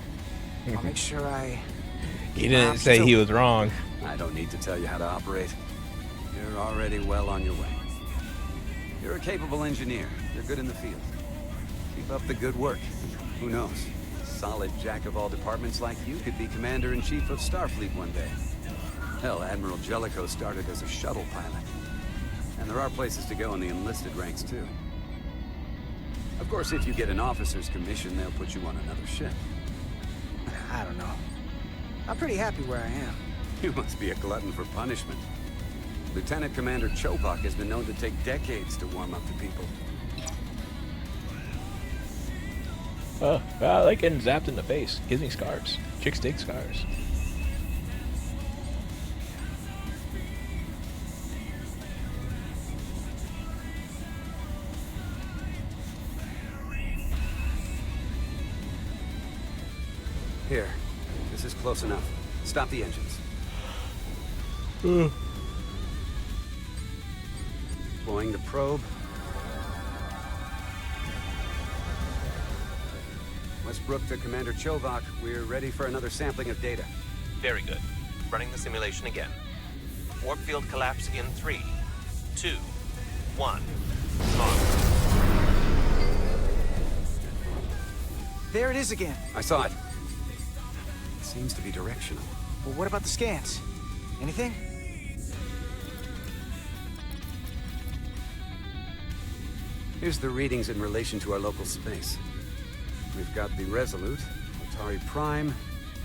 I'll make sure I... He didn't say he was wrong. I don't need to tell you how to operate. You're already well on your way. You're a capable engineer. You're good in the field. Keep up the good work. Who knows? A solid jack of all departments like you could be Commander-in-Chief of Starfleet one day. Hell, Admiral Jellicoe started as a shuttle pilot. And there are places to go in the enlisted ranks, too. Of course, if you get an officer's commission, they'll put you on another ship. I don't know. I'm pretty happy where I am. You must be a glutton for punishment. Lieutenant Commander Chobok has been known to take decades to warm up to people. Oh, I like getting zapped in the face. Gives me scars. Chicks dig scars. Here. This is close enough. Stop the engines. Deploying the probe. Westbrook to Commander Chobok. We're ready for another sampling of data. Very good. Running the simulation again. Warp field collapse in 3, 2, 1. On. There it is again. I saw it. It seems to be directional. Well, what about the scans? Anything? Here's the readings in relation to our local space. We've got the Resolute, Atari Prime,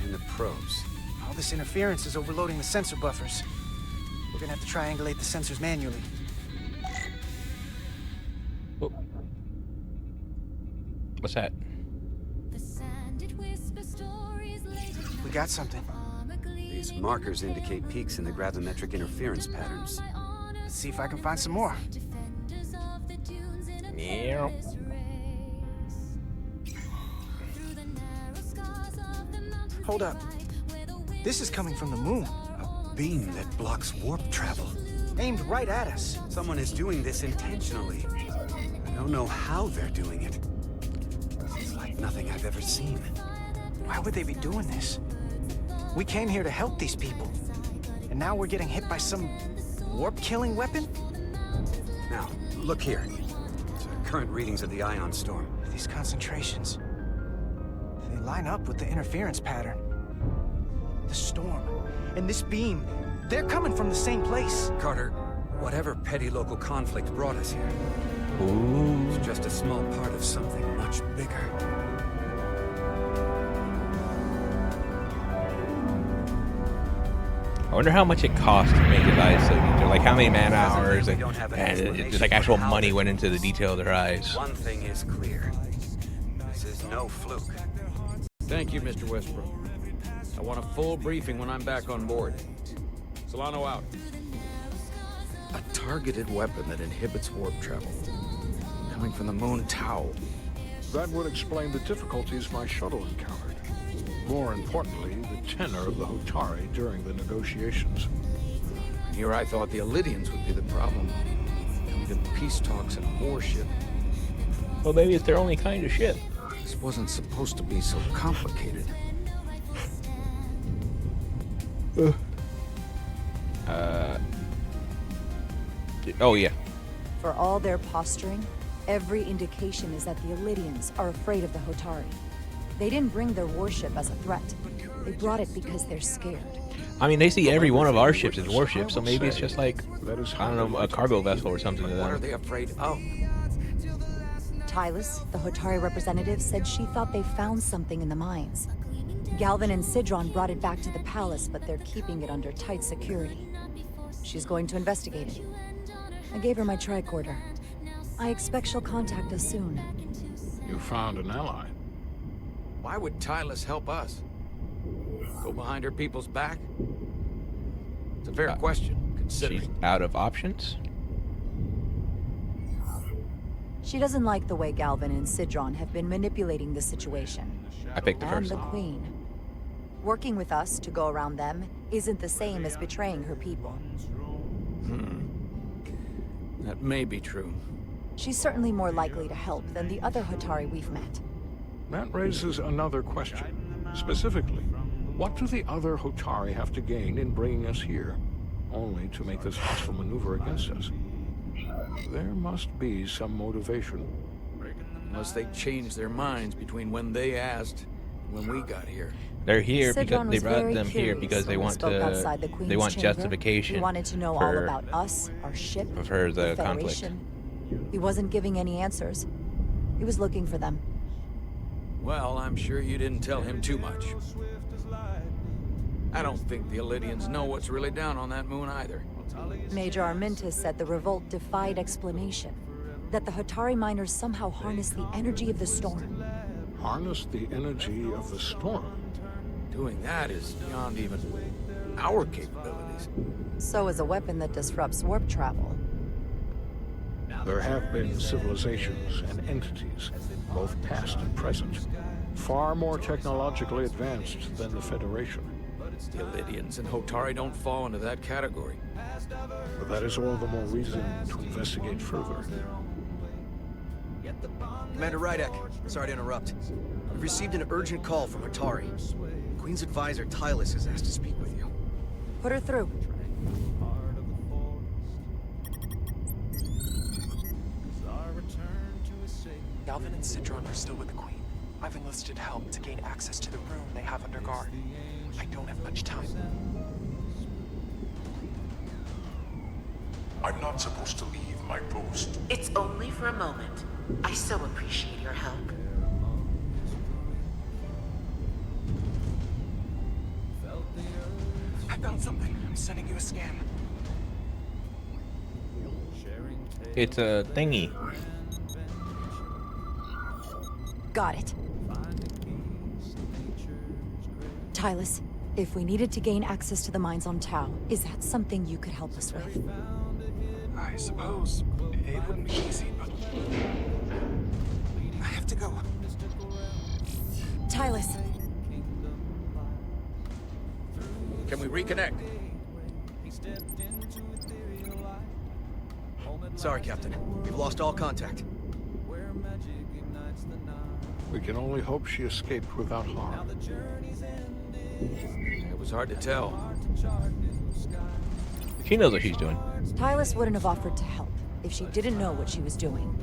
and the probes. All this interference is overloading the sensor buffers. We're gonna have to triangulate the sensors manually. Oh. What's that? We got something. These markers indicate peaks in the gravimetric interference patterns. Let's see if I can find some more. Yeah. Hold up. This is coming from the moon. A beam that blocks warp travel. Aimed right at us. Someone is doing this intentionally. I don't know how they're doing it. It's like nothing I've ever seen. Why would they be doing this? We came here to help these people. And now we're getting hit by some warp-killing weapon? Now, look here. Current readings of the ion storm. These concentrations. They line up with the interference pattern. The storm. And this beam. They're coming from the same place. Carter, whatever petty local conflict brought us here. Ooh. It's just a small part of something much bigger. I wonder how much it cost to make his eyes so detailed. Like how many man hours and just like actual money went into the detail of their eyes. One thing is clear. This is no fluke. Thank you, Mr. Westbrook. I want a full briefing when I'm back on board. Solano out. A targeted weapon that inhibits warp travel. Coming from the moon Tau. That would explain the difficulties my shuttle encountered. More importantly, the tenor of the Hotari during the negotiations. Here I thought the Illidians would be the problem. Coming to peace talks in a warship. Well, maybe it's their only kind of ship. This wasn't supposed to be so complicated. Oh, yeah. For all their posturing, every indication is that the Illidians are afraid of the Hotari. They didn't bring their warship as a threat. They brought it because they're scared. I mean, they see every one of our ships as warships, so maybe it's just like, I don't know, a cargo vessel or something to them. What are they afraid of? Tylus, the Hotari representative, said she thought they found something in the mines. Galvin and Sidron brought it back to the palace, but they're keeping it under tight security. She's going to investigate it. I gave her my tricorder. I expect she'll contact us soon. You found an ally. Why would Tylus help us? Go behind her people's back? It's a fair question, considering. She's out of options? She doesn't like the way Galvin and Sidron have been manipulating the situation. I picked the And first the one. Queen. Working with us to go around them isn't the same as betraying her people. That may be true. She's certainly more likely to help than the other Hotari we've met. That raises another question. Specifically, what do the other Hotari have to gain in bringing us here, only to make this hostile maneuver against us? There must be some motivation. Unless they changed their minds between when they asked and when we got here. They're here Sidron because they was brought very them here curious because they when we want spoke outside the to. Queen's They want chamber. justification. He wanted to know all for, about us, our ship, for the conflict. Federation. He wasn't giving any answers. He was looking for them. Well, I'm sure you didn't tell him too much. I don't think the Elydians know what's really down on that moon either. Major Armintus said the revolt defied explanation. That the Hotari miners somehow harness the energy of the storm. Harness the energy of the storm? Doing that is beyond even our capabilities. So is a weapon that disrupts warp travel. There have been civilizations and entities, both past and present, far more technologically advanced than the Federation. The Elydians and Hotari don't fall into that category. But that is all the more reason to investigate further. Commander Rydek, sorry to interrupt. We've received an urgent call from Hotari. Queen's advisor Tylus has asked to speak with you. Put her through. Galvin and Sidron are still with the Queen. I've enlisted help to gain access to the room they have under guard. I don't have much time. I'm not supposed to leave my post. It's only for a moment. I so appreciate your help. I found something. I'm sending you a scan. It's a thingy. Got it. Tylus, if we needed to gain access to the mines on Tau, is that something you could help us with? I suppose it wouldn't be easy, but I have to go. Tylus. Can we reconnect? Sorry, Captain. We've lost all contact. We can only hope she escaped without harm. It was hard to tell. She knows what she's doing. Tylus wouldn't have offered to help if she didn't know what she was doing.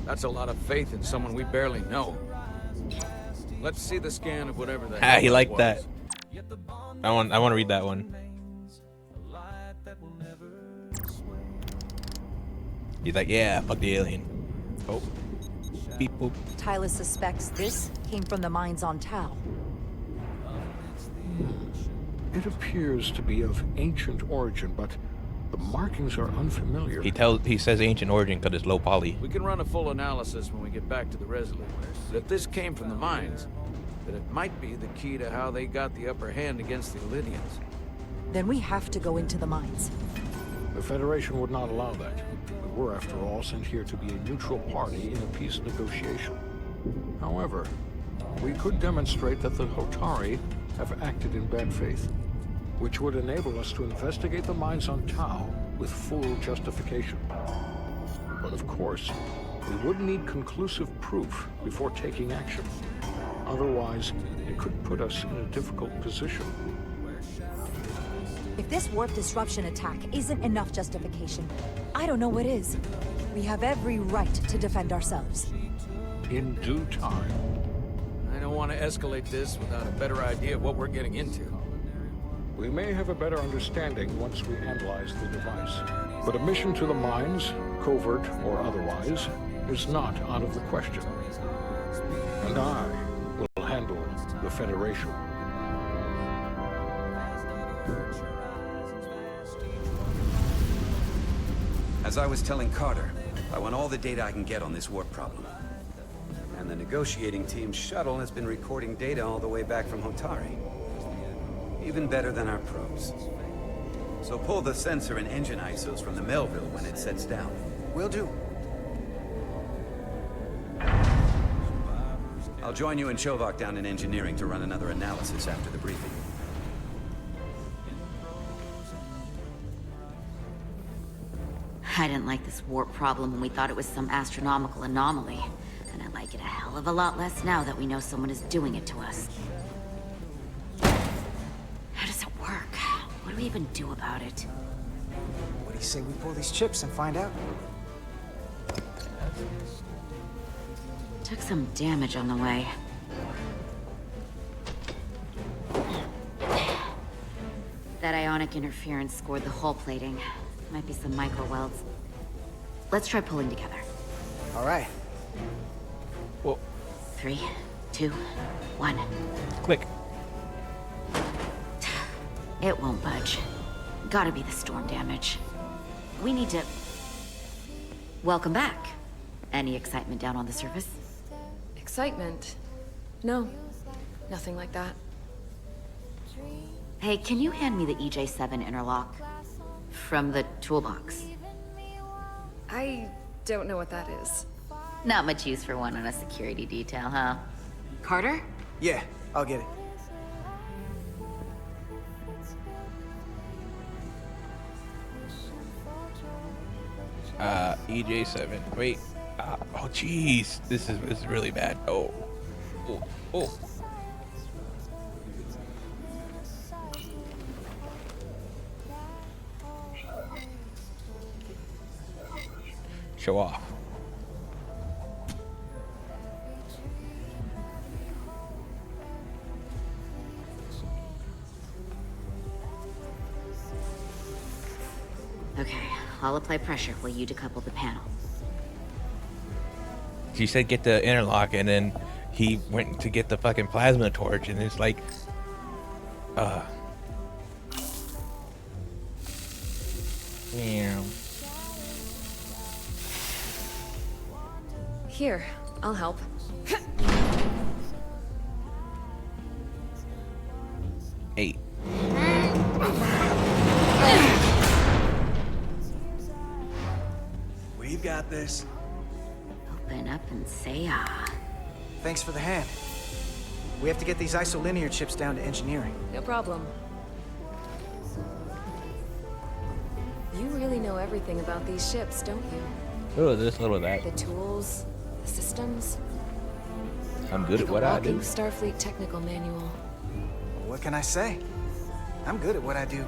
That's a lot of faith in someone we barely know. Let's see the scan of whatever the Ah, hell he that liked was. that. I want to read that one. He's like, yeah, fuck the alien. Oh. Beep boop. Tylus suspects this came from the mines on Tau. It appears to be of ancient origin, but the markings are unfamiliar. He says ancient origin because it's low poly. We can run a full analysis when we get back to the Resolute. But if this came from the mines, then it might be the key to how they got the upper hand against the Elydians. Then we have to go into the mines. The Federation would not allow that. We were, after all, sent here to be a neutral party in a peace negotiation. However, we could demonstrate that the Hotari have acted in bad faith, which would enable us to investigate the mines on Tau with full justification. But of course, we would need conclusive proof before taking action. Otherwise, it could put us in a difficult position. If this warp disruption attack isn't enough justification, I don't know what is. We have every right to defend ourselves. In due time. I don't want to escalate this without a better idea of what we're getting into. We may have a better understanding once we analyze the device. But a mission to the mines, covert or otherwise, is not out of the question. And I will handle the Federation. As I was telling Carter, I want all the data I can get on this warp problem. And the negotiating team's shuttle has been recording data all the way back from Hotari. Even better than our probes. So pull the sensor and engine ISOs from the Melville when it sets down. Will do. I'll join you and Chovak down in engineering to run another analysis after the briefing. I didn't like this warp problem when we thought it was some astronomical anomaly. And I like it a hell of a lot less now that we know someone is doing it to us. How does it work? What do we even do about it? What do you say we pull these chips and find out? Took some damage on the way. That ionic interference scored the hull plating. Might be some micro welds. Let's try pulling together. All right. Whoa. 3, 2, 1. Click. It won't budge. Gotta be the storm damage. We need to... Welcome back. Any excitement down on the surface? Excitement? No. Nothing like that. Hey, can you hand me the EJ7 interlock? From the toolbox. I don't know what that is. Not much use for one on a security detail, huh? Carter? Yeah, I'll get it. EJ7. Wait. Oh, jeez. This is really bad. Oh. Oh. Oh. Show off. Okay, I'll apply pressure while you decouple the panel. She said get the interlock, and then he went to get the fucking plasma torch, and it's like, yeah. Here, I'll help. Eight. We've got this. Open up and say ah. Thanks for the hand. We have to get these isolinear chips down to engineering. No problem. You really know everything about these ships, don't you? Little this, little that. The tools, the systems. I'm good at what I do. Walking Starfleet technical manual. What can I say? I'm good at what I do.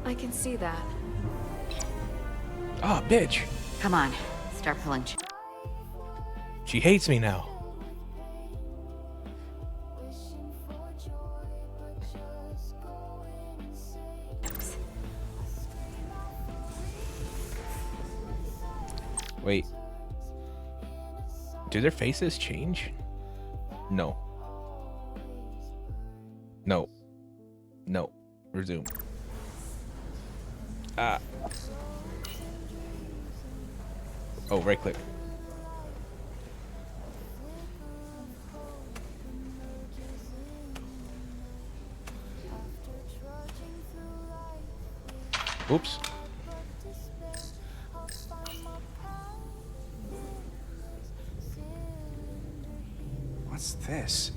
I can see that. Oh, bitch. Come on, start pulling. She hates me now. Wait. Do their faces change? No. No. No. Resume. Ah. Oh, right click. Oops. What's this?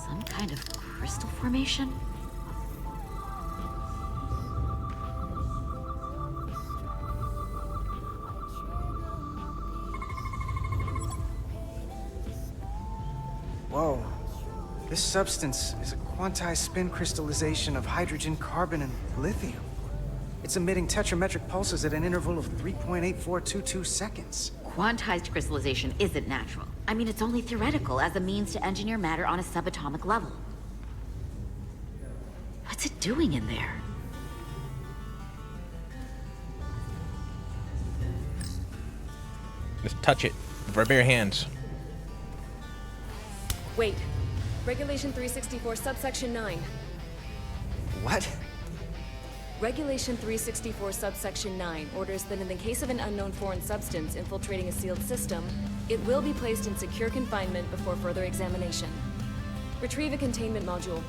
Some kind of crystal formation? Whoa. This substance is a quantized spin crystallization of hydrogen, carbon, and lithium. It's emitting tetrametric pulses at an interval of 3.8422 seconds. Quantized crystallization isn't natural. I mean, it's only theoretical as a means to engineer matter on a subatomic level. What's it doing in there? Just touch it with our bare hands. Wait. Regulation 364, subsection 9. What? Regulation 364, subsection 9 orders that in the case of an unknown foreign substance infiltrating a sealed system, it will be placed in secure confinement before further examination. Retrieve a containment module.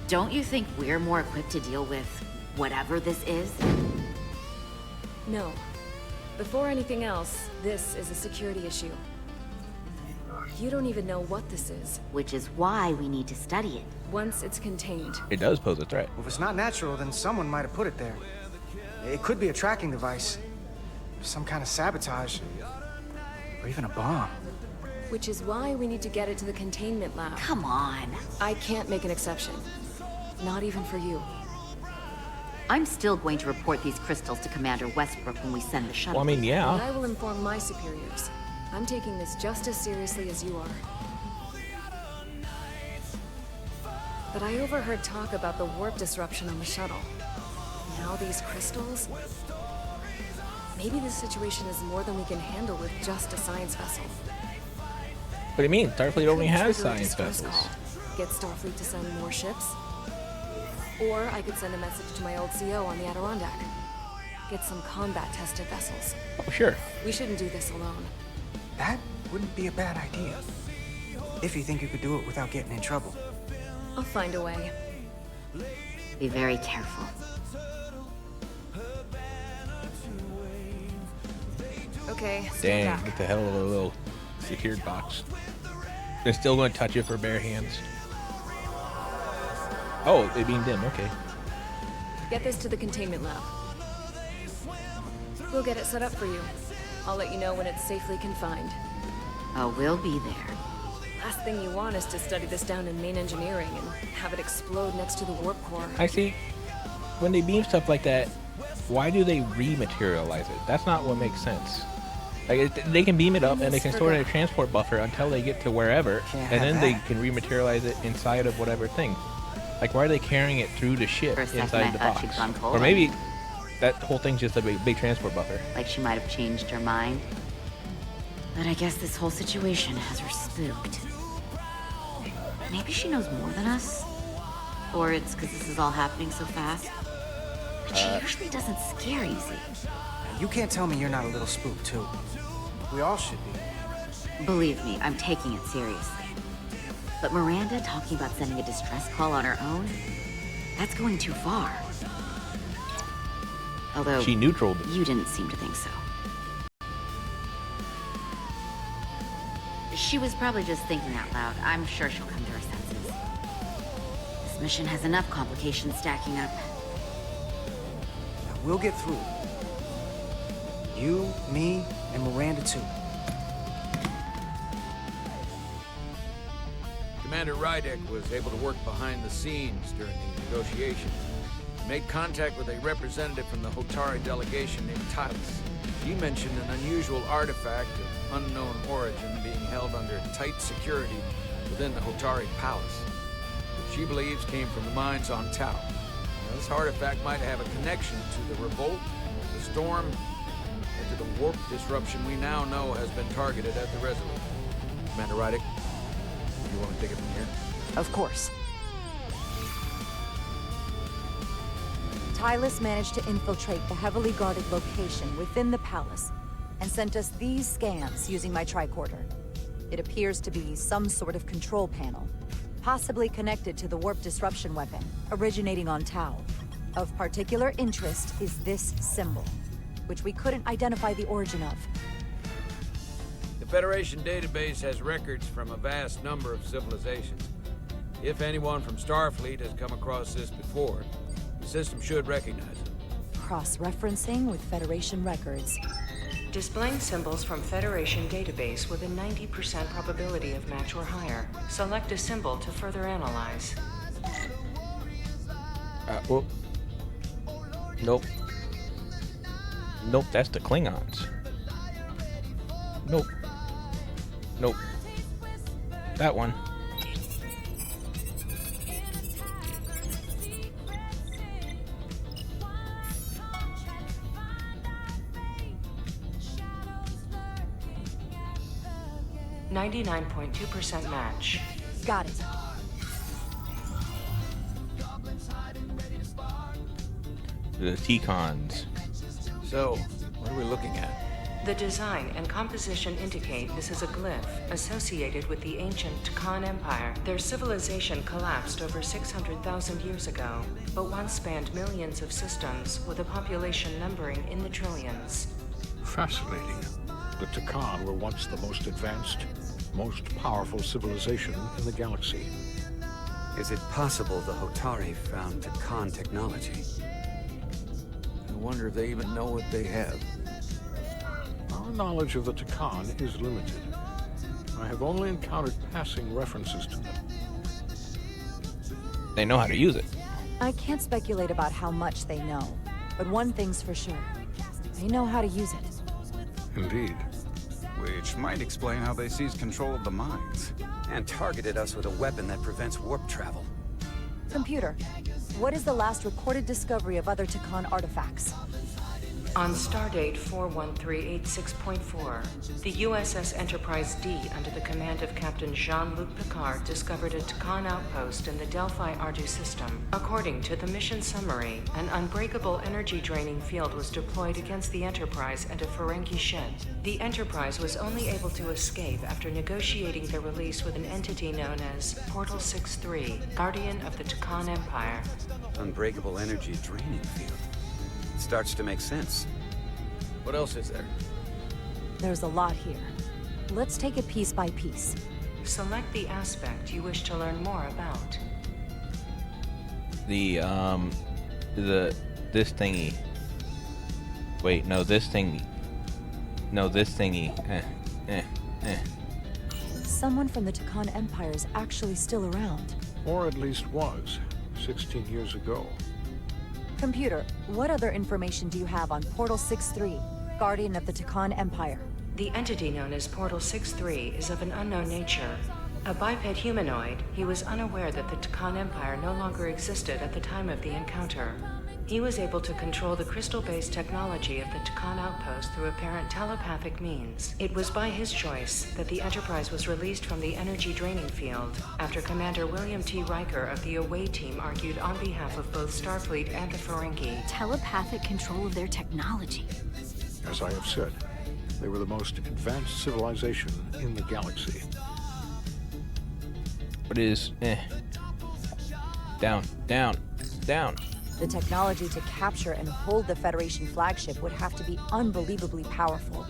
Don't you think we're more equipped to deal with whatever this is? No. Before anything else, this is a security issue. You don't even know what this is. Which is why we need to study it. Once it's contained. It does pose a threat. Well, if it's not natural, then someone might have put it there. It could be a tracking device. Some kind of sabotage. Or even a bomb. Which is why we need to get it to the containment lab. Come on. I can't make an exception. Not even for you. I'm still going to report these crystals to Commander Westbrook when we send the shuttle. Well, I mean, yeah. And I will inform my superiors. I'm taking this just as seriously as you are. But I overheard talk about the warp disruption on the shuttle. Now these crystals? Maybe this situation is more than we can handle with just a science vessel. What do you mean? Starfleet only has science vessels. Get Starfleet to send more ships? Or I could send a message to my old CO on the Adirondack. Get some combat-tested vessels. Oh, sure. We shouldn't do this alone. That wouldn't be a bad idea. If you think you could do it without getting in trouble. I'll find a way. Be very careful. Okay, Dang, back. what the hell of a little secured box. They're still going to touch it for bare hands. Oh, they beamed in, okay. Get this to the containment lab. We'll get it set up for you. I'll let you know when it's safely confined. Oh, we'll be there. Last thing you want is to study this down in main engineering and have it explode next to the warp core. I see. When they beam stuff like that, why do they rematerialize it? That's not what makes sense. Like, they can beam it up and they can store it in a transport buffer until they get to wherever, and then they can rematerialize it inside of whatever thing. Like, why are they carrying it through the ship inside the box? Or maybe that whole thing's just a big transport buffer. Like she might have changed her mind. But I guess this whole situation has her spooked. Maybe she knows more than us? Or it's because this is all happening so fast? But she usually doesn't scare easy. You can't tell me you're not a little spooked, too. We all should be. Believe me, I'm taking it seriously. But Miranda talking about sending a distress call on her own? That's going too far. Although, she neutraled it. You didn't seem to think so. She was probably just thinking out loud. I'm sure she'll come to her senses. This mission has enough complications stacking up. Now, we'll get through. You, me, and Miranda, too. Commander Rydek was able to work behind the scenes during the negotiations. He made contact with a representative from the Hotari delegation named Tylus. He mentioned an unusual artifact of unknown origin being held under tight security within the Hotari palace, which she believes came from the mines on Tau. Now, this artifact might have a connection to the revolt, the storm, and to the warp disruption we now know has been targeted at the Resurgence. Commander Rydek, you want to take it from here? Of course. Tylus managed to infiltrate the heavily guarded location within the palace and sent us these scans using my tricorder. It appears to be some sort of control panel, possibly connected to the warp disruption weapon originating on Tau. Of particular interest is this symbol, which we couldn't identify the origin of. The Federation database has records from a vast number of civilizations. If anyone from Starfleet has come across this before, the system should recognize it. Cross-referencing with Federation records. Displaying symbols from Federation database with a 90% probability of match or higher. Select a symbol to further analyze. Well, nope. Nope, that's the Klingons. Nope. Nope. That one. .2% match. Got it. The T-cons. So, what are we looking at? The design and composition indicate this is a glyph associated with the ancient Khan Empire. Their civilization collapsed over 600,000 years ago, but once spanned millions of systems with a population numbering in the trillions. Fascinating. The Takan were once the most advanced, most powerful civilization in the galaxy. Is it possible the Hotari found Takan technology? I wonder if they even know what they have. Our knowledge of the Takan is limited. I have only encountered passing references to them. They know how to use it. I can't speculate about how much they know, but one thing's for sure. They know how to use it. Indeed. Which might explain how they seized control of the mines. And targeted us with a weapon that prevents warp travel. Computer, what is the last recorded discovery of other Takan artifacts? On Stardate 41386.4, the USS Enterprise D, under the command of Captain Jean-Luc Picard, discovered a Takan outpost in the Delphi Ardu system. According to the mission summary, an unbreakable energy-draining field was deployed against the Enterprise and a Ferengi ship. The Enterprise was only able to escape after negotiating their release with an entity known as Portal 63, Guardian of the Takan Empire. Unbreakable energy draining field. Starts to make sense. What else is there? There's a lot here. Let's take it piece by piece. Select the aspect you wish to learn more about. This thingy. Wait, no, this thingy. No, this thingy. Someone from the Takan Empire is actually still around. Or at least was, 16 years ago. Computer, what other information do you have on Portal 63, Guardian of the Takan Empire? The entity known as Portal 63 is of an unknown nature. A biped humanoid, he was unaware that the Takan Empire no longer existed at the time of the encounter. He was able to control the crystal-based technology of the Takan outpost through apparent telepathic means. It was by his choice that the Enterprise was released from the energy-draining field after Commander William T. Riker of the Away Team argued on behalf of both Starfleet and the Ferengi. Telepathic control of their technology. As I have said, they were the most advanced civilization in the galaxy. What is... Down, down, down. The technology to capture and hold the Federation flagship would have to be unbelievably powerful.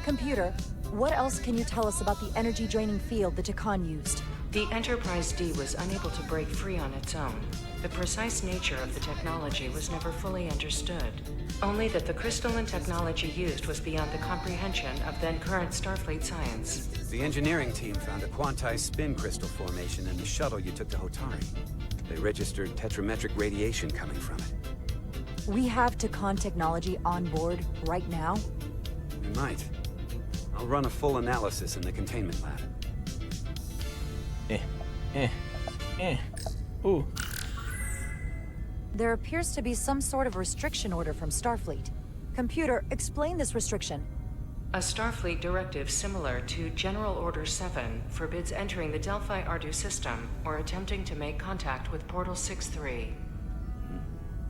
Computer, what else can you tell us about the energy-draining field the Takan used? The Enterprise D was unable to break free on its own. The precise nature of the technology was never fully understood. Only that the crystalline technology used was beyond the comprehension of then-current Starfleet science. The engineering team found a quantized spin crystal formation in the shuttle you took to Hotari. They registered tetrametric radiation coming from it. We have Takan technology on board right now? We might. I'll run a full analysis in the containment lab. Ooh. There appears to be some sort of restriction order from Starfleet. Computer, explain this restriction. A Starfleet directive similar to General Order 7 forbids entering the Delphi Ardu system or attempting to make contact with Portal 63.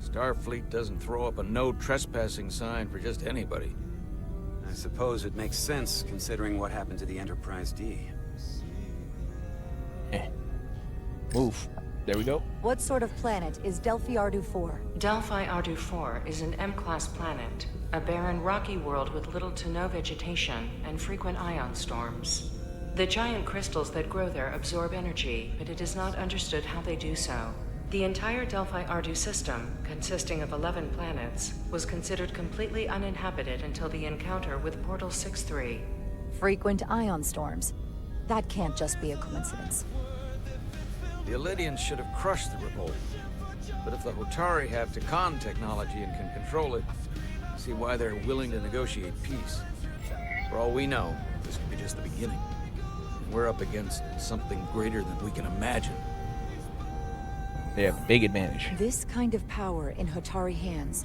Starfleet doesn't throw up a no trespassing sign for just anybody. I suppose it makes sense considering what happened to the Enterprise D. Move. There we go. What sort of planet is Delphi Ardu 4? Delphi Ardu 4 is an M-class planet, a barren rocky world with little to no vegetation and frequent ion storms. The giant crystals that grow there absorb energy, but it is not understood how they do so. The entire Delphi Ardu system, consisting of 11 planets, was considered completely uninhabited until the encounter with Portal 63. Frequent ion storms. That can't just be a coincidence. The Elydians should have crushed the revolt. But if the Hotari have Takan technology and can control it, I see why they're willing to negotiate peace. For all we know, this could be just the beginning. We're up against something greater than we can imagine. They have a big advantage. This kind of power in Hotari hands,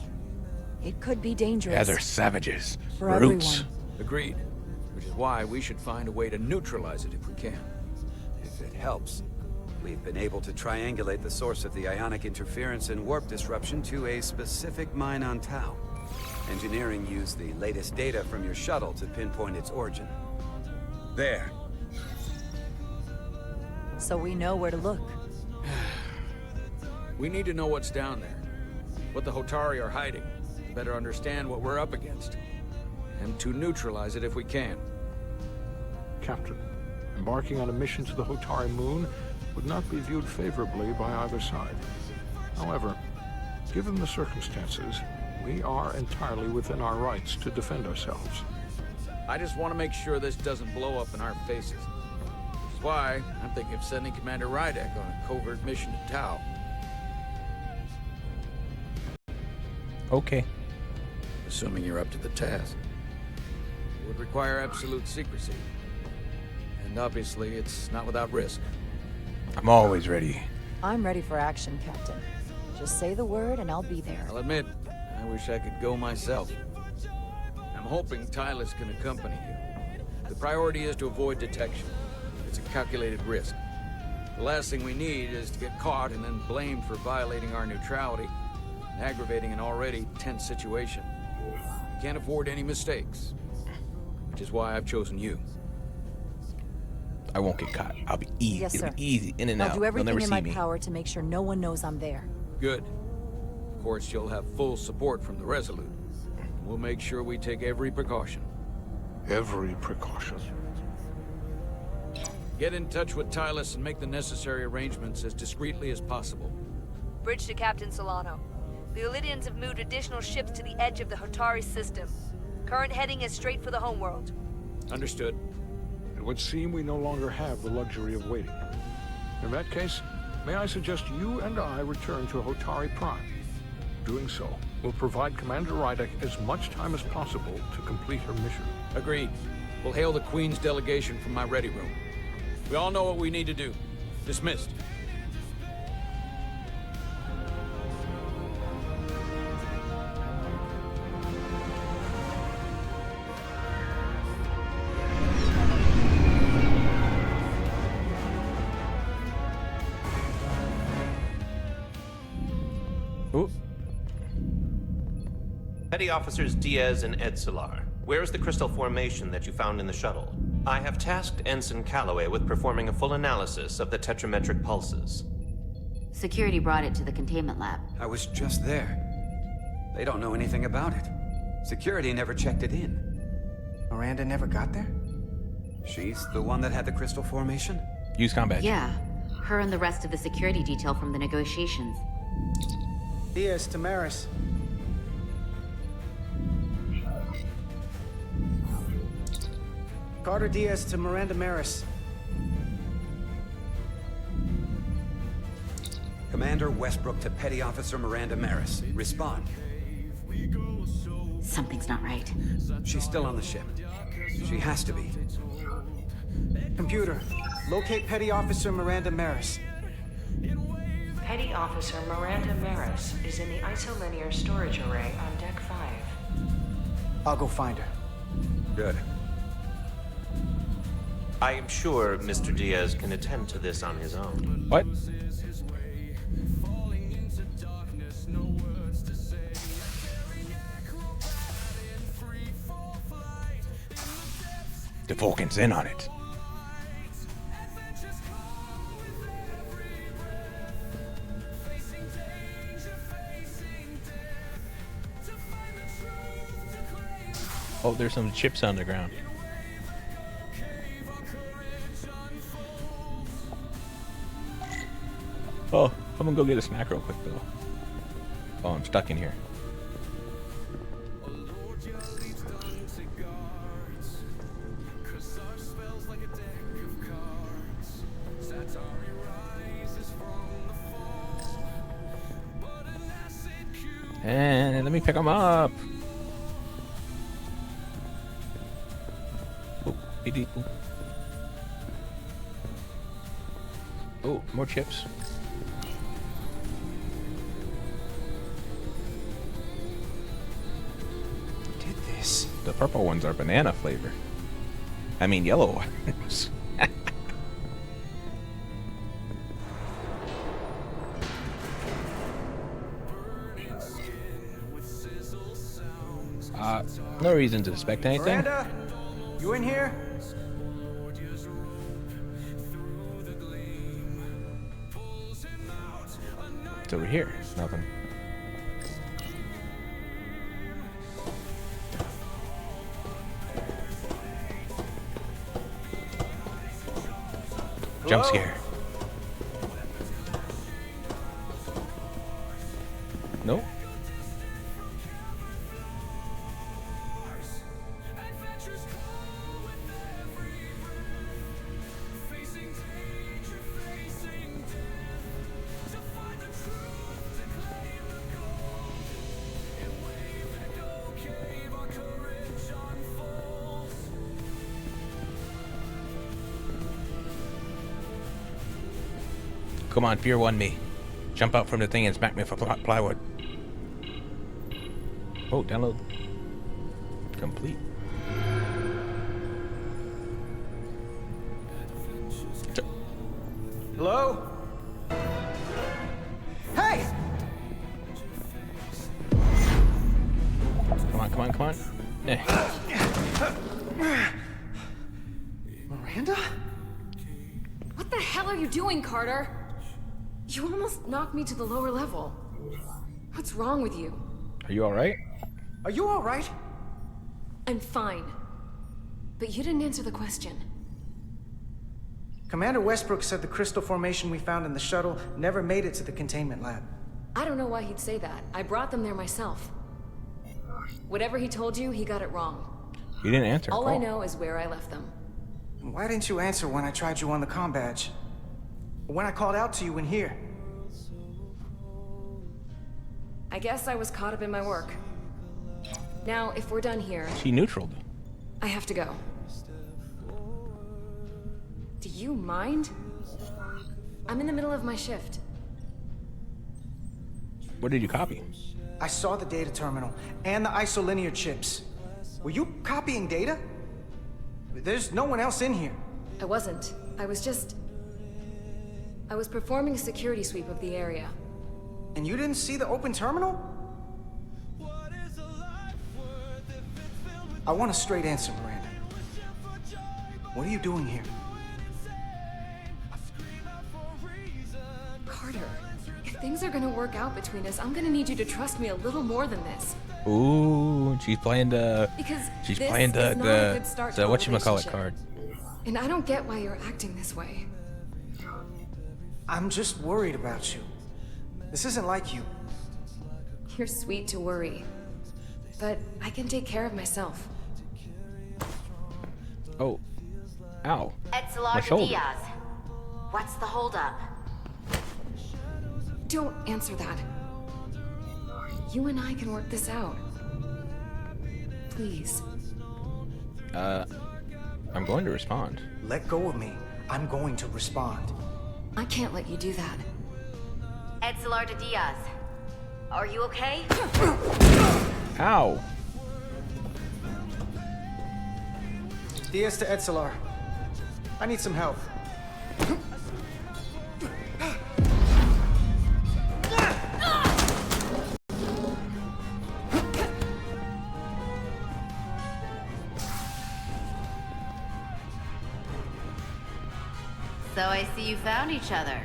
it could be dangerous. Yeah, they're savages. For Brutes. everyone. Agreed. Which is why we should find a way to neutralize it if we can. If it helps, we've been able to triangulate the source of the ionic interference and warp disruption to a specific mine on Tau. Engineering used the latest data from your shuttle to pinpoint its origin. There. So we know where to look. We need to know what's down there. What the Hotari are hiding. To better understand what we're up against. And to neutralize it if we can. Captain, embarking on a mission to the Hotari moon would not be viewed favorably by either side. However, given the circumstances, we are entirely within our rights to defend ourselves. I just want to make sure this doesn't blow up in our faces. Which is why I'm thinking of sending Commander Rydek on a covert mission to Tau. Okay. Assuming you're up to the task. It would require absolute secrecy. And obviously, it's not without risk. I'm always ready. I'm ready for action, Captain. Just say the word and I'll be there. I'll admit, I wish I could go myself. I'm hoping Tylus can accompany you. The priority is to avoid detection. It's a calculated risk. The last thing we need is to get caught and then blamed for violating our neutrality, and aggravating an already tense situation. We can't afford any mistakes, which is why I've chosen you. I won't get caught. I'll be easy. Yes, It'll sir. be easy, in and I'll out. do They'll everything never in see my me. power to make sure no one knows I'm there. Good. Of course, you'll have full support from the Resolute. We'll make sure we take every precaution. Every precaution. Get in touch with Tylus and make the necessary arrangements as discreetly as possible. Bridge to Captain Solano. The Illidians have moved additional ships to the edge of the Hotari system. Current heading is straight for the homeworld. Understood. It would seem we no longer have the luxury of waiting. In that case, may I suggest you and I return to Hotari Prime? Doing so will provide Commander Rydek as much time as possible to complete her mission. Agreed. We'll hail the Queen's delegation from my ready room. We all know what we need to do. Dismissed. Ooh. Petty Officers Diaz and Edsolar, where is the crystal formation that you found in the shuttle? I have tasked Ensign Calloway with performing a full analysis of the tetrametric pulses. Security brought it to the containment lab. I was just there. They don't know anything about it. Security never checked it in. Miranda never got there? She's the one that had the crystal formation? Use combat. Yeah, her and the rest of the security detail from the negotiations. Diaz, Tamaris. Carter Diaz to Miranda Maris. Commander Westbrook to Petty Officer Miranda Maris. Respond. Something's not right. She's still on the ship. She has to be. Computer, locate Petty Officer Miranda Maris. Petty Officer Miranda Maris is in the isolinear storage array on Deck 5. I'll go find her. Good. I am sure Mr. Diaz can attend to this on his own. What? The Vulcan's in on it. Oh, there's some chips on the ground. Oh, I'm gonna go get a snack real quick though. Oh, I'm stuck in here. And let me pick them up. Oh, more chips. Did this? The purple ones are banana flavor. I mean, yellow ones. No reason to suspect anything. Miranda, you in here? It's over here. Nothing. Jump scare. Nope. Come on, Fear One me. Jump out from the thing and smack me for plywood. Oh, download complete. Hello? Hey! Come on, come on, come on. Miranda? What the hell are you doing, Carter? You almost knocked me to the lower level. What's wrong with you? Are you alright? Are you alright? I'm fine. But you didn't answer the question. Commander Westbrook said the crystal formation we found in the shuttle never made it to the containment lab. I don't know why he'd say that. I brought them there myself. Whatever he told you, he got it wrong. You didn't answer. All I know is where I left them. Why didn't you answer when I tried you on the comm badge? When I called out to you in here? I guess I was caught up in my work. Now, if we're done here... She neutraled. I have to go. Do you mind? I'm in the middle of my shift. What did you copy? I saw the data terminal and the isolinear chips. Were you copying data? There's no one else in here. I wasn't. I was performing a security sweep of the area. And you didn't see the open terminal? I want a straight answer, Miranda. What are you doing here? Carter, if things are gonna work out between us, I'm gonna need you to trust me a little more than this. Ooh, she's playing the... Because she's this playing is not a good start to a whatchamacallit relationship. card. And I don't get why you're acting this way. I'm just worried about you. This isn't like you. You're sweet to worry. But I can take care of myself. Oh. Ow. My Etzelar shoulder. Diaz. What's the holdup? Don't answer that. You and I can work this out. Please. I'm going to respond. Let go of me. I'm going to respond. I can't let you do that. Etzelar Diaz. Are you okay? Ow. Diaz to Etzelar. I need some help. So I see you found each other.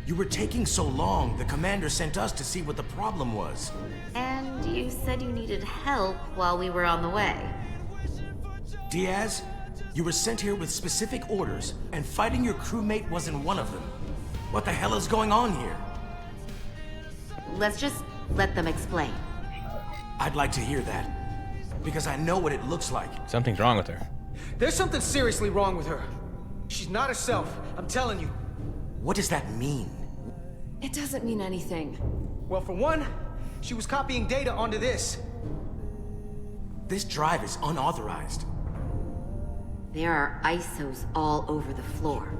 You were taking so long, the commander sent us to see what the problem was. And you said you needed help while we were on the way. Diaz, you were sent here with specific orders, and fighting your crewmate wasn't one of them. What the hell is going on here? Let's just let them explain. I'd like to hear that, because I know what it looks like. Something's wrong with her. There's something seriously wrong with her. She's not herself, I'm telling you. What does that mean? It doesn't mean anything. Well, for one, She was copying data onto this. This drive is unauthorized. There are ISOs all over the floor.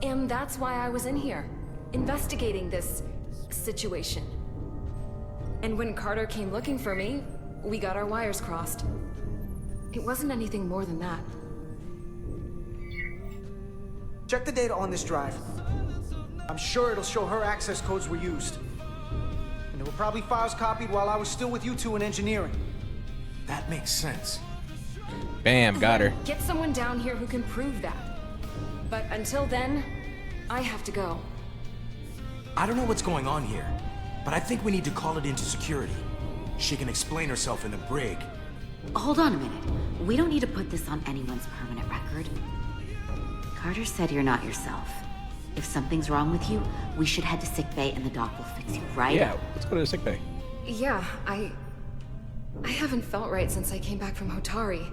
And that's why I was in here, investigating this situation. And when Carter came looking for me, we got our wires crossed. It wasn't anything more than that. Check the data on this drive. I'm sure it'll show her access codes were used. And there were probably files copied while I was still with you two in engineering. That makes sense. Bam, got her. Get someone down here who can prove that. But until then, I have to go. I don't know what's going on here, but I think we need to call it into security. She can explain herself in the brig. Hold on a minute. We don't need to put this on anyone's permanent record. Carter said you're not yourself. If something's wrong with you, we should head to sickbay and the doc will fix you, right? Yeah, let's go to the sickbay. Yeah, I haven't felt right since I came back from Hotari.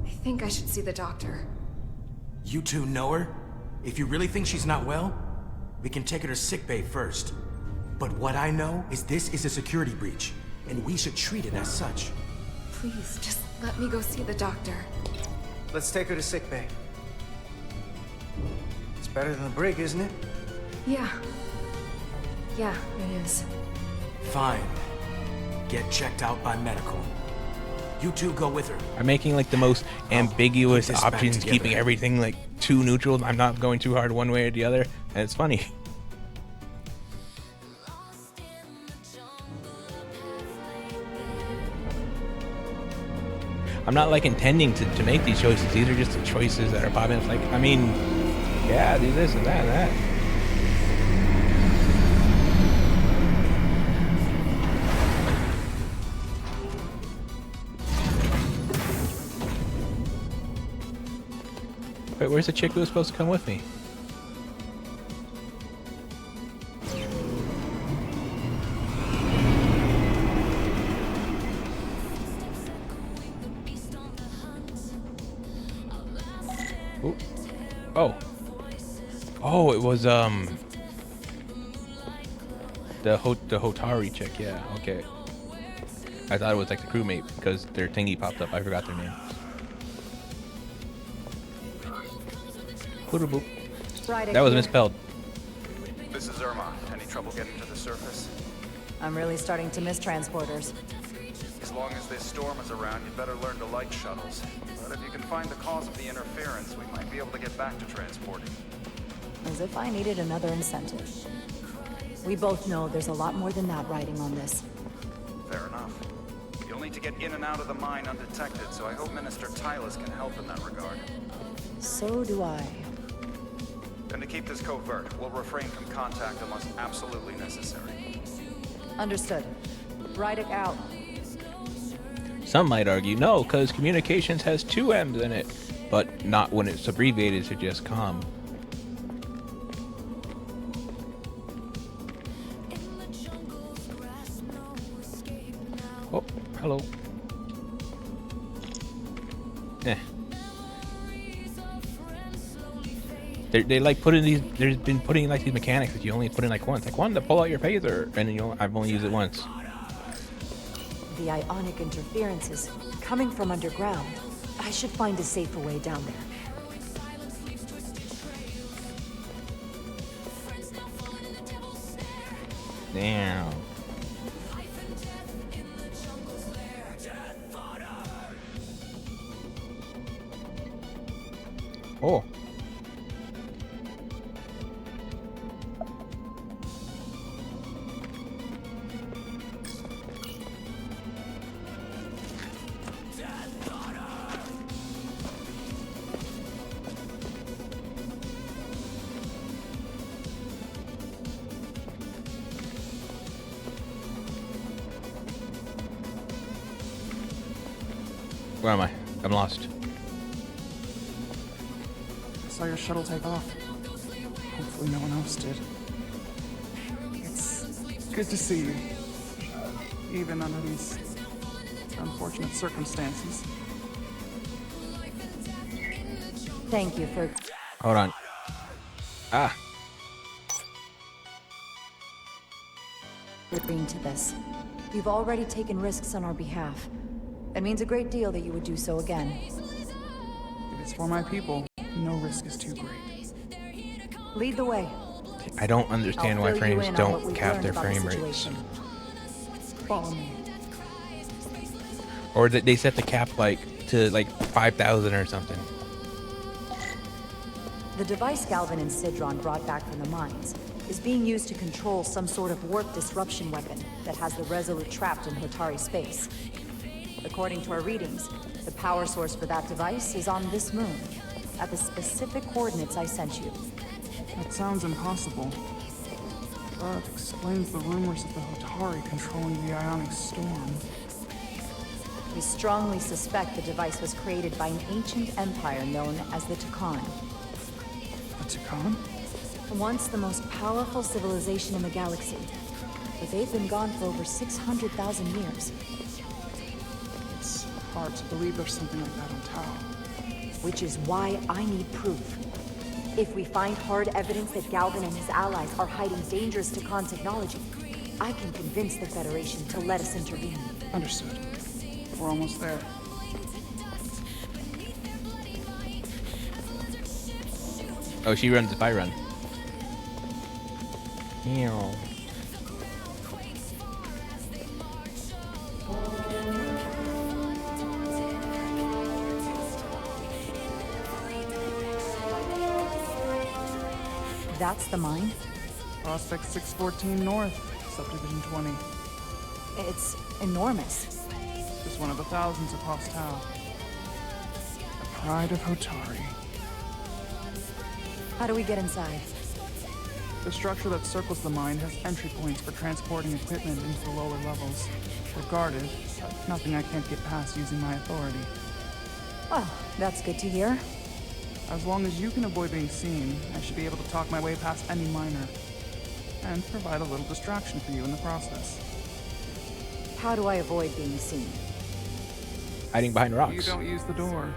I think I should see the doctor. You two know her? If you really think she's not well, we can take her to sickbay first. But what I know is this is a security breach, and we should treat it as such. Please, just let me go see the doctor. Let's take her to sickbay. It's better than the brig, isn't it? Yeah. Yeah, it is. Fine. Get checked out by medical. You two go with her. I'm making like the most ambiguous put this back options, together. keeping everything like too neutral. I'm not going too hard one way or the other, and it's funny. I'm not like intending to make these choices. These are just the choices that are popping. It's like, I mean, yeah, do this and that and that. Wait, where's the chick who was supposed to come with me? Ooh. Oh. Oh, it was the Hotari chick. Yeah. Okay. I thought it was like the crewmate because their thingy popped up. I forgot their name. Boop. That was misspelled. This is Irma. Any trouble getting to the surface? I'm really starting to miss transporters. As long as this storm is around, you'd better learn to like shuttles. But if you can find the cause of the interference, we might be able to get back to transporting. As if I needed another incentive. We both know there's a lot more than that riding on this. Fair enough. You'll need to get in and out of the mine undetected, so I hope Minister Tylus can help in that regard. So do I. And to keep this covert, we'll refrain from contact unless absolutely necessary. Understood. Rydick out. Some might argue no, because communications has 2 M's in it, but not when it's abbreviated to just comm. Oh, hello. They like putting these. There's been putting like these mechanics that you only put in like once. Like one to pull out your phaser, and I've only used it once. The ionic interferences coming from underground. I should find a safer way down there. Damn. Oh. Where am I? I'm lost. I saw your shuttle take off. Hopefully no one else did. It's good to see you. Even under these unfortunate circumstances. Thank you for... Hold on. Ah. agreeing to this. You've already taken risks on our behalf. It means a great deal that you would do so again. If it's for my people, no risk is too great. Lead the way. I don't understand why frames don't cap their frame rates. Follow me. Or that they set the cap like to like 5,000 or something. The device Galvin and Sidron brought back from the mines is being used to control some sort of warp disruption weapon that has the Resolute trapped in Hotari space. According to our readings, the power source for that device is on this moon, at the specific coordinates I sent you. That sounds impossible. But explains the rumors of the Hotari controlling the Ionic Storm. We strongly suspect the device was created by an ancient empire known as the Tukan. The Tukan? Once the most powerful civilization in the galaxy, but they've been gone for over 600,000 years. It's hard to believe there's something like that on Tau. Which is why I need proof. If we find hard evidence that Galvin and his allies are hiding dangerous Tukan technology, I can convince the Federation to let us intervene. Understood. We're almost there. Oh, she runs if I run. Meow. That's the mine? Prospect 614 North, Subdivision 20. It's enormous. Just one of the thousands across Tau. The pride of Hotari. How do we get inside? The structure that circles the mine has entry points for transporting equipment into the lower levels. They're guarded, but nothing I can't get past using my authority. Oh, that's good to hear. As long as you can avoid being seen, I should be able to talk my way past any miner. And provide a little distraction for you in the process. How do I avoid being seen? Hiding behind rocks. You don't use the door.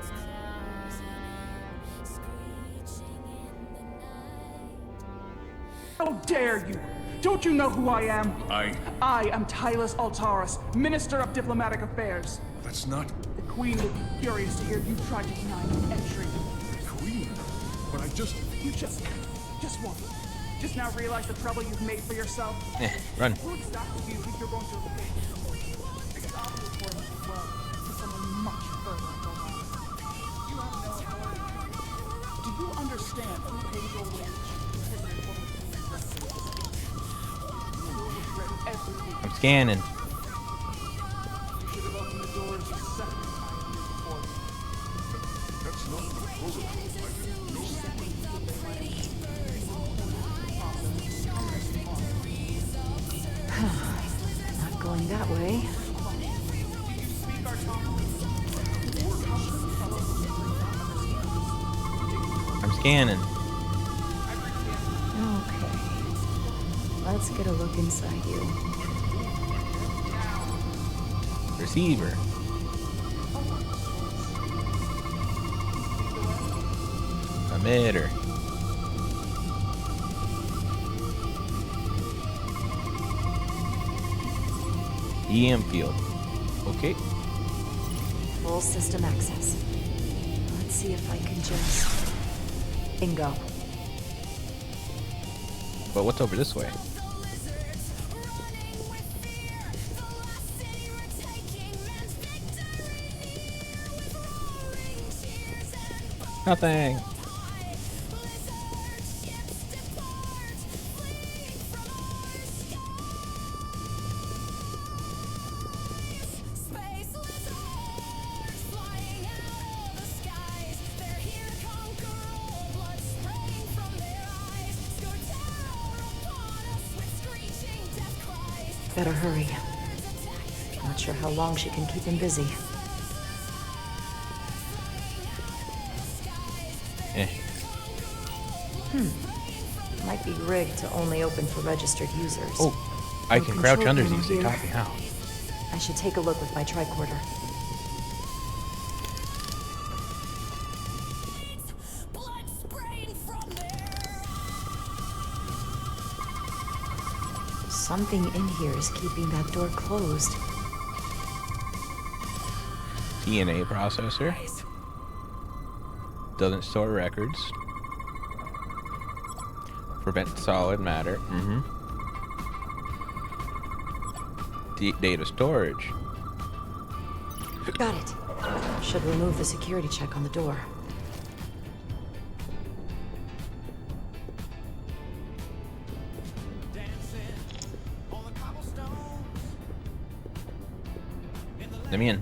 How dare you! Don't you know who I am? I am Tylus Altaris, Minister of Diplomatic Affairs. That's not... The Queen would be furious to hear you try to deny me entry. Queen? But I just... You just what? Just now realize the trouble you've made for yourself? Run. Who exactly do you think you're going to obey? Because I'll be reporting as well to someone much further along. You have no authority. Do you understand who pays your wage? I'm scanning. You should have opened the doors a second time before. That's not the protocol. Not going that way. I'm scanning. Okay. Let's get a look inside you. Receiver. Emitter. EM field. Okay. Full system access. Let's see if I can just... Bingo. But what's over this way? Nothing. Better hurry. Not sure how long she can keep him busy. Might be rigged to only open for registered users. Oh, I No can crouch control under panel these. They here. taught me how. I should take a look with my tricorder. Something in here is keeping that door closed. DNA processor. Doesn't store records. Prevent solid matter. Data storage. Got it. Should remove the security check on the door. Let me in.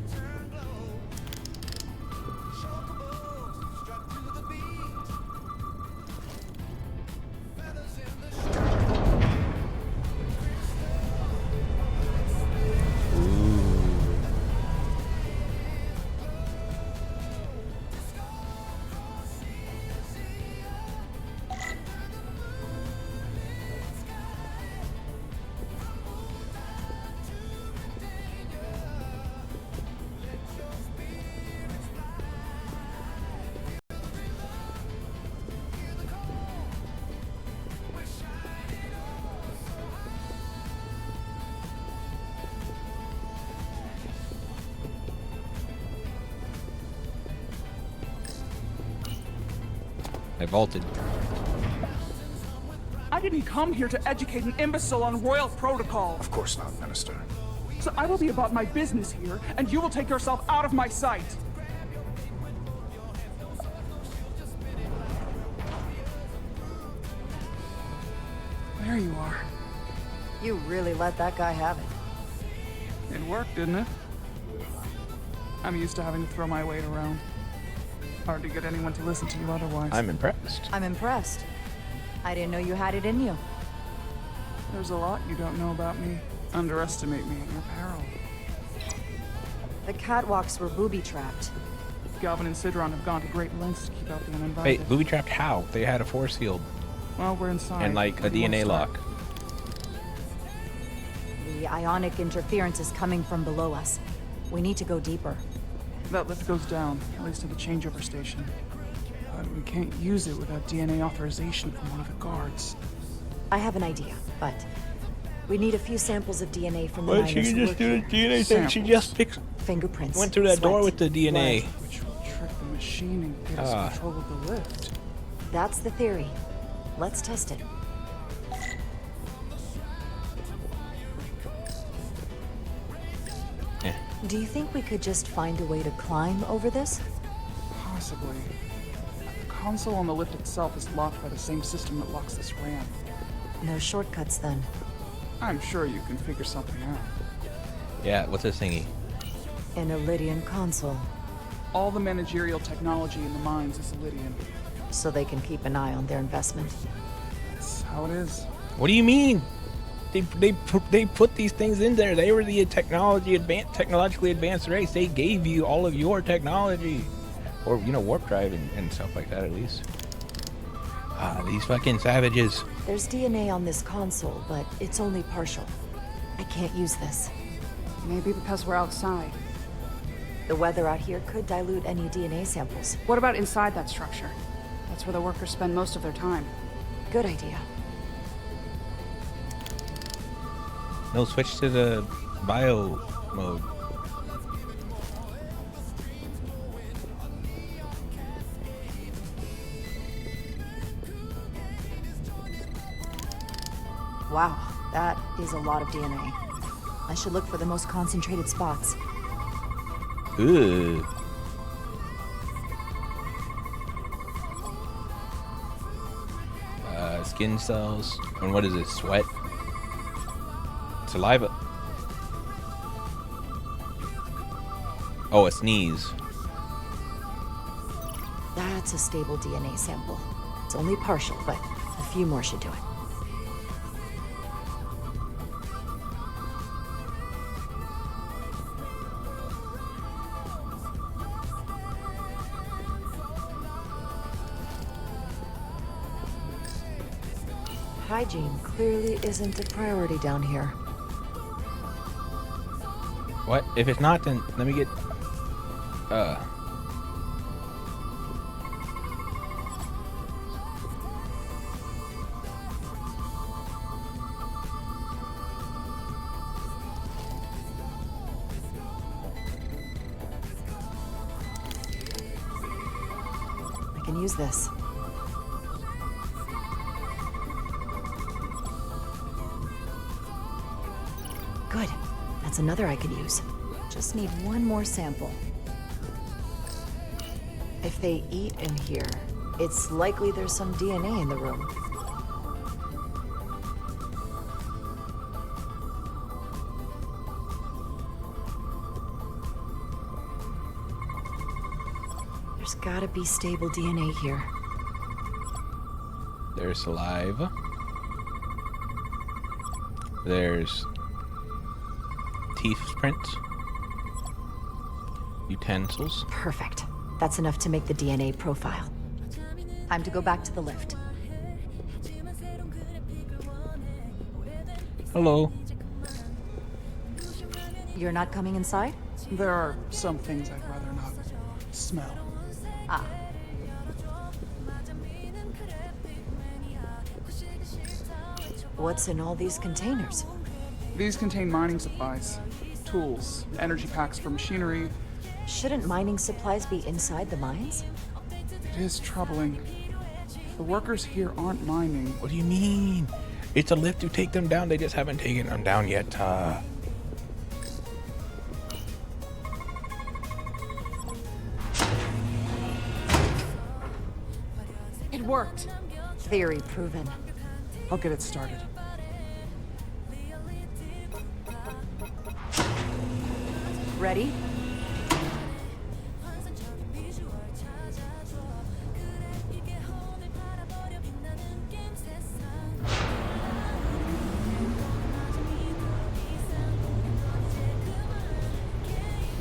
I vaulted. I didn't come here to educate an imbecile on royal protocol. Of course not, Minister. So I will be about my business here, and you will take yourself out of my sight. There you are. You really let that guy have it. It worked, didn't it? I'm used to having to throw my weight around. Hard to get anyone to listen to you otherwise. I'm impressed. I'm impressed. I didn't know you had it in you. There's a lot you don't know about me. Underestimate me at your peril. The catwalks were booby-trapped. Galvin and Sidron have gone to great lengths to keep out the uninvited. Wait, booby trapped how? They had a force field. Well, we're inside. And like a DNA lock. The ionic interference is coming from below us. We need to go deeper. That lift goes down, at least to the changeover station. But we can't use it without DNA authorization from one of the guards. I have an idea, but we need a few samples of DNA from the Why didn't she miners just who do work the here. DNA thing? She just fixed. Fingerprints. Went through that door sweat, with the DNA. blood. Which will trick the machine and get us control of the lift. That's the theory. Let's test it. Do you think we could just find a way to climb over this? Possibly. The console on the lift itself is locked by the same system that locks this ramp. No shortcuts then. I'm sure you can figure something out. Yeah, what's this thingy? An Illydian console. All the managerial technology in the mines is Illydian. So they can keep an eye on their investment. That's how it is. What do you mean? They put these things in there. They were the technologically advanced race. They gave you all of your technology, or warp drive and stuff like that at least. These fucking savages. There's DNA on this console, but it's only partial. I can't use this. Maybe because we're outside. The weather out here could dilute any DNA samples. What about inside that structure? That's where the workers spend most of their time. Good idea. No, switch to the bio mode. Wow, that is a lot of DNA. I should look for the most concentrated spots. Ooh. Skin cells. And what is it? Sweat? Saliva. Oh, a sneeze. That's a stable DNA sample. It's only partial, but a few more should do it. Hygiene clearly isn't a priority down here. What? If it's not, then let me get... can use this. Good. That's another I could use. Just need one more sample. If they eat in here, it's likely there's some DNA in the room. There's gotta be stable DNA here. There's saliva. There's teeth prints. Utensils. Perfect. That's enough to make the DNA profile. Time to go back to the lift. Hello. You're not coming inside? There are some things I'd rather not smell. Ah. What's in all these containers? These contain mining supplies, tools, energy packs for machinery. Shouldn't mining supplies be inside the mines? It is troubling. The workers here aren't mining. What do you mean? It's a lift to take them down. They just haven't taken them down yet. It worked. Theory proven. I'll get it started. Ready?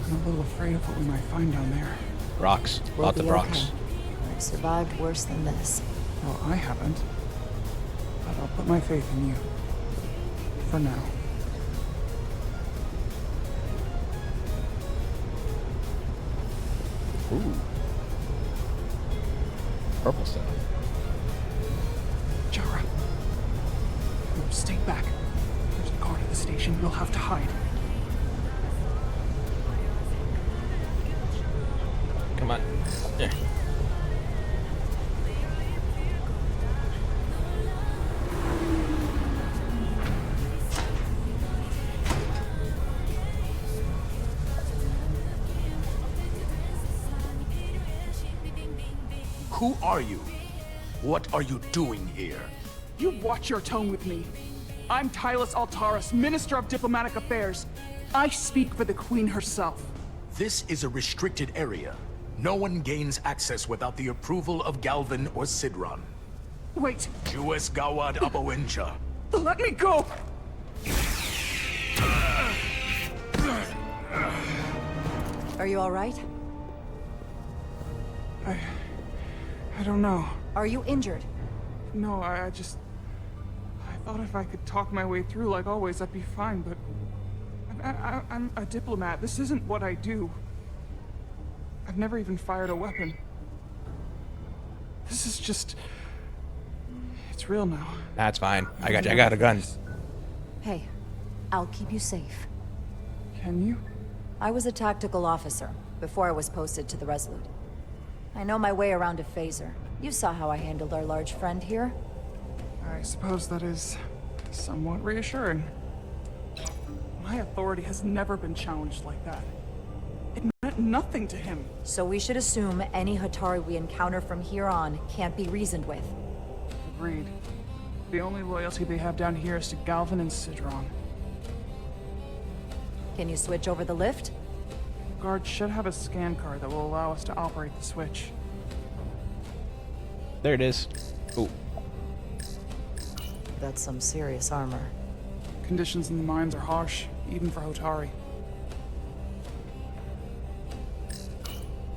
I'm a little afraid of what we might find down there. Rocks. We'll Lots of be rocks. okay. I've survived worse than this. Well, I haven't. But I'll put my faith in you. For now. Ooh. Purple stuff. Jara. No, stay back. There's a guard at the station. You'll have to hide. Come on. Yeah. Who are you? What are you doing here? You watch your tone with me. I'm Tylus Altaris, Minister of Diplomatic Affairs. I speak for the Queen herself. This is a restricted area. No one gains access without the approval of Galvin or Sidron. Wait. Jues Gawad Abawencha. Let me go! Are you all right? I don't know. Are you injured? No, I thought if I could talk my way through like always, I'd be fine, but... I'm a diplomat. This isn't what I do. I've never even fired a weapon. This is just... It's real now. That's fine. I got you. I got a gun. Hey, I'll keep you safe. Can you? I was a tactical officer before I was posted to the Resolute. I know my way around a phaser. You saw how I handled our large friend here. I suppose that is somewhat reassuring. My authority has never been challenged like that. It meant nothing to him. So we should assume any Hatari we encounter from here on can't be reasoned with. Agreed. The only loyalty they have down here is to Galvin and Sidron. Can you switch over the lift? Guard should have a scan card that will allow us to operate the switch. There it is. Ooh. That's some serious armor. Conditions in the mines are harsh, even for Hotari.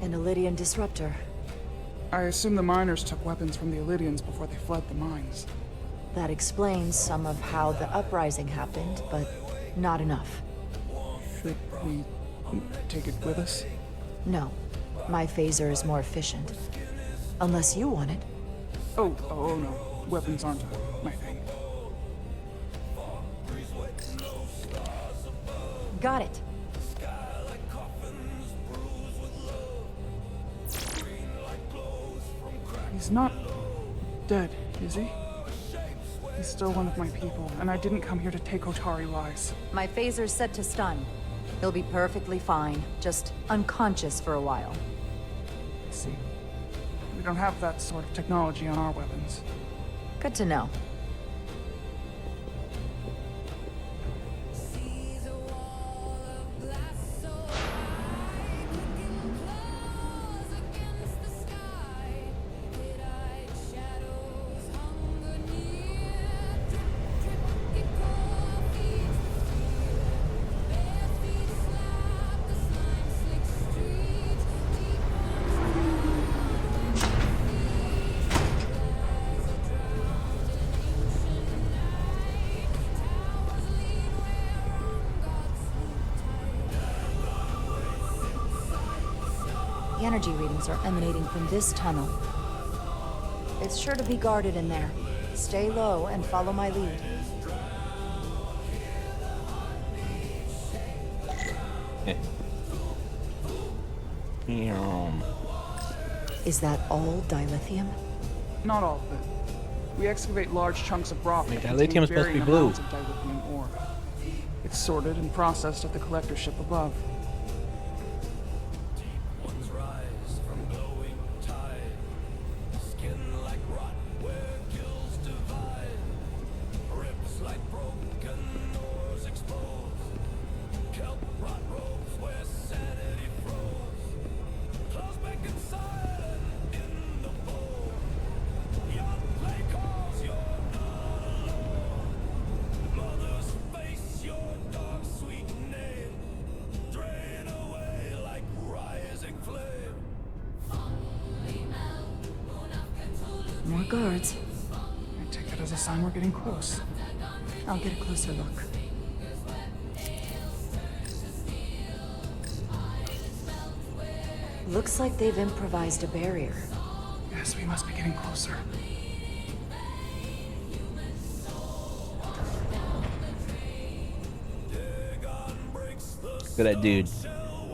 An Illydian disruptor. I assume the miners took weapons from the Illydians before they fled the mines. That explains some of how the uprising happened, but not enough. Should we take it with us? No. My phaser is more efficient. Unless you want it. Oh no. Weapons aren't my thing. Got it. He's not dead, is he? He's still one of my people, and I didn't come here to take Otari lives. My phaser's set to stun. He'll be perfectly fine, just unconscious for a while. I see. We don't have that sort of technology on our weapons. Good to know. The energy readings are emanating from this tunnel. It's sure to be guarded in there. Stay low and follow my lead. Is that all dilithium? Not all of it. We excavate large chunks of rock that dilithium contain is supposed to be varying blue. amounts of dilithium ore. It's sorted and processed at the collector ship above. More guards. I take that as a sign we're getting close. I'll get a closer look. Looks like they've improvised a barrier. Yes, we must be getting closer. Look at that dude.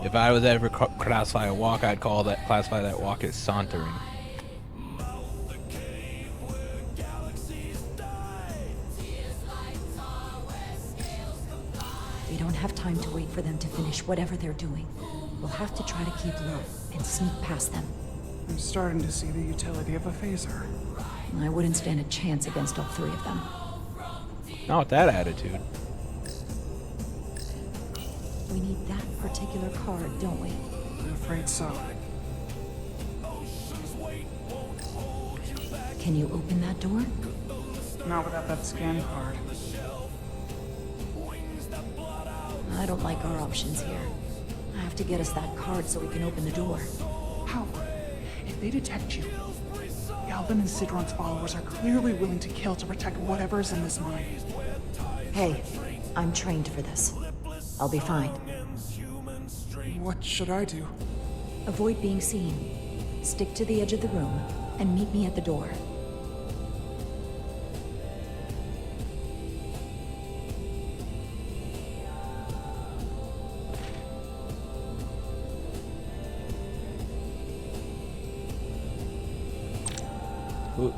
If I was ever classify a walk, I'd classify that walk as sauntering. We don't have time to wait for them to finish whatever they're doing. We'll have to try to keep low and sneak past them. I'm starting to see the utility of a phaser. I wouldn't stand a chance against all three of them. Not with that attitude. We need that particular card, don't we? I'm afraid so. Can you open that door? Not without that scan card. I don't like our options here. I have to get us that card so we can open the door. How? If they detect you, Galvin and Sidron's followers are clearly willing to kill to protect whatever's in this mine. Hey, I'm trained for this. I'll be fine. What should I do? Avoid being seen. Stick to the edge of the room and meet me at the door. Ooh.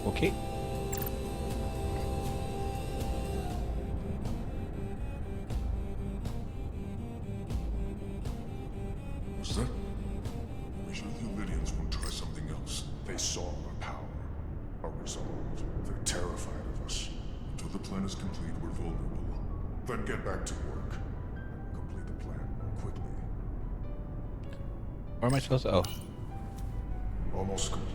Okay. What's that? I'm sure the Lydians won't try something else. They saw our power, our resolve. They're terrified of us. Until the plan is complete, we're vulnerable. Then get back to work. And we'll complete the plan more quickly. Where am I supposed to? Oh. Almost complete.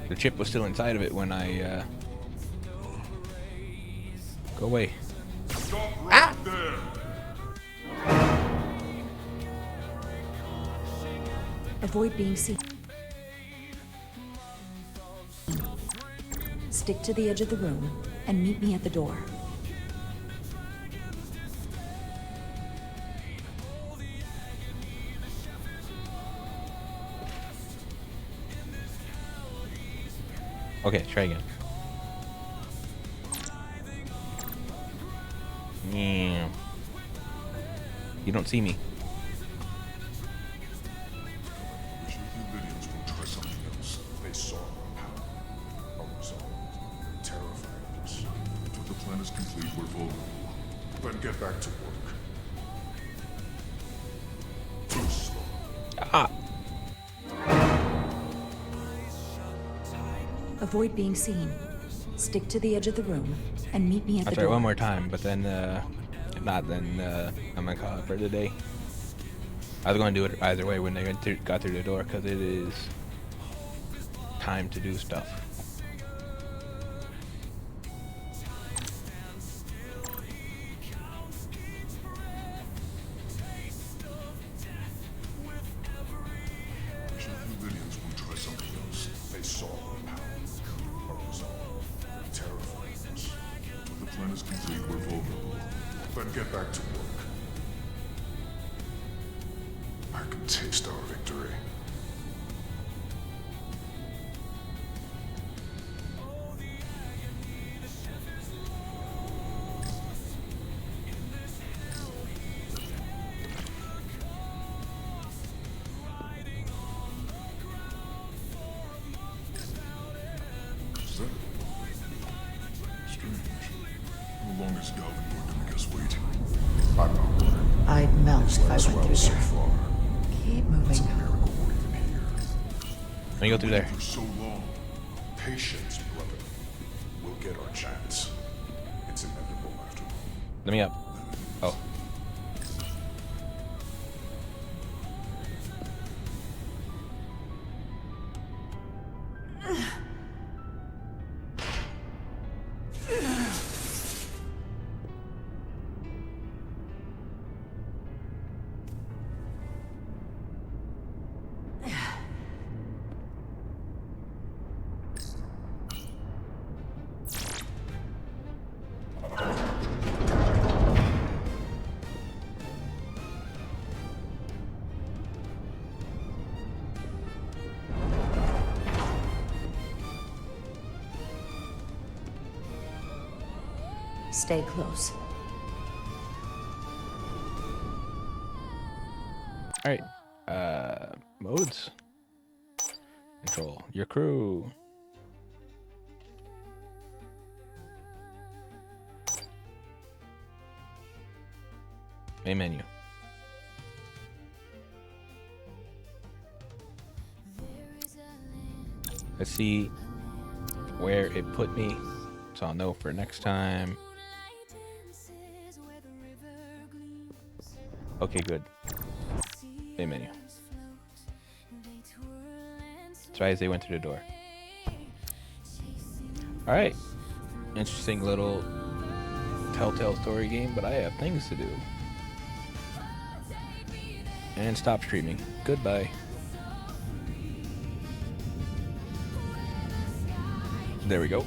The chip was still inside of it when I go away. Stop right there. Avoid being seen. Stick to the edge of the room and meet me at the door. Okay, try again. Yeah. You don't see me. The Lydians will try something else. They saw our power, our resolve, terrifying us. Until the plan is complete, we're vulnerable. Then get back to work. Too slow. Ah! Avoid being seen. Stick to the edge of the room and meet me at I'll the try door. one more time, but then, if not, then I'm gonna call it for the day. I was gonna do it either way when they got through the door, because it is time to do stuff. The Lydians will try something else. They saw our power, our resolve, terrifying us. Until the plan is complete, we're vulnerable. Then get back to work. I can taste our victory. Strange. How long is Galvin going to make us wait? I'm not worried. I'd melt This if I last went well through so there. far. Keep moving. It's a miracle we're even here. Let me go through there. For so long. Patience, brother. We'll get our chance. It's inevitable after all. Let me up. Oh. Stay close. Alright. Modes. Control. Your crew. Main menu. Let's see where it put me, so I'll know for next time. Okay, good. Main menu. That's right as they went through the door. Alright. Interesting little Telltale story game, but I have things to do. And stop streaming. Goodbye. There we go.